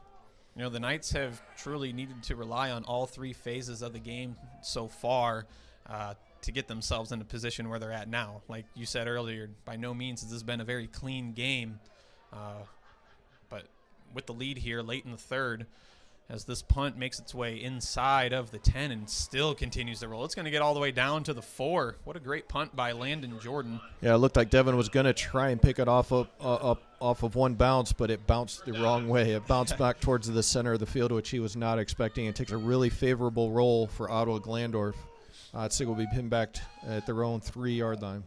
B: The Knights have truly needed to rely on all 3 phases of the game so far to get themselves in a position where they're at now. Like you said earlier, by no means has this been a very clean game. But with the lead here late in the 3rd, as this punt makes its way inside of the 10 and still continues to roll. It's going to get all the way down to the 4. What a great punt by Landon Jordan.
C: Yeah, it looked like Devin was going to try and pick it off of one bounce, but it bounced the wrong way. It bounced back towards the center of the field, which he was not expecting. It takes a really favorable roll for Ottawa-Glandorf. Otsego will be pinned back at their own 3-yard line.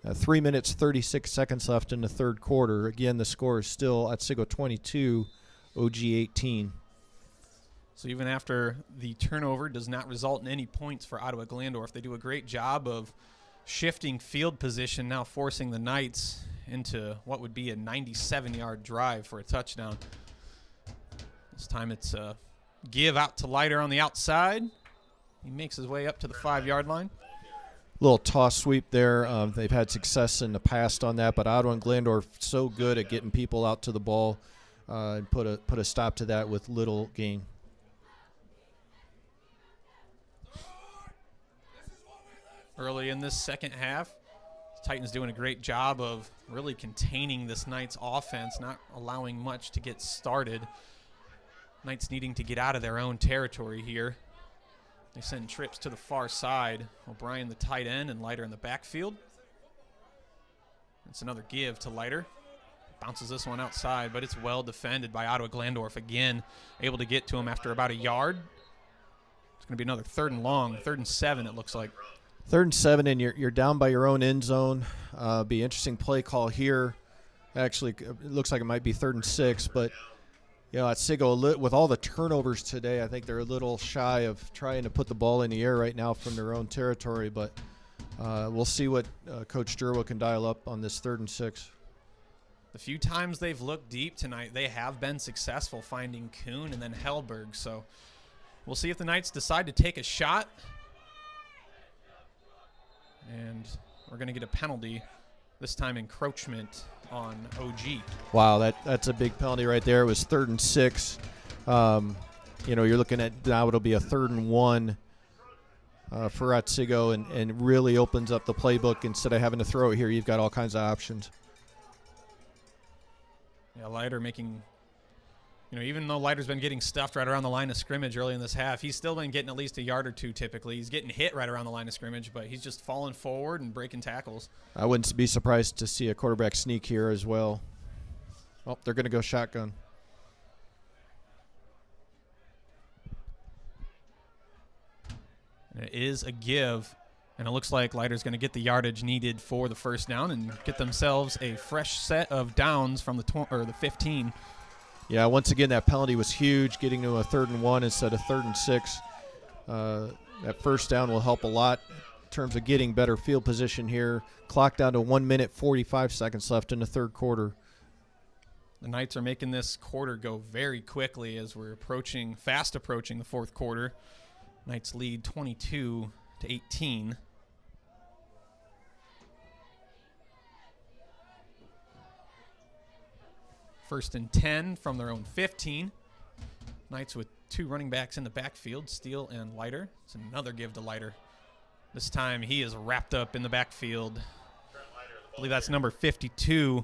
C: 3 minutes, 36 seconds left in the 3rd quarter. Again, the score is still Otsego 22, OG 18.
B: So even after the turnover does not result in any points for Ottawa-Glandorf, they do a great job of shifting field position, now forcing the Knights into what would be a 97-yard drive for a touchdown. This time it's a give out to Leiter on the outside. He makes his way up to the 5-yard line.
C: Little toss sweep there. They've had success in the past on that, but Ottawa-Glandorf so good at getting people out to the ball and put a stop to that with little gain.
B: Early in this second half, the Titans doing a great job of really containing this Knights offense, not allowing much to get started. Knights needing to get out of their own territory here. They send trips to the far side. O'Brien, the tight end, and Leiter in the backfield. It's another give to Leiter. Bounces this one outside, but it's well defended by Ottawa-Glandorf again, able to get to him after about a yard. It's going to be another 3rd and long, 3rd and 7 it looks like.
C: 3rd and 7, and you're down by your own end zone. Be interesting play call here. Actually, it looks like it might be 3rd and 6, but Otsego, with all the turnovers today, I think they're a little shy of trying to put the ball in the air right now from their own territory. But we'll see what Coach Durwa can dial up on this 3rd and 6.
B: The few times they've looked deep tonight, they have been successful finding Kuhn and then Hellberg. So we'll see if the Knights decide to take a shot. And we're going to get a penalty, this time encroachment on OG.
C: Wow, that's a big penalty right there. It was 3rd and 6. You're looking at now it'll be a 3rd and 1 for Otsego, and really opens up the playbook. Instead of having to throw it here, you've got all kinds of options.
B: Yeah, Leiter making, even though Leiter's been getting stuffed right around the line of scrimmage early in this half, he's still been getting at least a yard or 2 typically. He's getting hit right around the line of scrimmage, but he's just falling forward and breaking tackles.
C: I wouldn't be surprised to see a quarterback sneak here as well. Oh, they're going to go shotgun.
B: And it is a give, and it looks like Leiter's going to get the yardage needed for the first down and get themselves a fresh set of downs from the 15.
C: Yeah, once again, that penalty was huge, getting to a 3rd and 1 instead of 3rd and 6. That first down will help a lot in terms of getting better field position here. Clock down to 1 minute, 45 seconds left in the 3rd quarter.
B: The Knights are making this quarter go very quickly as we're fast approaching the fourth quarter. Knights lead 22-18. First and 10 from their own 15. Knights with 2 running backs in the backfield, Steele and Leiter. It's another give to Leiter. This time he is wrapped up in the backfield. I believe that's number 52,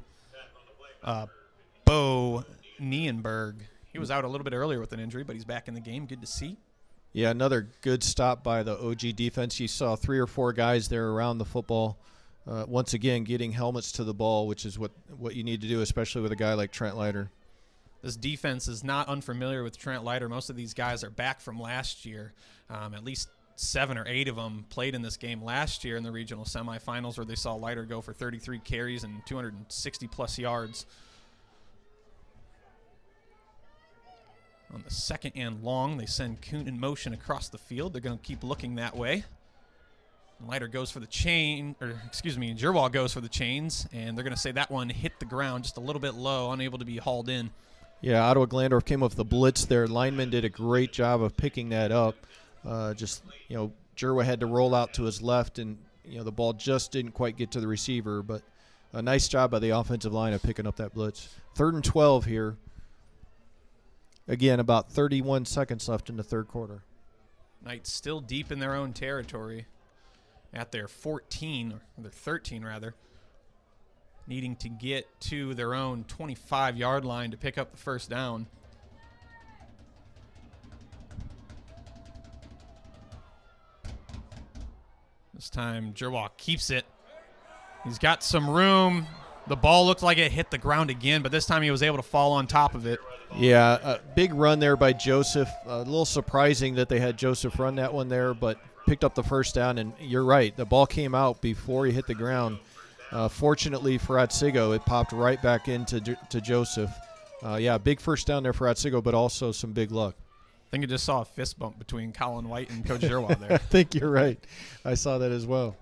B: Bo Nienberg. He was out a little bit earlier with an injury, but he's back in the game. Good to see.
C: Yeah, another good stop by the OG defense. You saw 3 or 4 guys there around the football. Once again, getting helmets to the ball, which is what you need to do, especially with a guy like Trent Leiter.
B: This defense is not unfamiliar with Trent Leiter. Most of these guys are back from last year. At least 7 or 8 of them played in this game last year in the regional semifinals, where they saw Leiter go for 33 carries and 260-plus yards. On the second and long, they send Kuhn in motion across the field. They're going to keep looking that way. Leiter goes for the Jerwall goes for the chains, and they're going to say that one hit the ground just a little bit low, unable to be hauled in.
C: Yeah, Ottawa-Glandorf came up with the blitz there. Lineman did a great job of picking that up. Jerwa had to roll out to his left, and the ball just didn't quite get to the receiver, but a nice job by the offensive line of picking up that blitz. 3rd and 12 here. Again, about 31 seconds left in the third quarter.
B: Knights still deep in their own territory at their 14, or their 13 rather, needing to get to their own 25-yard line to pick up the first down. This time, Jerwalk keeps it. He's got some room. The ball looked like it hit the ground again, but this time he was able to fall on top of it.
C: Yeah, a big run there by Joseph. A little surprising that they had Joseph run that one there, but picked up the first down, and you're right. The ball came out before he hit the ground. Fortunately for Otsego, it popped right back into Joseph. Big first down there for Otsego, but also some big luck.
B: I think I just saw a fist bump between Colin White and Coach Jerwall there.
C: I think you're right. I saw that as well.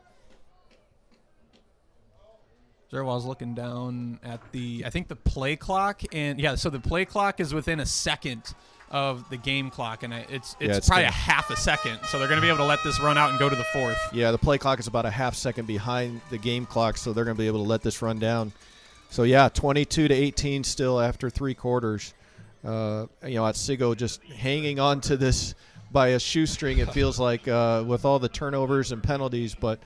B: Jerwall's looking down at the play clock, and so the play clock is within a second of the game clock, and it's probably a half a second, so they're going to be able to let this run out and go to the fourth.
C: Yeah, the play clock is about a half second behind the game clock, so they're going to be able to let this run down. So 22-18 still after 3 quarters. Otsego just hanging on to this by a shoestring, it feels like, with all the turnovers and penalties, but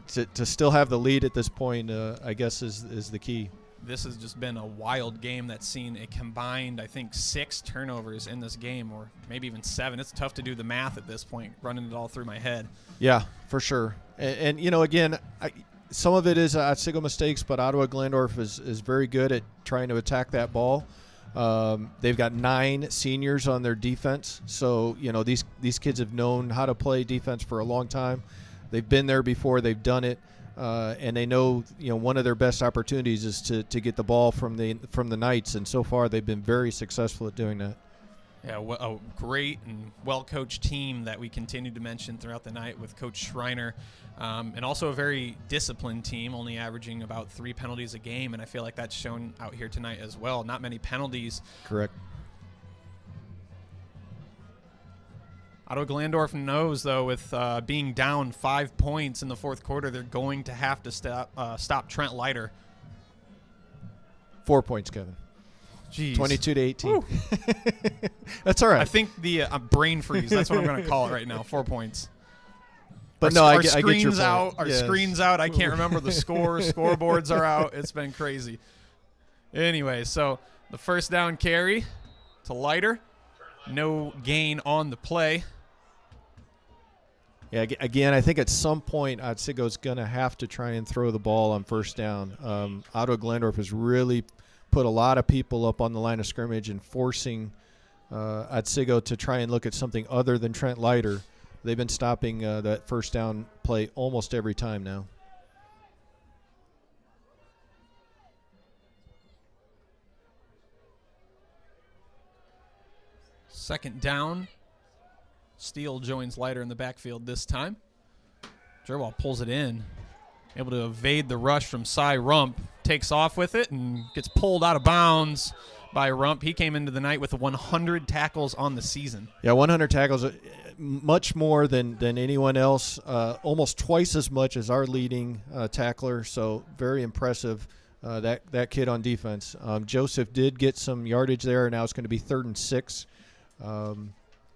C: to still have the lead at this point, I guess, is the key.
B: This has just been a wild game that's seen a combined, 6 turnovers in this game, or maybe even 7. It's tough to do the math at this point, running it all through my head. Yeah,
C: for sure. And again, some of it is Otsego mistakes, but Ottawa-Glandorf is very good at trying to attack that ball. They've got 9 seniors on their defense, so these kids have known how to play defense for a long time. They've been there before. They've done it. And they know, one of their best opportunities is to get the ball from the Knights, and so far they've been very successful at doing that.
B: Yeah, a great and well-coached team that we continued to mention throughout the night with Coach Schreiner, and also a very disciplined team, only averaging about 3 penalties a game, and I feel like that's shown out here tonight as well. Not many penalties.
C: Correct.
B: Ottawa-Glandorf knows, though, with being down 5 points in the fourth quarter, they're going to have to stop Trent Leiter.
C: 4 points, Kevin.
B: Jeez.
C: 22-18. That's all right.
B: I think the brain freeze, that's what I'm going to call it right now, 4 points.
C: But
B: I
C: get your point.
B: Our screen's out. I can't remember the score. Scoreboards are out. It's been crazy. Anyway, so the first down carry to Leiter. No gain on the play.
C: Yeah, again, I think at some point Otsego's going to have to try and throw the ball on first down. Ottawa-Glandorf has really put a lot of people up on the line of scrimmage and forcing Otsego to try and look at something other than Trent Leiter. They've been stopping that first down play almost every time now.
B: Second down. Steele joins Leiter in the backfield this time. Jerwall pulls it in. able to evade the rush from Cy Rump, takes off with it and gets pulled out of bounds by Rump. He came into the night with 100 tackles on the season.
C: Yeah, 100 tackles, much more than anyone else, almost twice as much as our leading tackler, so very impressive, that kid on defense. Joseph did get some yardage there. Now it's going to be 3rd and 6.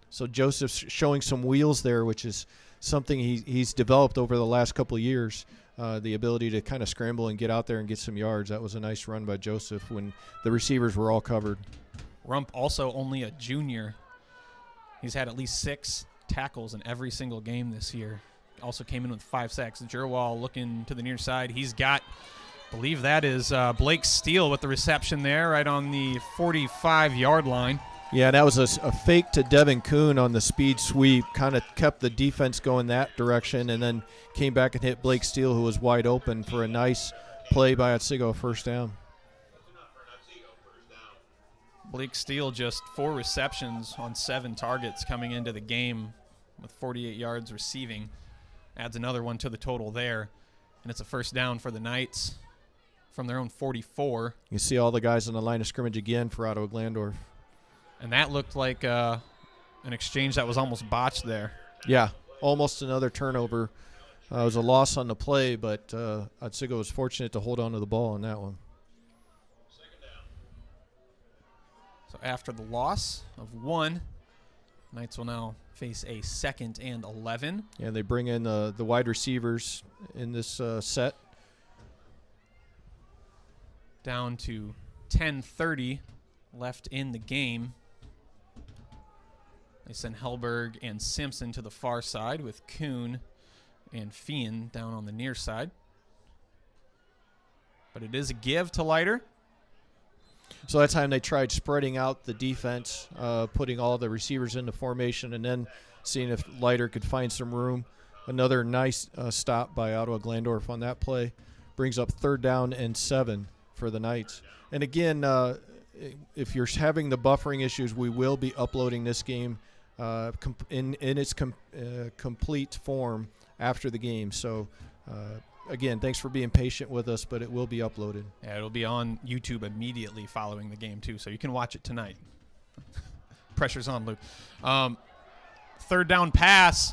C: So Joseph's showing some wheels there, which is something he's developed over the last couple of years. The ability to kind of scramble and get out there and get some yards. That was a nice run by Joseph when the receivers were all covered.
B: Rump also only a junior. He's had at least 6 tackles in every single game this year. Also came in with 5 sacks. Jerwall looking to the near side. He's got, I believe that is Blake Steele with the reception there right on the 45-yard line.
C: Yeah, that was a fake to Devin Kuhn on the speed sweep, kind of kept the defense going that direction, and then came back and hit Blake Steele, who was wide open, for a nice play by Otsego, first down.
B: Blake Steele just 4 receptions on 7 targets coming into the game with 48 yards receiving. Adds another one to the total there, and it's a first down for the Knights from their own 44.
C: You see all the guys on the line of scrimmage again for Ottawa-Glandorf.
B: And that looked like an exchange that was almost botched there.
C: Yeah, almost another turnover. It was a loss on the play, but Otsego was fortunate to hold on to the ball on that one.
B: So after the loss of 1, Knights will now face a 2nd and 11.
C: Yeah, they bring in the wide receivers in this set.
B: Down to 10:30 left in the game. They send Hellberg and Simpson to the far side with Kuhn and Fien down on the near side. But it is a give to Leiter.
C: So that time they tried spreading out the defense, putting all the receivers into formation, and then seeing if Leiter could find some room. Another nice stop by Ottawa-Glandorf on that play. Brings up 3rd down and 7 for the Knights. And again, if you're having the buffering issues, we will be uploading this game in its complete form after the game. So, again, thanks for being patient with us, but it will be uploaded.
B: Yeah, it'll be on YouTube immediately following the game, too, so you can watch it tonight. Pressure's on, Luke. 3rd down pass,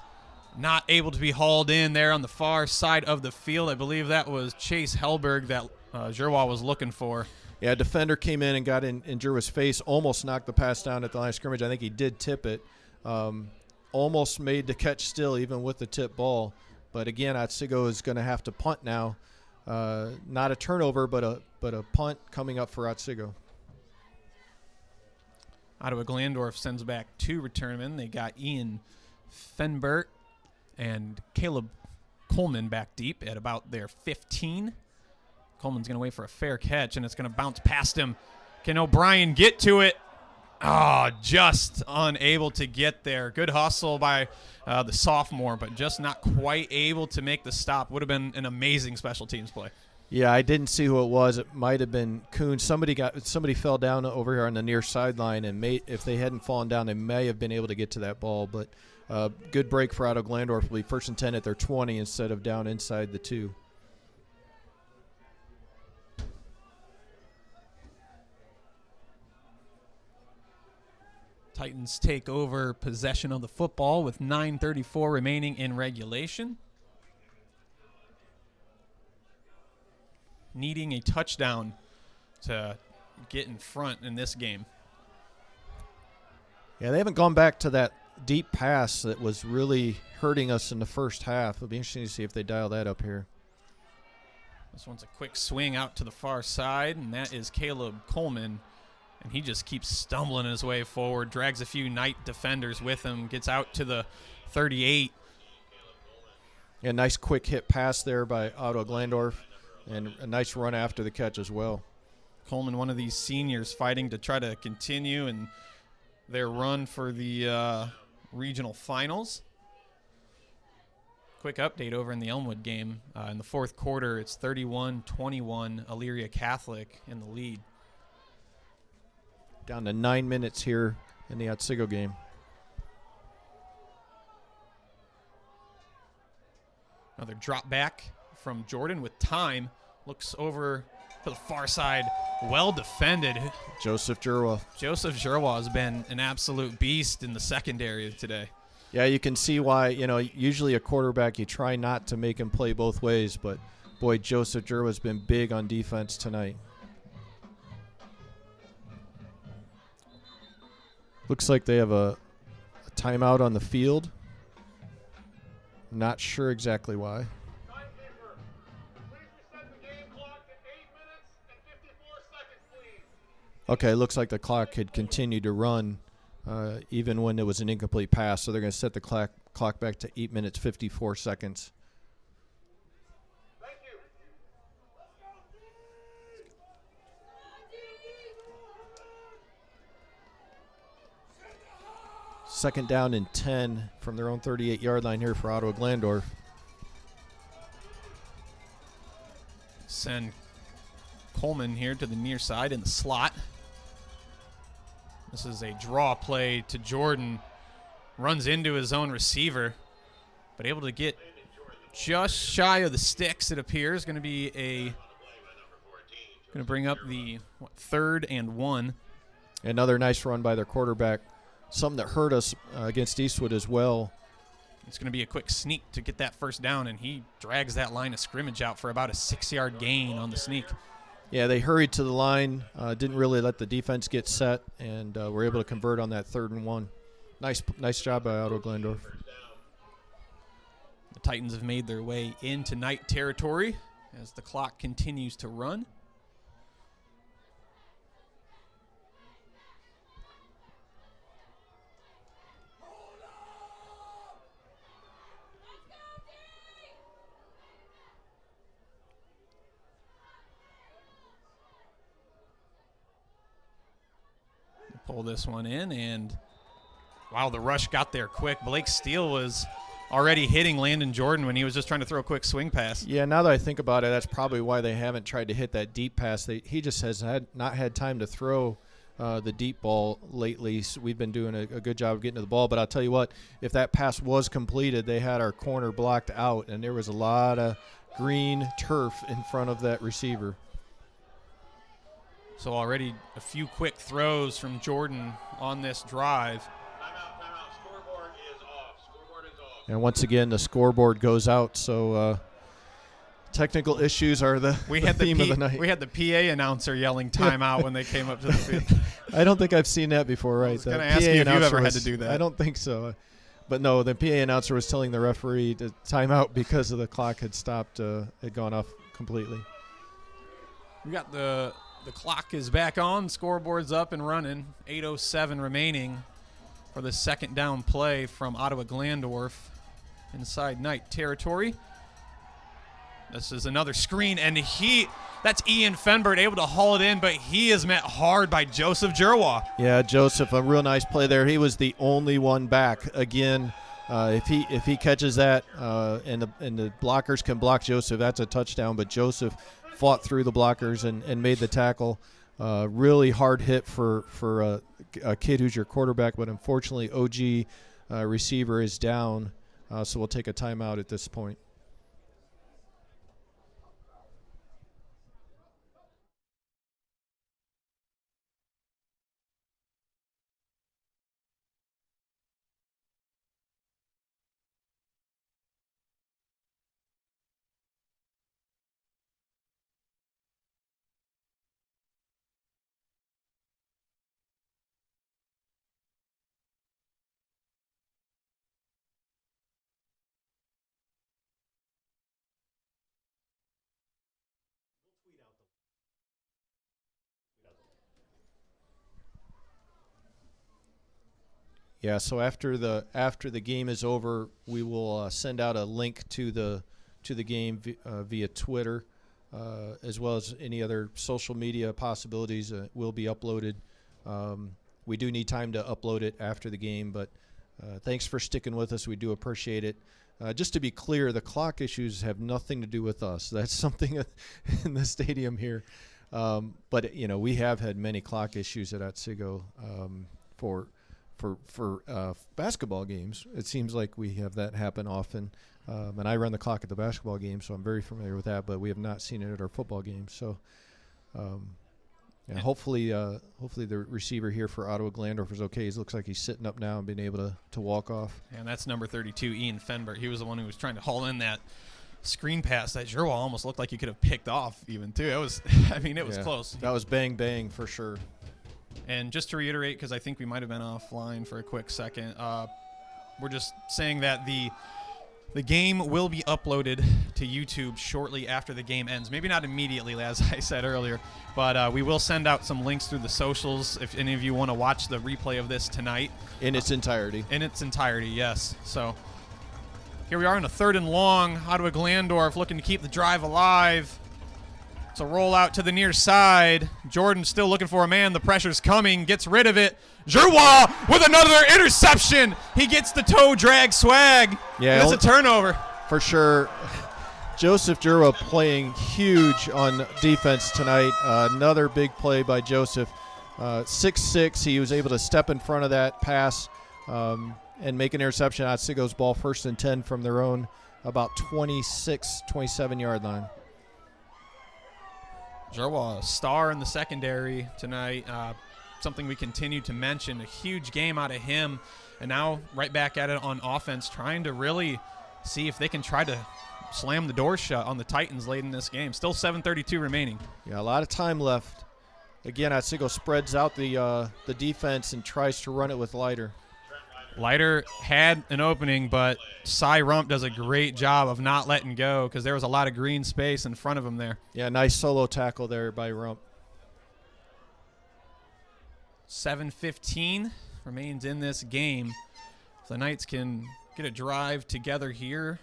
B: not able to be hauled in there on the far side of the field. I believe that was Chase Hellberg that Jerwall was looking for.
C: Yeah, defender came in and got in Jerwa's face, almost knocked the pass down at the line of scrimmage. I think he did tip it. Almost made the catch still, even with the tip ball. But again, Otsego is going to have to punt now. Not a turnover, but a punt coming up for Otsego.
B: Ottawa-Glandorf sends back 2 returnmen. They got Ian Fenbert and Caleb Coleman back deep at about their 15. Coleman's going to wait for a fair catch, and it's going to bounce past him. Can O'Brien get to it? Oh, just unable to get there. Good hustle by the sophomore, but just not quite able to make the stop. Would have been an amazing special teams play.
C: Yeah, I didn't see who it was. It might have been Kuhn. Somebody fell down over here on the near sideline, and if they hadn't fallen down, they may have been able to get to that ball. But good break for Ottawa-Glandorf. Will be 1st and 10 at their 20 instead of down inside the 2.
B: Titans take over possession of the football with 9:34 remaining in regulation. Needing a touchdown to get in front in this game.
C: Yeah, they haven't gone back to that deep pass that was really hurting us in the first half. It'll be interesting to see if they dial that up here.
B: This one's a quick swing out to the far side, and that is Caleb Coleman. And he just keeps stumbling his way forward, drags a few Knight defenders with him, gets out to the 38.
C: Yeah, nice quick hit pass there by Ottawa-Glandorf, and a nice run after the catch as well.
B: Coleman, one of these seniors, fighting to try to continue in their run for the regional finals. Quick update over in the Elmwood game. In the 4th quarter, it's 31-21, Elyria Catholic in the lead.
C: Down to 9 minutes here in the Otsego game.
B: Another drop back from Jordan with time. Looks over to the far side. Well defended.
C: Joseph Jurwa.
B: Joseph Jurwa has been an absolute beast in the secondary today.
C: Yeah, you can see why, usually a quarterback, you try not to make him play both ways, but boy, Joseph Jurwa has been big on defense tonight. Looks like they have a timeout on the field. Not sure exactly why. Okay, looks like the clock had continued to run even when it was an incomplete pass, so they're going to set the clock back to 8 minutes, 54 seconds.
D: Thank you.
C: Second down and 10 from their own 38-yard line here for Ottawa-Glandorf.
B: Send Coleman here to the near side in the slot. This is a draw play to Jordan. Runs into his own receiver, but able to get just shy of the sticks, it appears. Going to bring up the 3rd and 1.
C: Another nice run by their quarterback. Something that hurt us against Eastwood as well.
B: It's going to be a quick sneak to get that first down, and he drags that line of scrimmage out for about a 6-yard gain on the sneak.
C: Yeah, they hurried to the line, didn't really let the defense get set, and were able to convert on that 3rd and 1. Nice job by Ottawa-Glandorf.
B: The Titans have made their way into night territory as the clock continues to run. Pull this one in, and wow, the rush got there quick. Blake Steele was already hitting Landon Jordan when he was just trying to throw a quick swing pass.
C: Yeah, now that I think about it, that's probably why they haven't tried to hit that deep pass. He just has not had time to throw the deep ball lately. So we've been doing a good job of getting to the ball, but I'll tell you what, if that pass was completed, they had our corner blocked out, and there was a lot of green turf in front of that receiver.
B: So already a few quick throws from Jordan on this drive.
D: Timeout. Scoreboard is off.
C: And once again, the scoreboard goes out. So technical issues are the theme of the night.
B: We had the PA announcer yelling timeout when they came up to the field.
C: I don't think I've seen that before, right?
B: I was going to ask you if you've ever had to do that.
C: I don't think so. But no, the PA announcer was telling the referee to timeout because of the clock had stopped, had gone off completely.
B: We got the clock is back on. Scoreboard's up and running. 8:07 remaining for the second down play from Ottawa-Glandorf inside night territory. This is another screen, and that's Ian Fenbert able to haul it in, but he is met hard by Joseph Jurwa.
C: Yeah, Joseph, a real nice play there. He was the only one back. Again, if he catches that and the blockers can block Joseph, that's a touchdown, but Joseph fought through the blockers and made the tackle. Really hard hit for a kid who's your quarterback, but unfortunately OG receiver is down, so we'll take a timeout at this point. Yeah, so after the game is over, we will send out a link to the game via Twitter, as well as any other social media possibilities will be uploaded. We do need time to upload it after the game, but thanks for sticking with us. We do appreciate it. Just to be clear, the clock issues have nothing to do with us. That's something in the stadium here. But we have had many clock issues at Otsego for for basketball games. It seems like we have that happen often. And I run the clock at the basketball game, so I'm very familiar with that, but we have not seen it at our football games. So hopefully the receiver here for Ottawa-Glandorf is okay. He looks like he's sitting up now and being able to walk off.
B: And that's number 32, Ian Fenberg. He was the one who was trying to haul in that screen pass that Giroir almost looked like he could have picked off even, too. It was, it was close.
C: That was bang, bang for sure.
B: And just to reiterate, because I think we might have been offline for a quick second, we're just saying that the game will be uploaded to YouTube shortly after the game ends. Maybe not immediately, as I said earlier, but we will send out some links through the socials if any of you want to watch the replay of this tonight.
C: In its entirety.
B: In its entirety, yes. So here we are in a 3rd and long. Ottawa-Glandorf looking to keep the drive alive. It's a rollout to the near side. Jordan still looking for a man. The pressure's coming. Gets rid of it. Giroir with another interception. He gets the toe drag swag. Yeah, it's a turnover.
C: For sure. Joseph Giroir playing huge on defense tonight. Another big play by Joseph. 6'6". He was able to step in front of that pass and make an interception. Otsego's ball 1st and 10 from their own about 26, 27-yard line.
B: Giroir, a star in the secondary tonight. Something we continue to mention. A huge game out of him. And now right back at it on offense, trying to really see if they can try to slam the door shut on the Titans late in this game. Still 7:32 remaining.
C: Yeah, a lot of time left. Again, Otsego spreads out the defense and tries to run it with Leiter.
B: Leiter had an opening, but Cy Rump does a great job of not letting go because there was a lot of green space in front of him there.
C: Yeah, nice solo tackle there by Rump.
B: 7:15 remains in this game. If the Knights can get a drive together here,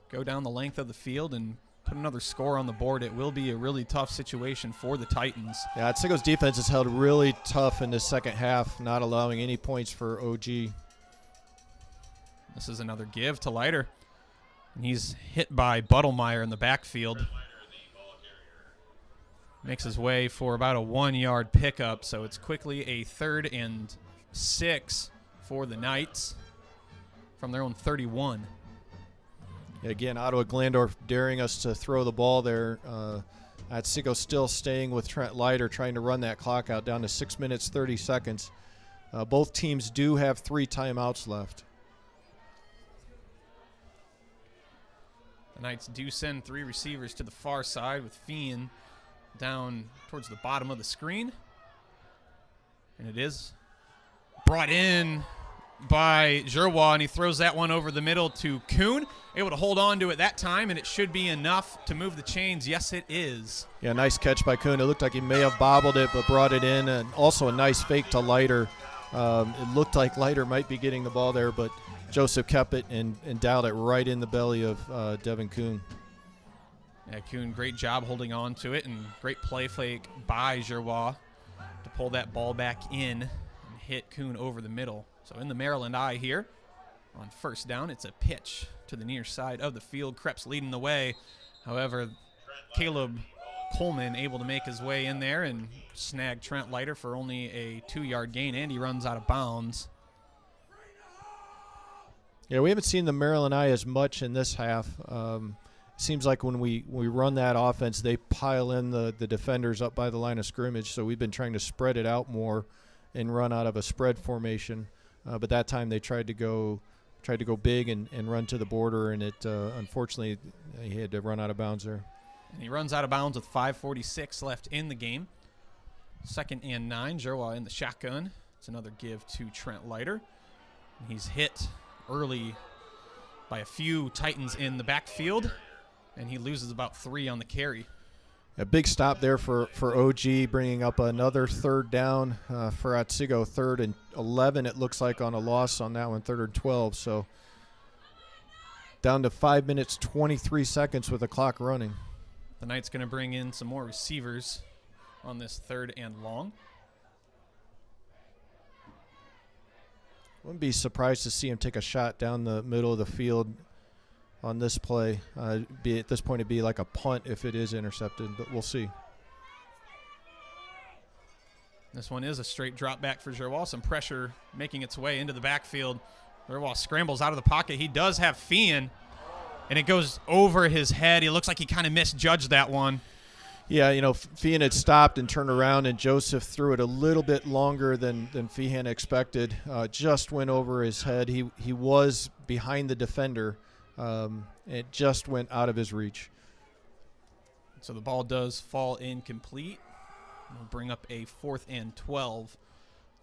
B: go down the length of the field, and put another score on the board, it will be a really tough situation for the Titans.
C: Yeah, Otsego's defense has held really tough in the second half, not allowing any points for OG.
B: This is another give to Leiter. And he's hit by Burkmeyer in the backfield. Makes his way for about a 1-yard pickup, so it's quickly a 3rd and 6 for the Knights from their own 31.
C: Again, Ottawa-Glandorf daring us to throw the ball there. Otsego still staying with Trent Leiter, trying to run that clock out down to 6 minutes, 30 seconds. Both teams do have 3 timeouts left.
B: The Knights do send 3 receivers to the far side with Fian down towards the bottom of the screen. And it is brought in by Giroir, and he throws that one over the middle to Kuhn. Able to hold on to it that time, and it should be enough to move the chains. Yes, it is.
C: Yeah, nice catch by Kuhn. It looked like he may have bobbled it, but brought it in. And also a nice fake to Leiter. It looked like Leiter might be getting the ball there, but Joseph kept it and dialed it right in the belly of Devin Kuhn.
B: Yeah, Kuhn, great job holding on to it, and great play fake by Giroir to pull that ball back in and hit Kuhn over the middle. So in the Maryland eye here, on 1st down, it's a pitch to the near side of the field. Krebs leading the way. However, Caleb Coleman able to make his way in there and snag Trent Leiter for only a 2-yard gain, and he runs out of bounds.
C: Yeah, we haven't seen the Maryland eye as much in this half. Seems like when we run that offense, they pile in the defenders up by the line of scrimmage, so we've been trying to spread it out more and run out of a spread formation. But that time they tried to go big and run to the border, and it unfortunately he had to run out of bounds there.
B: And he runs out of bounds with 5:46 left in the game. 2nd and 9. Giroir in the shotgun. It's another give to Trent Leiter. He's hit early by a few Titans in the backfield, and he loses about 3 on the carry.
C: A big stop there for OG, bringing up another 3rd down for Otsego. 3rd and 11, it looks like, on a loss on that one, 3rd and 12. So down to 5 minutes, 23 seconds with the clock running.
B: The Knights going to bring in some more receivers on this 3rd and long.
C: Wouldn't be surprised to see him take a shot down the middle of the field on this play. At this point, it'd be like a punt if it is intercepted, but we'll see.
B: This one is a straight drop back for Giroir. Some pressure making its way into the backfield. Giroir scrambles out of the pocket. He does have Fian, and it goes over his head. He looks like he kind of misjudged that one.
C: Yeah, you know, Fian had stopped and turned around, and Joseph threw it a little bit longer than Fian expected. Just went over his head. He was behind the defender. It just went out of his reach.
B: So the ball does fall incomplete. We'll bring up a 4th and 12.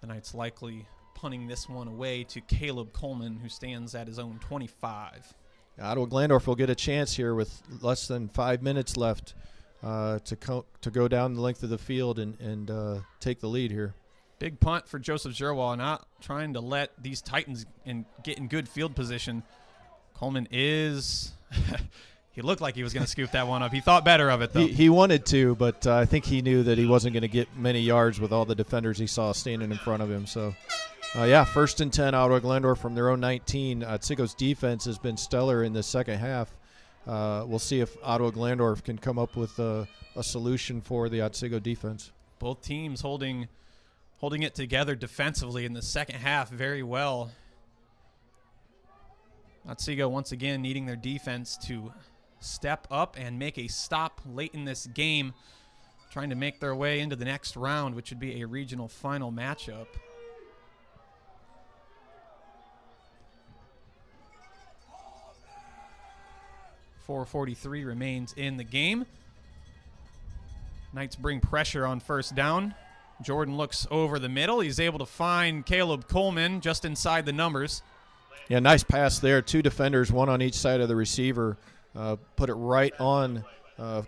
B: The Knights likely punting this one away to Caleb Coleman, who stands at his own 25.
C: Ottawa-Glandorf will get a chance here with less than 5 minutes left to go down the length of the field and take the lead here.
B: Big punt for Joseph Giroir, not trying to let these Titans get in good field position. Coleman is he looked like he was going to scoop that one up. He thought better of it, though.
C: He wanted to, but I think he knew that he wasn't going to get many yards with all the defenders he saw standing in front of him. So, yeah, 1st and 10, Ottawa-Glandorf from their own 19. Otsego's defense has been stellar in the second half. We'll see if Ottawa-Glandorf can come up with a solution for the Otsego defense.
B: Both teams holding it together defensively in the second half very well. Otsego once again needing their defense to step up and make a stop late in this game, trying to make their way into the next round, which would be a regional final matchup. .443 remains in the game. Knights bring pressure on 1st down. Jordan looks over the middle. He's able to find Caleb Coleman just inside the numbers.
C: Yeah, nice pass there. 2 defenders, one on each side of the receiver. Put it right on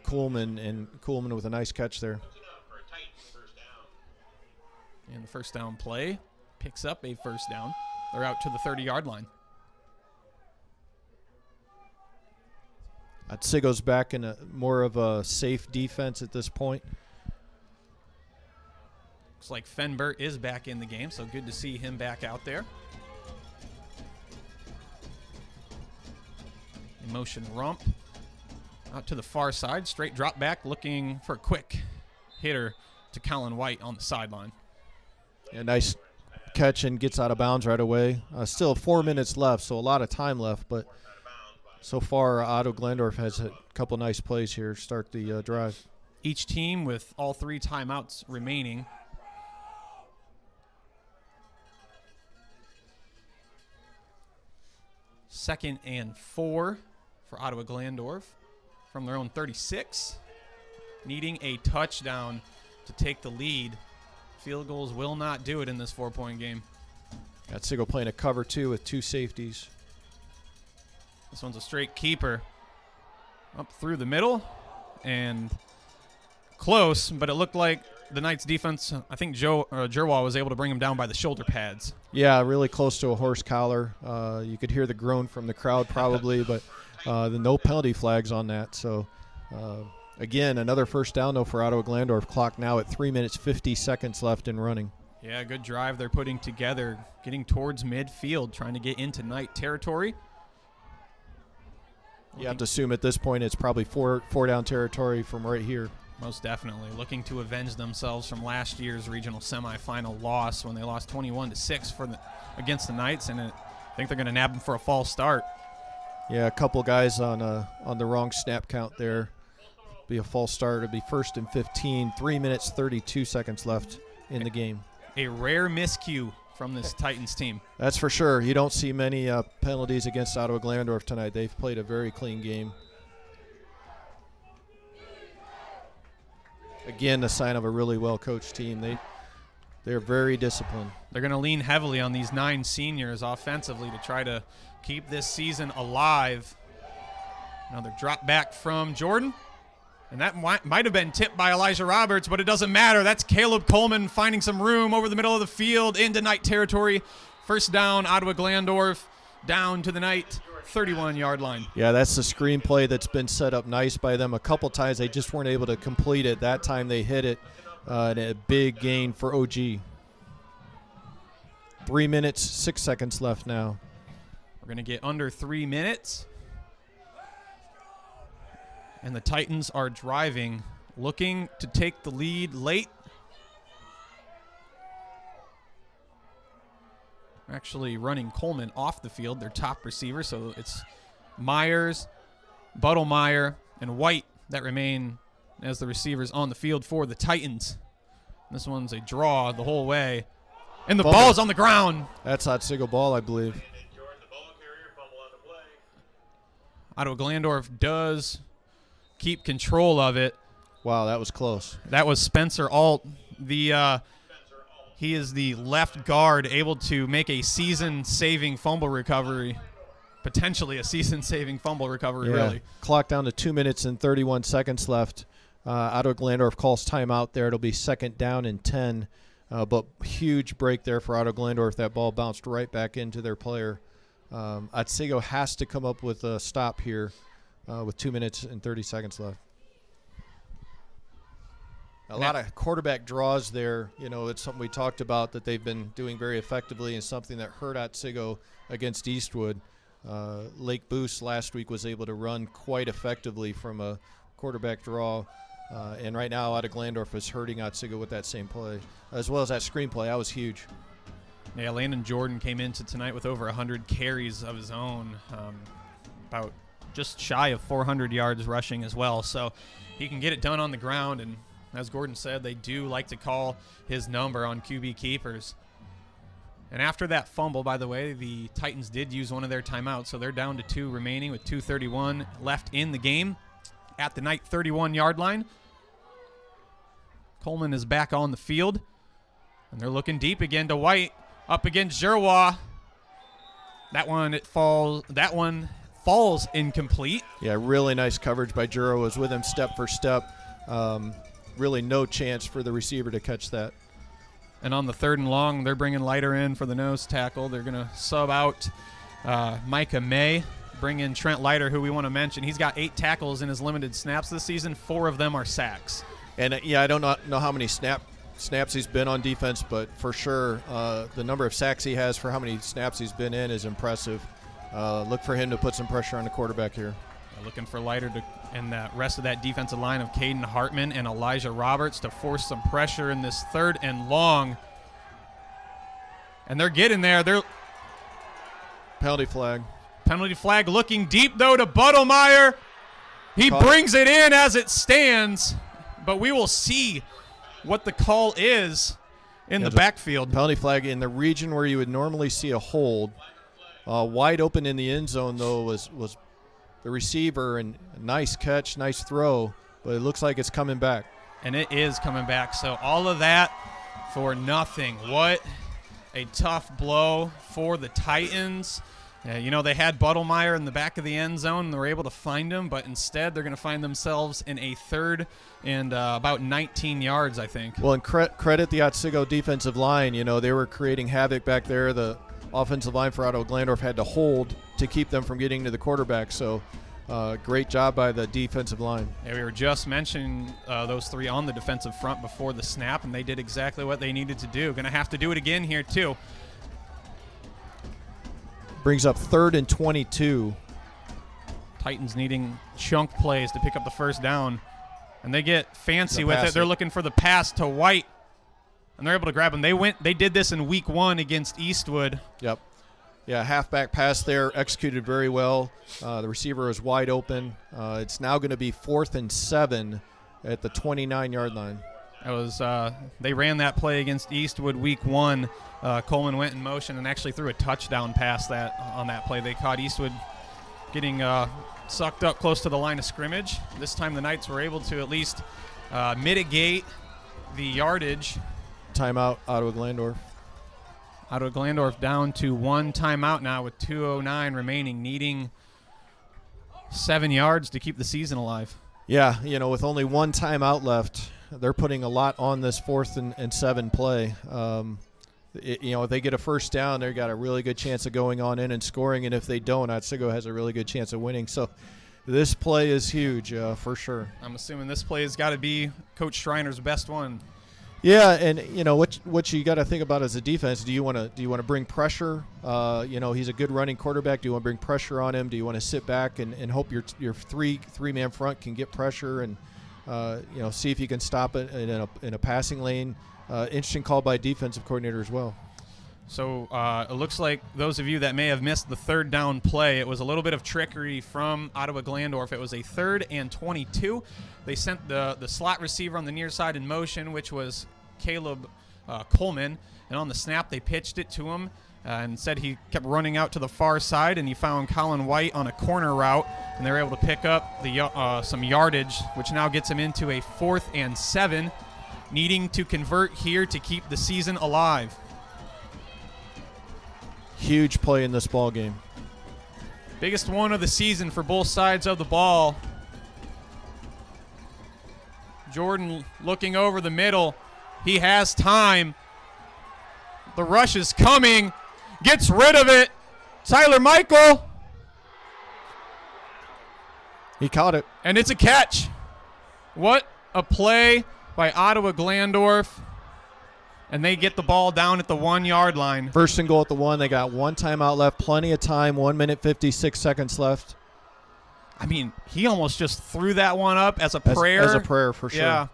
C: Coleman, and Coleman with a nice catch there.
B: And the 1st down play picks up a 1st down. They're out to the 30-yard line.
C: Otsego's back in more of a safe defense at this point.
B: Looks like Fenbert is back in the game, so good to see him back out there. In motion rump. Out to the far side, straight drop back, looking for a quick hitter to Colin White on the sideline.
C: Yeah, nice catch and gets out of bounds right away. Still 4 minutes left, so a lot of time left, but so far Ottawa-Glandorf has a couple nice plays here to start the drive.
B: Each team with all 3 timeouts remaining. Second and 4 for Ottawa-Glandorf from their own 36. Needing a touchdown to take the lead. Field goals will not do it in this 4-point game.
C: Otsego playing a cover 2 with 2 safeties.
B: This one's a straight keeper. Up through the middle and close, but it looked like the Knights defense, I think Giroir was able to bring him down by the shoulder pads.
C: Yeah, really close to a horse collar. You could hear the groan from the crowd probably, but the no penalty flags on that. So, again, another 1st down, though, for Ottawa-Glandorf. Clock now at 3 minutes, 50 seconds left in running.
B: Yeah, good drive they're putting together, getting towards midfield, trying to get into Knight territory.
C: You have to assume at this point it's probably four down territory from right here.
B: Most definitely. Looking to avenge themselves from last year's regional semifinal loss when they lost 21-6 against the Knights, and I think they're going to nab them for a false start.
C: Yeah, a couple guys on the wrong snap count there. Be a false start. It'll be 1st and 15. 3 minutes, 32 seconds left in the game.
B: A rare miscue from this Titans team.
C: That's for sure. You don't see many penalties against Ottawa-Glandorf tonight. They've played a very clean game. Again, a sign of a really well-coached team. They're very disciplined.
B: They're going to lean heavily on these 9 seniors offensively to try to keep this season alive. Another drop back from Jordan. And that might have been tipped by Elijah Roberts, but it doesn't matter. That's Caleb Coleman finding some room over the middle of the field into Knight territory. 1st down, Ottawa-Glandorf down to the Knight 31-yard line.
C: Yeah, that's the screenplay that's been set up nice by them. A couple times they just weren't able to complete it. That time they hit it, and a big gain for OG. 3 minutes, 6 seconds left now.
B: We're going to get under 3 minutes. And the Titans are driving, looking to take the lead late. actually running Coleman off the field, their top receiver. So it's Myers, Burkmeyer, and White that remain as the receivers on the field for the Titans. This one's a draw the whole way. And the ball is on the ground.
C: That's Otsego ball, I believe.
B: Ottawa-Glandorf does keep control of it.
C: Wow, that was close.
B: That was Spencer Alt. He is the left guard, able to make a season-saving fumble recovery. Potentially a season-saving fumble recovery, really.
C: Clock down to 2 minutes and 31 seconds left. Ottawa-Glandorf calls timeout there. It'll be 2nd down and 10. But huge break there for Ottawa-Glandorf. That ball bounced right back into their player. Otsego has to come up with a stop here with 2 minutes and 30 seconds left. A lot of quarterback draws there. You know, it's something we talked about that they've been doing very effectively and something that hurt Otsego against Eastwood. Lake Boost last week was able to run quite effectively from a quarterback draw. And right now, Ottawa-Glandorf is hurting Otsego with that same play, as well as that screen play. That was huge.
B: Yeah, Landon Jordan came into tonight with over 100 carries of his own, about just shy of 400 yards rushing as well. So he can get it done on the ground, and as Gordon said, they do like to call his number on QB keepers. And after that fumble, by the way, the Titans did use one of their timeouts, so they're down to 2 remaining with 2:31 left in the game at the night 31-yard line. Coleman is back on the field, and they're looking deep again to White up against Giroir. That one falls incomplete.
C: Yeah, really nice coverage by Giroir. Was with him step for step. Really no chance for the receiver to catch that.
B: And on the 3rd and long, they're bringing Leiter in for the nose tackle. They're going to sub out Micah May, bring in Trent Leiter, who we want to mention. He's got 8 tackles in his limited snaps this season. 4 of them are sacks. And,
C: I don't know how many snaps he's been on defense, but for sure the number of sacks he has for how many snaps he's been in is impressive. Look for him to put some pressure on the quarterback here.
B: Looking for Leiter and the rest of that defensive line of Caden Hartman and Elijah Roberts to force some pressure in this 3rd and long. And they're getting there.
C: Penalty flag.
B: Penalty flag looking deep, though, to Burkmeyer. He brings it in as it stands, but we will see what the call is in the backfield.
C: Penalty flag in the region where you would normally see a hold. Wide open in the end zone, though, was the receiver, and nice catch, nice throw, but it looks like it's coming back.
B: And it is coming back. So all of that for nothing. What a tough blow for the Titans. Yeah, they had Burkmeyer in the back of the end zone, and they were able to find him, but instead they're going to find themselves in a 3rd and about 19 yards, I think.
C: Well, and credit the Otsego defensive line. They were creating havoc back there. The offensive line for Ottawa-Glandorf had to hold to keep them from getting to the quarterback. So great job by the defensive line.
B: Yeah, we were just mentioning those 3 on the defensive front before the snap, and they did exactly what they needed to do. Going to have to do it again here, too.
C: Brings up 3rd and 22.
B: Titans needing chunk plays to pick up the 1st down. And they get fancy with it. They're looking for the pass to White, and they're able to grab him. They did this in week 1 against Eastwood.
C: Yep. Yeah, halfback pass there, executed very well. The receiver is wide open. It's now going to be 4th and 7 at the 29-yard line.
B: It was they ran that play against Eastwood week 1. Coleman went in motion and actually threw a touchdown pass on that play. They caught Eastwood getting sucked up close to the line of scrimmage. This time the Knights were able to at least mitigate the yardage.
C: Timeout, Ottawa-Glandorf.
B: Ottawa-Glandorf down to 1 timeout now with 2:09 remaining, needing 7 yards to keep the season alive.
C: Yeah, with only 1 timeout left, they're putting a lot on this 4th and 7 play. If they get a 1st down, they've got a really good chance of going on in and scoring, and if they don't, Otsego has a really good chance of winning. So this play is huge for sure.
B: I'm assuming this play has got to be Coach Schreiner's best one.
C: Yeah, and what you got to think about as a defense. Do you want to bring pressure? He's a good running quarterback. Do you want to bring pressure on him? Do you want to sit back and hope your three-man front can get pressure and see if you can stop it in a passing lane? Interesting call by defensive coordinator as well.
B: So it looks like those of you that may have missed the third down play, it was a little bit of trickery from Ottawa-Glandorf. It was a 3rd and 22. They sent the slot receiver on the near side in motion, which was Caleb Coleman. And on the snap, they pitched it to him and said he kept running out to the far side, and he found Colin White on a corner route, and they were able to pick up some yardage, which now gets him into a 4th and 7, needing to convert here to keep the season alive.
C: Huge play in this ball game.
B: Biggest one of the season for both sides of the ball. Jordan looking over the middle. He has time. The rush is coming. Gets rid of it. Tyler Michael.
C: He caught it.
B: And it's a catch. What a play by Ottawa-Glandorf. And they get the ball down at the 1-yard line.
C: 1st and goal at the 1. They got 1 timeout left. Plenty of time. 1 minute, 56 seconds left.
B: I mean, he almost just threw that one up as a prayer.
C: As a prayer, for sure.
B: Yeah.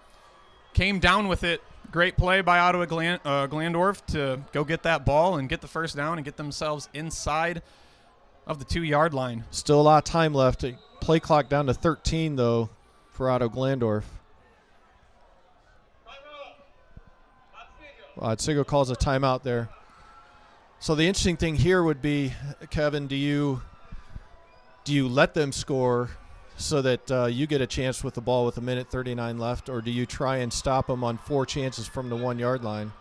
B: Came down with it. Great play by Ottawa-Glandorf to go get that ball and get the first down and get themselves inside of the 2-yard line.
C: Still a lot of time left. Play clock down to 13, though, for Ottawa-Glandorf. Otsego calls a timeout there. So the interesting thing here would be, Kevin, do you let them score so that you get a chance with the ball with 1:39 left, or do you try and stop them on 4 chances from the 1-yard line?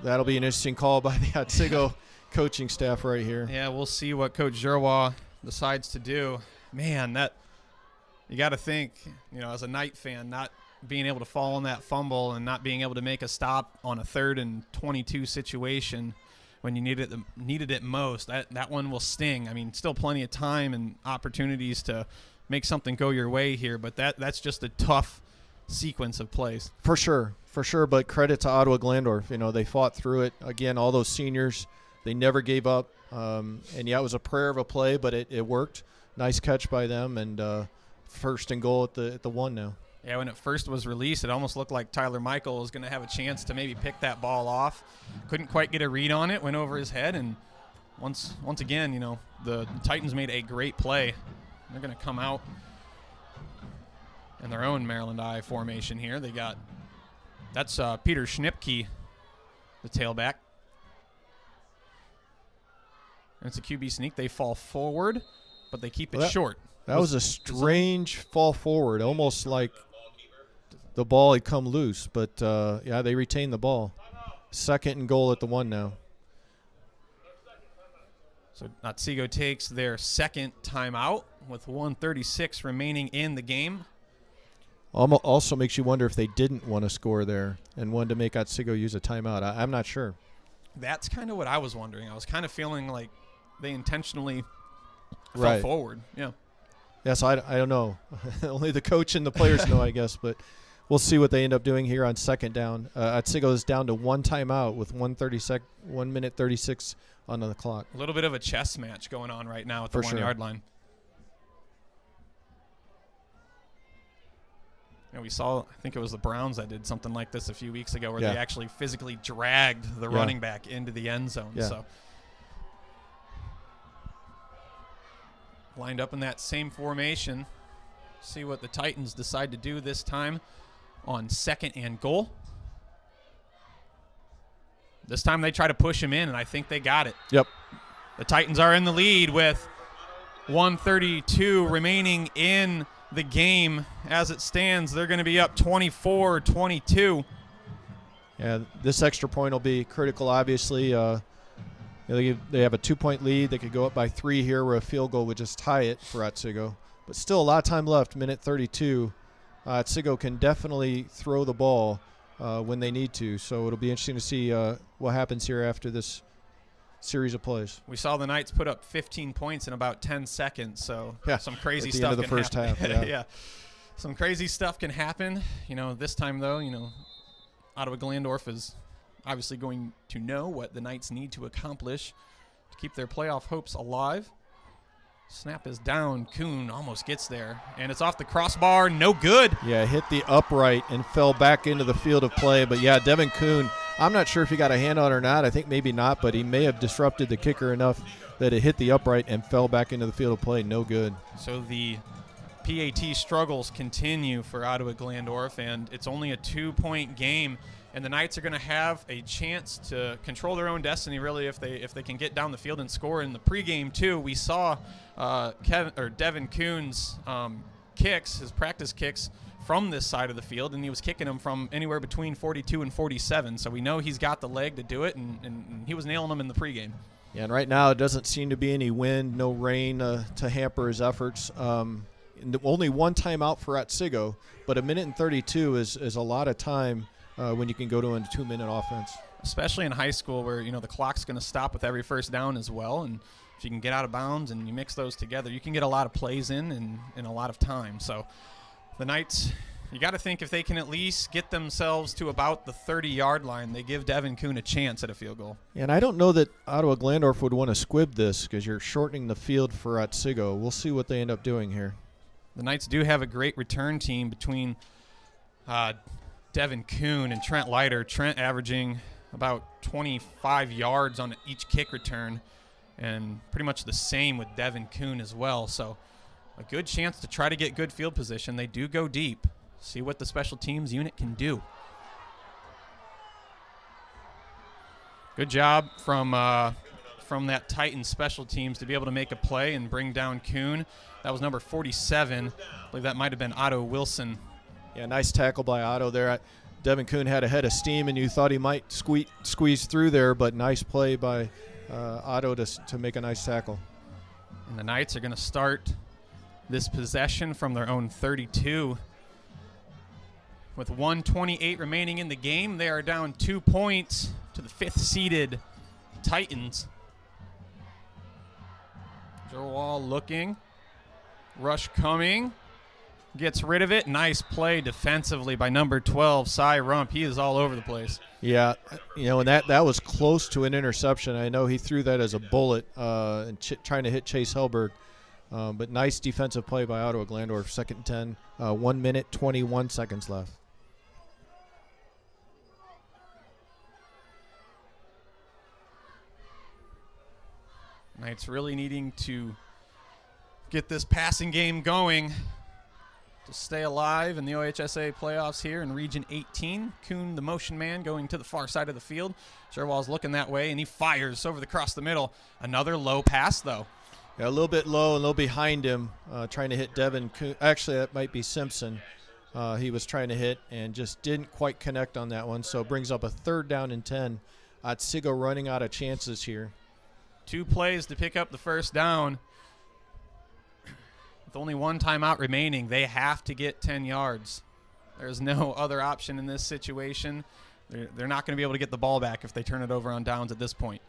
C: That'll be an interesting call by the Otsego coaching staff right here.
B: Yeah, we'll see what Coach Giroir decides to do. Man, that you got to think, as a Knight fan, not being able to fall on that fumble and not being able to make a stop on a 3rd and 22 situation when you needed it most, that one will sting. I mean, still plenty of time and opportunities to make something go your way here, but that's just a tough sequence of plays. For sure.
C: But credit to Ottawa-Glandorf. They fought through it. Again, all those seniors, they never gave up. And yeah, it was a prayer of a play, but it worked. Nice catch by them, and 1st and goal at the 1 now.
B: Yeah, when it first was released, it almost looked like Tyler Michael was going to have a chance to maybe pick that ball off. Couldn't quite get a read on it, went over his head, and once again, the Titans made a great play. They're going to come out in their own Maryland I formation here. That's Peter Schnipke, the tailback. And it's a QB sneak. They fall forward, but they keep it short.
C: That was a strange fall forward, almost like the ball had come loose, but yeah, they retained the ball. 2nd and goal at the 1 now.
B: So Otsego takes their 2nd timeout with 1:36 remaining in the game.
C: Also makes you wonder if they didn't want to score there and wanted to make Otsego use a timeout. I'm not sure.
B: That's kind of what I was wondering. I was kind of feeling like they intentionally fell
C: Right.
B: forward. Yeah.
C: Yes, I don't know. Only the coach and the players know, I guess, but we'll see what they end up doing here on 2nd down. Otsego is down to 1 timeout with 1 minute 36 on the clock.
B: A little bit of a chess match going on right now at the 1-yard line. We saw, I think it was the Browns that did something like this a few weeks ago where they actually physically dragged the running back into the end zone.
C: Yeah.
B: So lined up in that same formation. See what the Titans decide to do this time on 2nd and goal. This time they try to push him in, and I think they got it.
C: Yep.
B: The Titans are in the lead with 1:32 remaining in the game. As it stands, they're going to be up 24-22.
C: Yeah, this extra point will be critical, obviously. They have a 2-point lead. They could go up by 3 here where a field goal would just tie it for Otsego. But still a lot of time left, 1:32. Otsego can definitely throw the ball when they need to. So it'll be interesting to see what happens here after this series of plays.
B: We saw the Knights put up 15 points in about 10 seconds, so some crazy stuff
C: at the end of the first half. Yeah.
B: Yeah, some crazy stuff can happen. This time though, Ottawa-Glandorf is obviously going to know what the Knights need to accomplish to keep their playoff hopes alive. Snap is down. Kuhn almost gets there, and it's off the crossbar. No good.
C: Yeah, hit the upright and fell back into the field of play. But, yeah, Devin Kuhn I'm not sure if he got a hand on it or not. I think maybe not, but he may have disrupted the kicker enough that it hit the upright and fell back into the field of play. No good.
B: So the PAT struggles continue for Ottawa-Glandorf, and it's only a 2-point game. And the Knights are going to have a chance to control their own destiny, really, if they can get down the field and score. In the pregame, too, we saw Devin Kuhn's kicks, his practice kicks, from this side of the field, and he was kicking them from anywhere between 42 and 47. So we know he's got the leg to do it, and he was nailing them in the pregame.
C: Yeah, and right now it doesn't seem to be any wind, no rain to hamper his efforts. Only one timeout for Otsego, but 1:32 is a lot of time when you can go to a 2-minute offense.
B: Especially in high school where, the clock's going to stop with every first down as well, and if you can get out of bounds and you mix those together, you can get a lot of plays in a lot of time. So the Knights, you got to think if they can at least get themselves to about the 30-yard line, they give Devin Kuhn a chance at a field goal.
C: And I don't know that Ottawa-Glandorf would want to squib this because you're shortening the field for Otsego. We'll see what they end up doing here.
B: The Knights do have a great return team between Devin Kuhn and Trent Leiter. Trent averaging about 25 yards on each kick return, and pretty much the same with Devin Kuhn as well. So a good chance to try to get good field position. They do go deep. See what the special teams unit can do. Good job from that Titan special teams to be able to make a play and bring down Kuhn. That was number 47. I believe that might have been Otto Wilson.
C: Yeah, nice tackle by Otto there. Devin Kuhn had a head of steam, and you thought he might squeeze through there, but nice play by Otto to make a nice tackle.
B: And the Knights are going to start this possession from their own 32. With 1:28 remaining in the game, they are down 2 points to the 5th-seeded Titans. Jerwall looking. Rush coming. Gets rid of it. Nice play defensively by number 12, Cy Rump. He is all over the place.
C: Yeah, and that was close to an interception. I know he threw that as a bullet and trying to hit Chase Helberg. But nice defensive play by Ottawa-Glandorf. 2nd and 10, 1 minute, 21 seconds left.
B: Knights really needing to get this passing game going to stay alive in the OHSA playoffs here in Region 18. Kuhn, the motion man, going to the far side of the field. Sherwall's looking that way, and he fires over across the middle. Another low pass, though.
C: Yeah, a little bit low and a little behind him, trying to hit Devin Kuhn. Actually, that might be Simpson. He was trying to hit and just didn't quite connect on that one, so it brings up a 3rd down and 10. Otsego running out of chances here.
B: 2 plays to pick up the first down. With only 1 timeout remaining, they have to get 10 yards. There's no other option in this situation. They're not going to be able to get the ball back if they turn it over on downs at this point.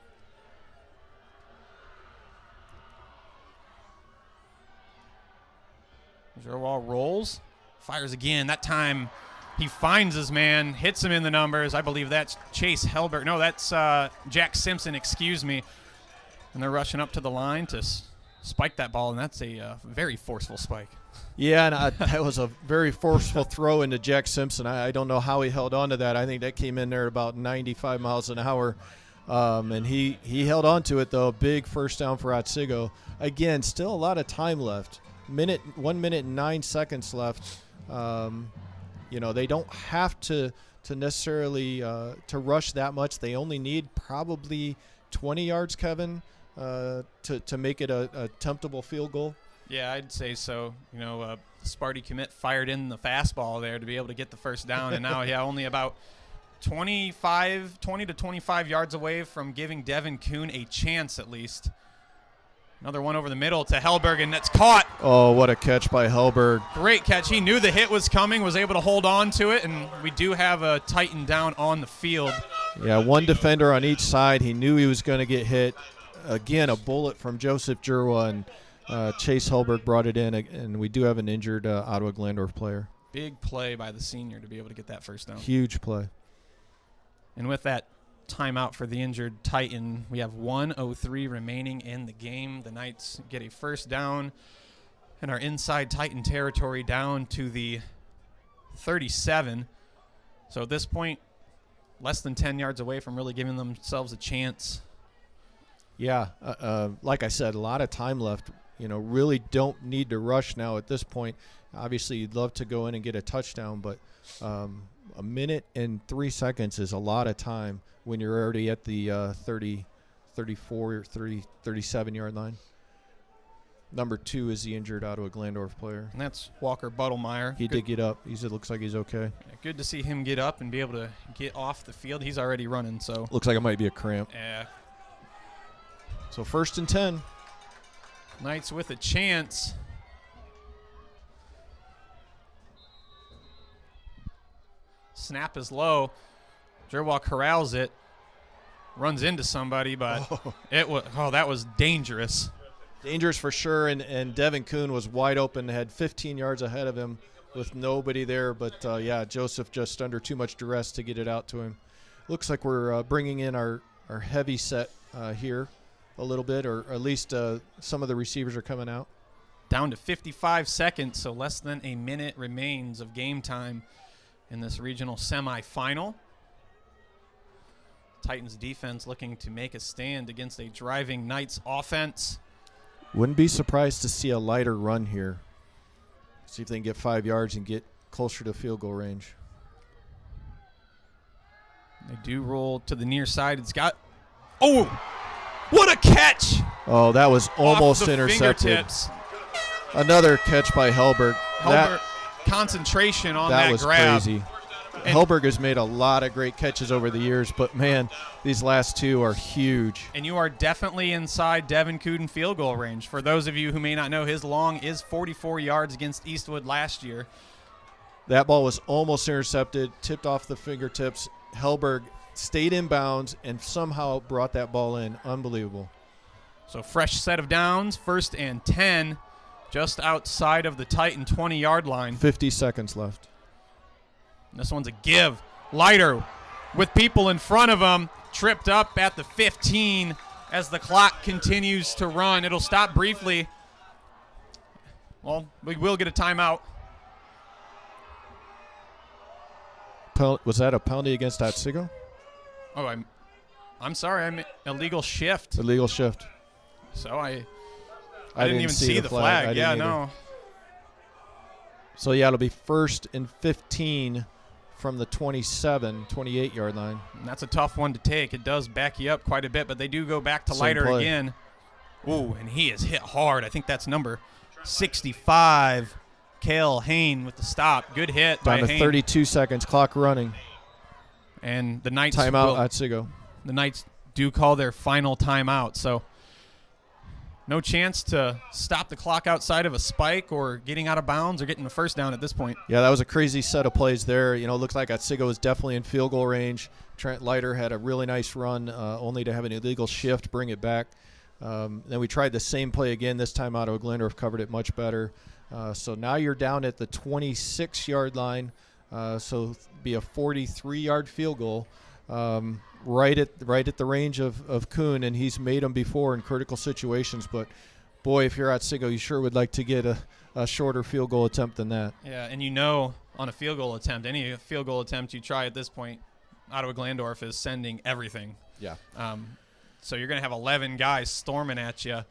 B: Jerwall rolls, fires again. That time he finds his man, hits him in the numbers. I believe that's Chase Helberg. No, that's Jack Simpson, excuse me. And they're rushing up to the line to spike that ball, and that's a very forceful spike.
C: Yeah, and that was a very forceful throw into Jack Simpson. I don't know how he held on to that. I think that came in there about 95 miles an hour. And he held on to it, though. Big first down for Otsego. Again, still a lot of time left. 1 minute and 9 seconds left. They don't have to necessarily to rush that much. They only need probably 20 yards, Kevin, to make it a temptable field goal.
B: Yeah, I'd say so. Sparty commit fired in the fastball there to be able to get the first down, and now, only about 20 to 25 yards away from giving Devin Kuhn a chance at least. Another one over the middle to Helberg, and that's caught.
C: Oh, what a catch by Helberg.
B: Great catch. He knew the hit was coming, was able to hold on to it, and we do have a Titan down on the field.
C: Yeah, 1 defender on each side. He knew he was going to get hit. Again, a bullet from Joseph Jerwa, and Chase Helberg brought it in, and we do have an injured Ottawa-Glandorf player.
B: Big play by the senior to be able to get that first down.
C: Huge play.
B: And with that timeout for the injured Titan, we have 1:03 remaining in the game. The Knights get a first down and are inside Titan territory down to the 37. So at this point, less than 10 yards away from really giving themselves a chance.
C: Yeah, like I said, a lot of time left. Really don't need to rush now at this point. Obviously, you'd love to go in and get a touchdown, but a minute and 3 seconds is a lot of time when you're already at the 30, 34, or 30, 37-yard line. Number 2 is the injured Ottawa-Glandorf player.
B: And that's Walker Burkmeyer.
C: He did get up. It looks like he's okay.
B: Good to see him get up and be able to get off the field. He's already running, so.
C: Looks like it might be a cramp.
B: Yeah.
C: So 1st and 10.
B: Knights with a chance. Snap is low. Jerwalk corrals it. Runs into somebody, but that was dangerous.
C: Dangerous for sure, and Devin Kuhn was wide open, had 15 yards ahead of him with nobody there. But, Joseph just under too much duress to get it out to him. Looks like we're bringing in our heavy set here a little bit, or at least some of the receivers are coming out.
B: Down to 55 seconds, so less than a minute remains of game time in this regional semifinal. Titans defense looking to make a stand against a driving Knights offense.
C: Wouldn't be surprised to see a lighter run here. See if they can get 5 yards and get closer to field goal range.
B: They do roll to the near side. It's got, what a catch!
C: Oh, that was almost
B: Off the
C: intercepted.
B: Fingertips.
C: Another catch by Helberg.
B: Concentration on that
C: was
B: grab.
C: Crazy. Helberg has made a lot of great catches over the years, but, man, these last 2 are huge.
B: And you are definitely inside Devin Kuhn field goal range. For those of you who may not know, his long is 44 yards against Eastwood last year.
C: That ball was almost intercepted, tipped off the fingertips. Helberg stayed in bounds and somehow brought that ball in. Unbelievable.
B: So fresh set of downs, 1st and 10, just outside of the Titan 20-yard line.
C: 50 seconds left.
B: This one's a give. Leiter with people in front of him, tripped up at the 15 as the clock continues to run. It'll stop briefly. Well, we will get a timeout.
C: Was that a penalty against Otsego?
B: Oh, I'm sorry. I'm illegal shift.
C: Illegal shift.
B: So I didn't even see the flag. Yeah, no.
C: So, it'll be 1st and 15 from the 28-yard line.
B: And that's a tough one to take. It does back you up quite a bit, but they do go back to Leiter again. Ooh, and he is hit hard. I think that's number 65, Cale Hain with the stop. Good hit by
C: Down to
B: Hain.
C: 32 seconds, clock running.
B: And the Knights
C: timeout, Otsego.
B: The Knights do call their final timeout, so no chance to stop the clock outside of a spike or getting out of bounds or getting the first down at this point.
C: Yeah, that was a crazy set of plays there. It looks like Otsego was definitely in field goal range. Trent Leiter had a really nice run, only to have an illegal shift, bring it back. Then we tried the same play again. This time Ottawa-Glandorf covered it much better. So now you're down at the 26-yard line. So be a 43-yard field goal. Right at the range of Kuhn, and he's made them before in critical situations. But, boy, if you're Otsego, you sure would like to get a shorter field goal attempt than that.
B: Yeah, and on a field goal attempt, any field goal attempt you try at this point, Ottawa-Glandorf is sending everything.
C: Yeah.
B: So you're going to have 11 guys storming at you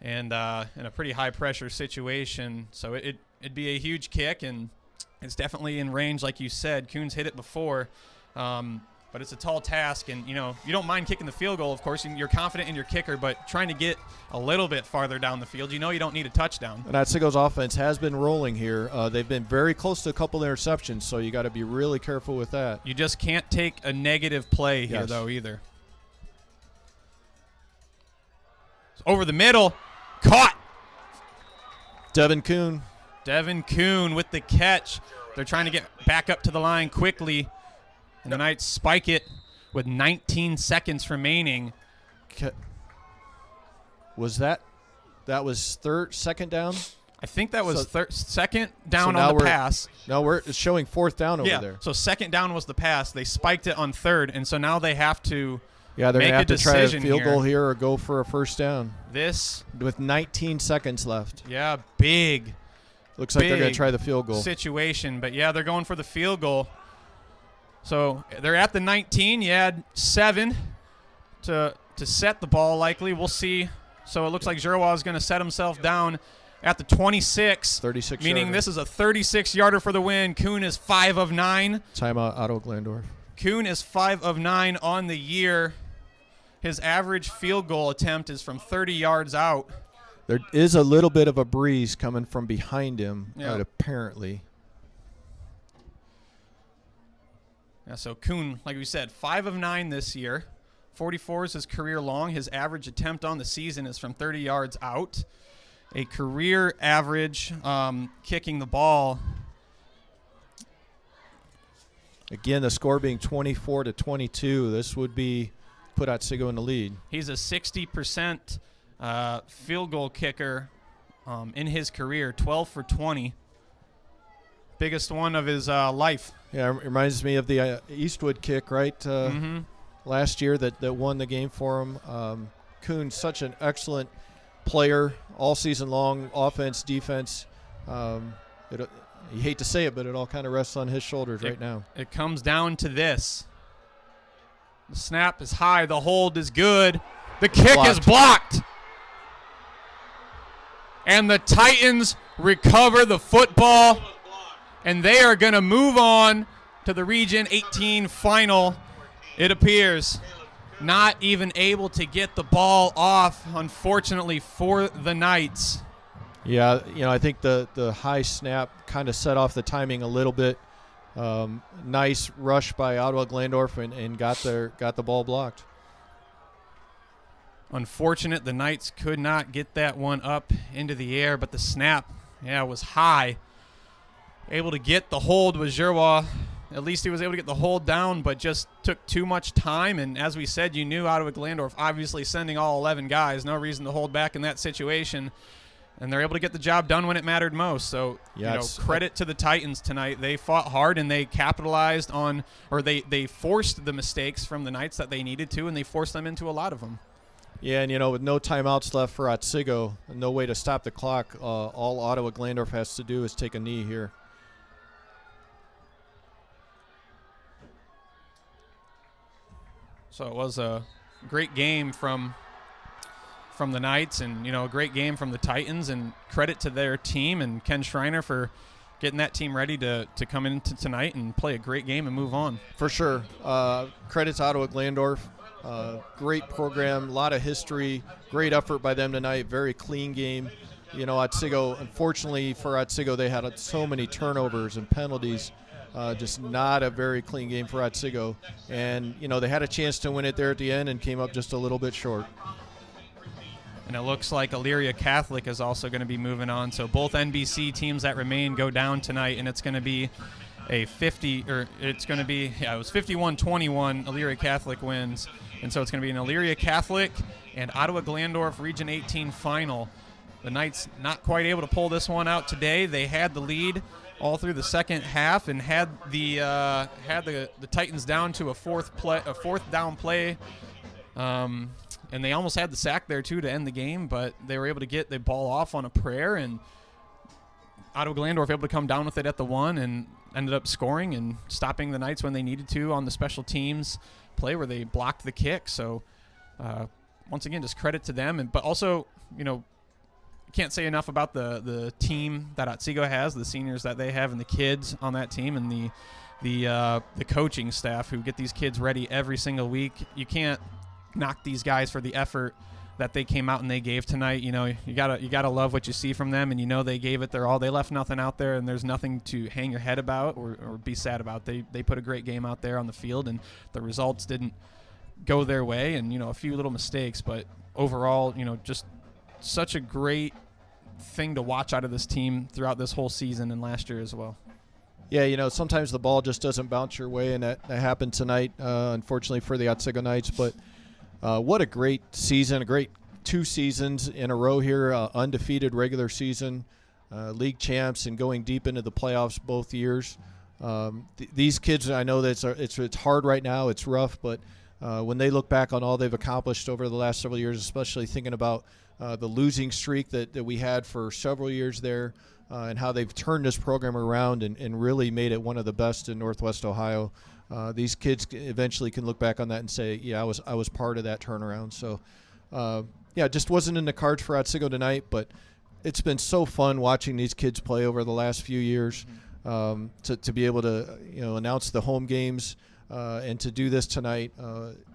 B: and in a pretty high-pressure situation. So it'd be a huge kick, and it's definitely in range, like you said. Kuhn's hit it before. But it's a tall task, and, you don't mind kicking the field goal, of course. You're confident in your kicker, but trying to get a little bit farther down the field, you don't need a touchdown.
C: And Otsego's offense has been rolling here. They've been very close to a couple interceptions, so you got to be really careful with that.
B: You just can't take a negative play here, though, either. So over the middle, caught.
C: Devin Kuhn
B: with the catch. They're trying to get back up to the line quickly. And the Knights spike it with 19 seconds remaining.
C: Was that was second down?
B: I think that was second down on the pass.
C: No, it's showing 4th down over there.
B: So second down was the pass. They spiked it on 3rd, and so now they have to
C: they're going to have to try a field
B: here.
C: goal here or go for a first down.
B: This
C: with 19 seconds left.
B: Yeah, big.
C: Looks like they're going to try the field goal
B: situation, but they're going for the field goal. So they're at the 19. You add 7 to set the ball likely. We'll see. So it looks like Giroir is going to set himself down at the 26.
C: 36
B: meaning
C: yarder.
B: This is a 36-yarder for the win. Kuhn is 5 of 9.
C: Timeout, Ottawa-Glandorf.
B: Kuhn is 5 of 9 on the year. His average field goal attempt is from 30 yards out.
C: There is a little bit of a breeze coming from behind him,
B: Yeah.
C: apparently.
B: Yeah, so Kuhn, like we said, 5 of 9 this year. 44 is his career long. His average attempt on the season is from 30 yards out. A career average kicking the ball.
C: Again, the score being 24-22. This would be put Otsego in the lead.
B: He's a 60% field goal kicker in his career, 12 for 20. Biggest one of his life.
C: Yeah, it reminds me of the Eastwood kick, right? Last year that won the game for him. Kuhn's such an excellent player all season long, offense, defense. You hate to say it, but it all kind of rests on his shoulders right now.
B: It comes down to this. The snap is high. The hold is good. The kick is blocked. And the Titans recover the football. And they are going to move on to the Region 18 final, it appears. Not even able to get the ball off, unfortunately, for the Knights.
C: Yeah, I think the high snap kind of set off the timing a little bit. Nice rush by Ottawa-Glandorf and got the ball blocked.
B: Unfortunate, the Knights could not get that one up into the air, but the snap, was high. Able to get the hold with Giroir. At least he was able to get the hold down, but just took too much time. And as we said, you knew Ottawa-Glandorf obviously sending all 11 guys. No reason to hold back in that situation. And they're able to get the job done when it mattered most. So, credit to the Titans tonight. They fought hard and they capitalized on, or they forced the mistakes from the Knights that they needed to, and they forced them into a lot of them.
C: Yeah, and with no timeouts left for Otsego, no way to stop the clock, all Ottawa-Glandorf has to do is take a knee here.
B: So it was a great game from the Knights, and a great game from the Titans, and credit to their team and Ken Schreiner for getting that team ready to come into tonight and play a great game and move on.
C: For sure. Credit to Ottawa-Glandorf. Great program, a lot of history, great effort by them tonight, very clean game. Otsego, unfortunately for Otsego, they had so many turnovers and penalties. Just not a very clean game for Otsego. And, they had a chance to win it there at the end and came up just a little bit short.
B: And it looks like Elyria Catholic is also going to be moving on. So both NBC teams that remain go down tonight, and it's going to be it was 51-21, Elyria Catholic wins. And so it's going to be an Elyria Catholic and Ottawa-Glandorf Region 18 final. The Knights not quite able to pull this one out today. They had the lead all through the second half and had the Titans down to a fourth down play. And they almost had the sack there, too, to end the game, but they were able to get the ball off on a prayer, and Ottawa-Glandorf able to come down with it at the 1 and ended up scoring and stopping the Knights when they needed to on the special teams play where they blocked the kick. So, once again, just credit to them. But also, can't say enough about the team that Otsego has, the seniors that they have and the kids on that team, and the coaching staff who get these kids ready every single week. You can't knock these guys for the effort that they came out and they gave tonight. You gotta love what you see from them, and they gave it their all. They left nothing out there, and there's nothing to hang your head about or be sad about. They put a great game out there on the field, and the results didn't go their way, and a few little mistakes, but overall, just such a great thing to watch out of this team throughout this whole season and last year as well.
C: Yeah, sometimes the ball just doesn't bounce your way, and that happened tonight, unfortunately for the Otsego Knights. But what a great season, a great 2 seasons in a row here, undefeated regular season, league champs, and going deep into the playoffs both years. These kids, I know that it's hard right now, it's rough, but when they look back on all they've accomplished over the last several years, especially thinking about the losing streak that we had for several years there, and how they've turned this program around and really made it one of the best in Northwest Ohio. These kids eventually can look back on that and say, yeah, I was part of that turnaround. So, yeah, it just wasn't in the cards for Otsego tonight, but it's been so fun watching these kids play over the last few years. To be able to announce the home games and to do this tonight,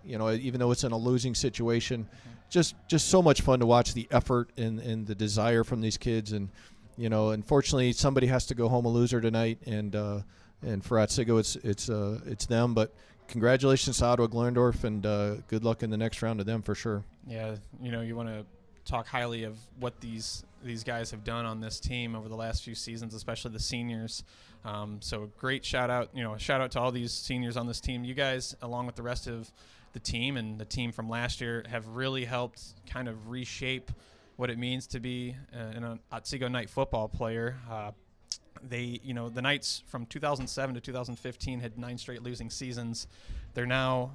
C: even though it's in a losing situation, just so much fun to watch the effort and the desire from these kids. And unfortunately somebody has to go home a loser tonight, and for Otsego it's them. But congratulations to Ottawa-Glandorf, and good luck in the next round to them for sure.
B: Yeah, you want to talk highly of what these guys have done on this team over the last few seasons, especially the seniors. So great shout out to all these seniors on this team. You guys, along with the rest of the team and the team from last year, have really helped kind of reshape what it means to be an Otsego Knight football player. The Knights from 2007 to 2015 had 9 straight losing seasons. They're now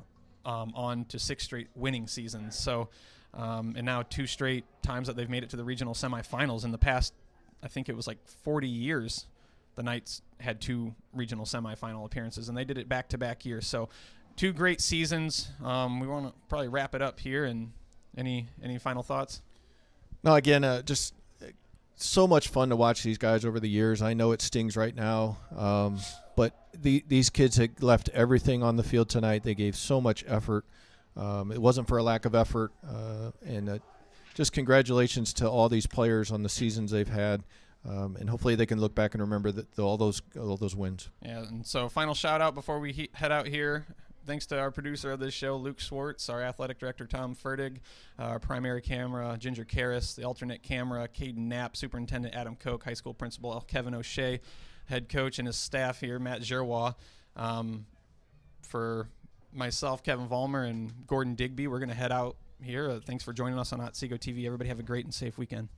B: on to 6 straight winning seasons. So, and now 2 straight times that they've made it to the regional semifinals. In the past, I think it was like 40 years, the Knights had 2 regional semifinal appearances, and they did it back-to-back years. So 2 great seasons. We want to probably wrap it up here. And any final thoughts?
C: No, again, just so much fun to watch these guys over the years. I know it stings right now, but these kids had left everything on the field tonight. They gave so much effort. It wasn't for a lack of effort, and just congratulations to all these players on the seasons they've had, and hopefully they can look back and remember all those wins.
B: Yeah, and so final shout out before we head out here. Thanks to our producer of this show, Luke Schwartz, our athletic director, Tom Fertig, our primary camera, Ginger Karras, the alternate camera, Caden Knapp, superintendent, Adam Koch, high school principal, Kevin O'Shea, head coach, and his staff here, Matt Giroir. For myself, Kevin Vollmer, and Gordon Digby, we're going to head out here. Thanks for joining us on Otsego TV. Everybody have a great and safe weekend.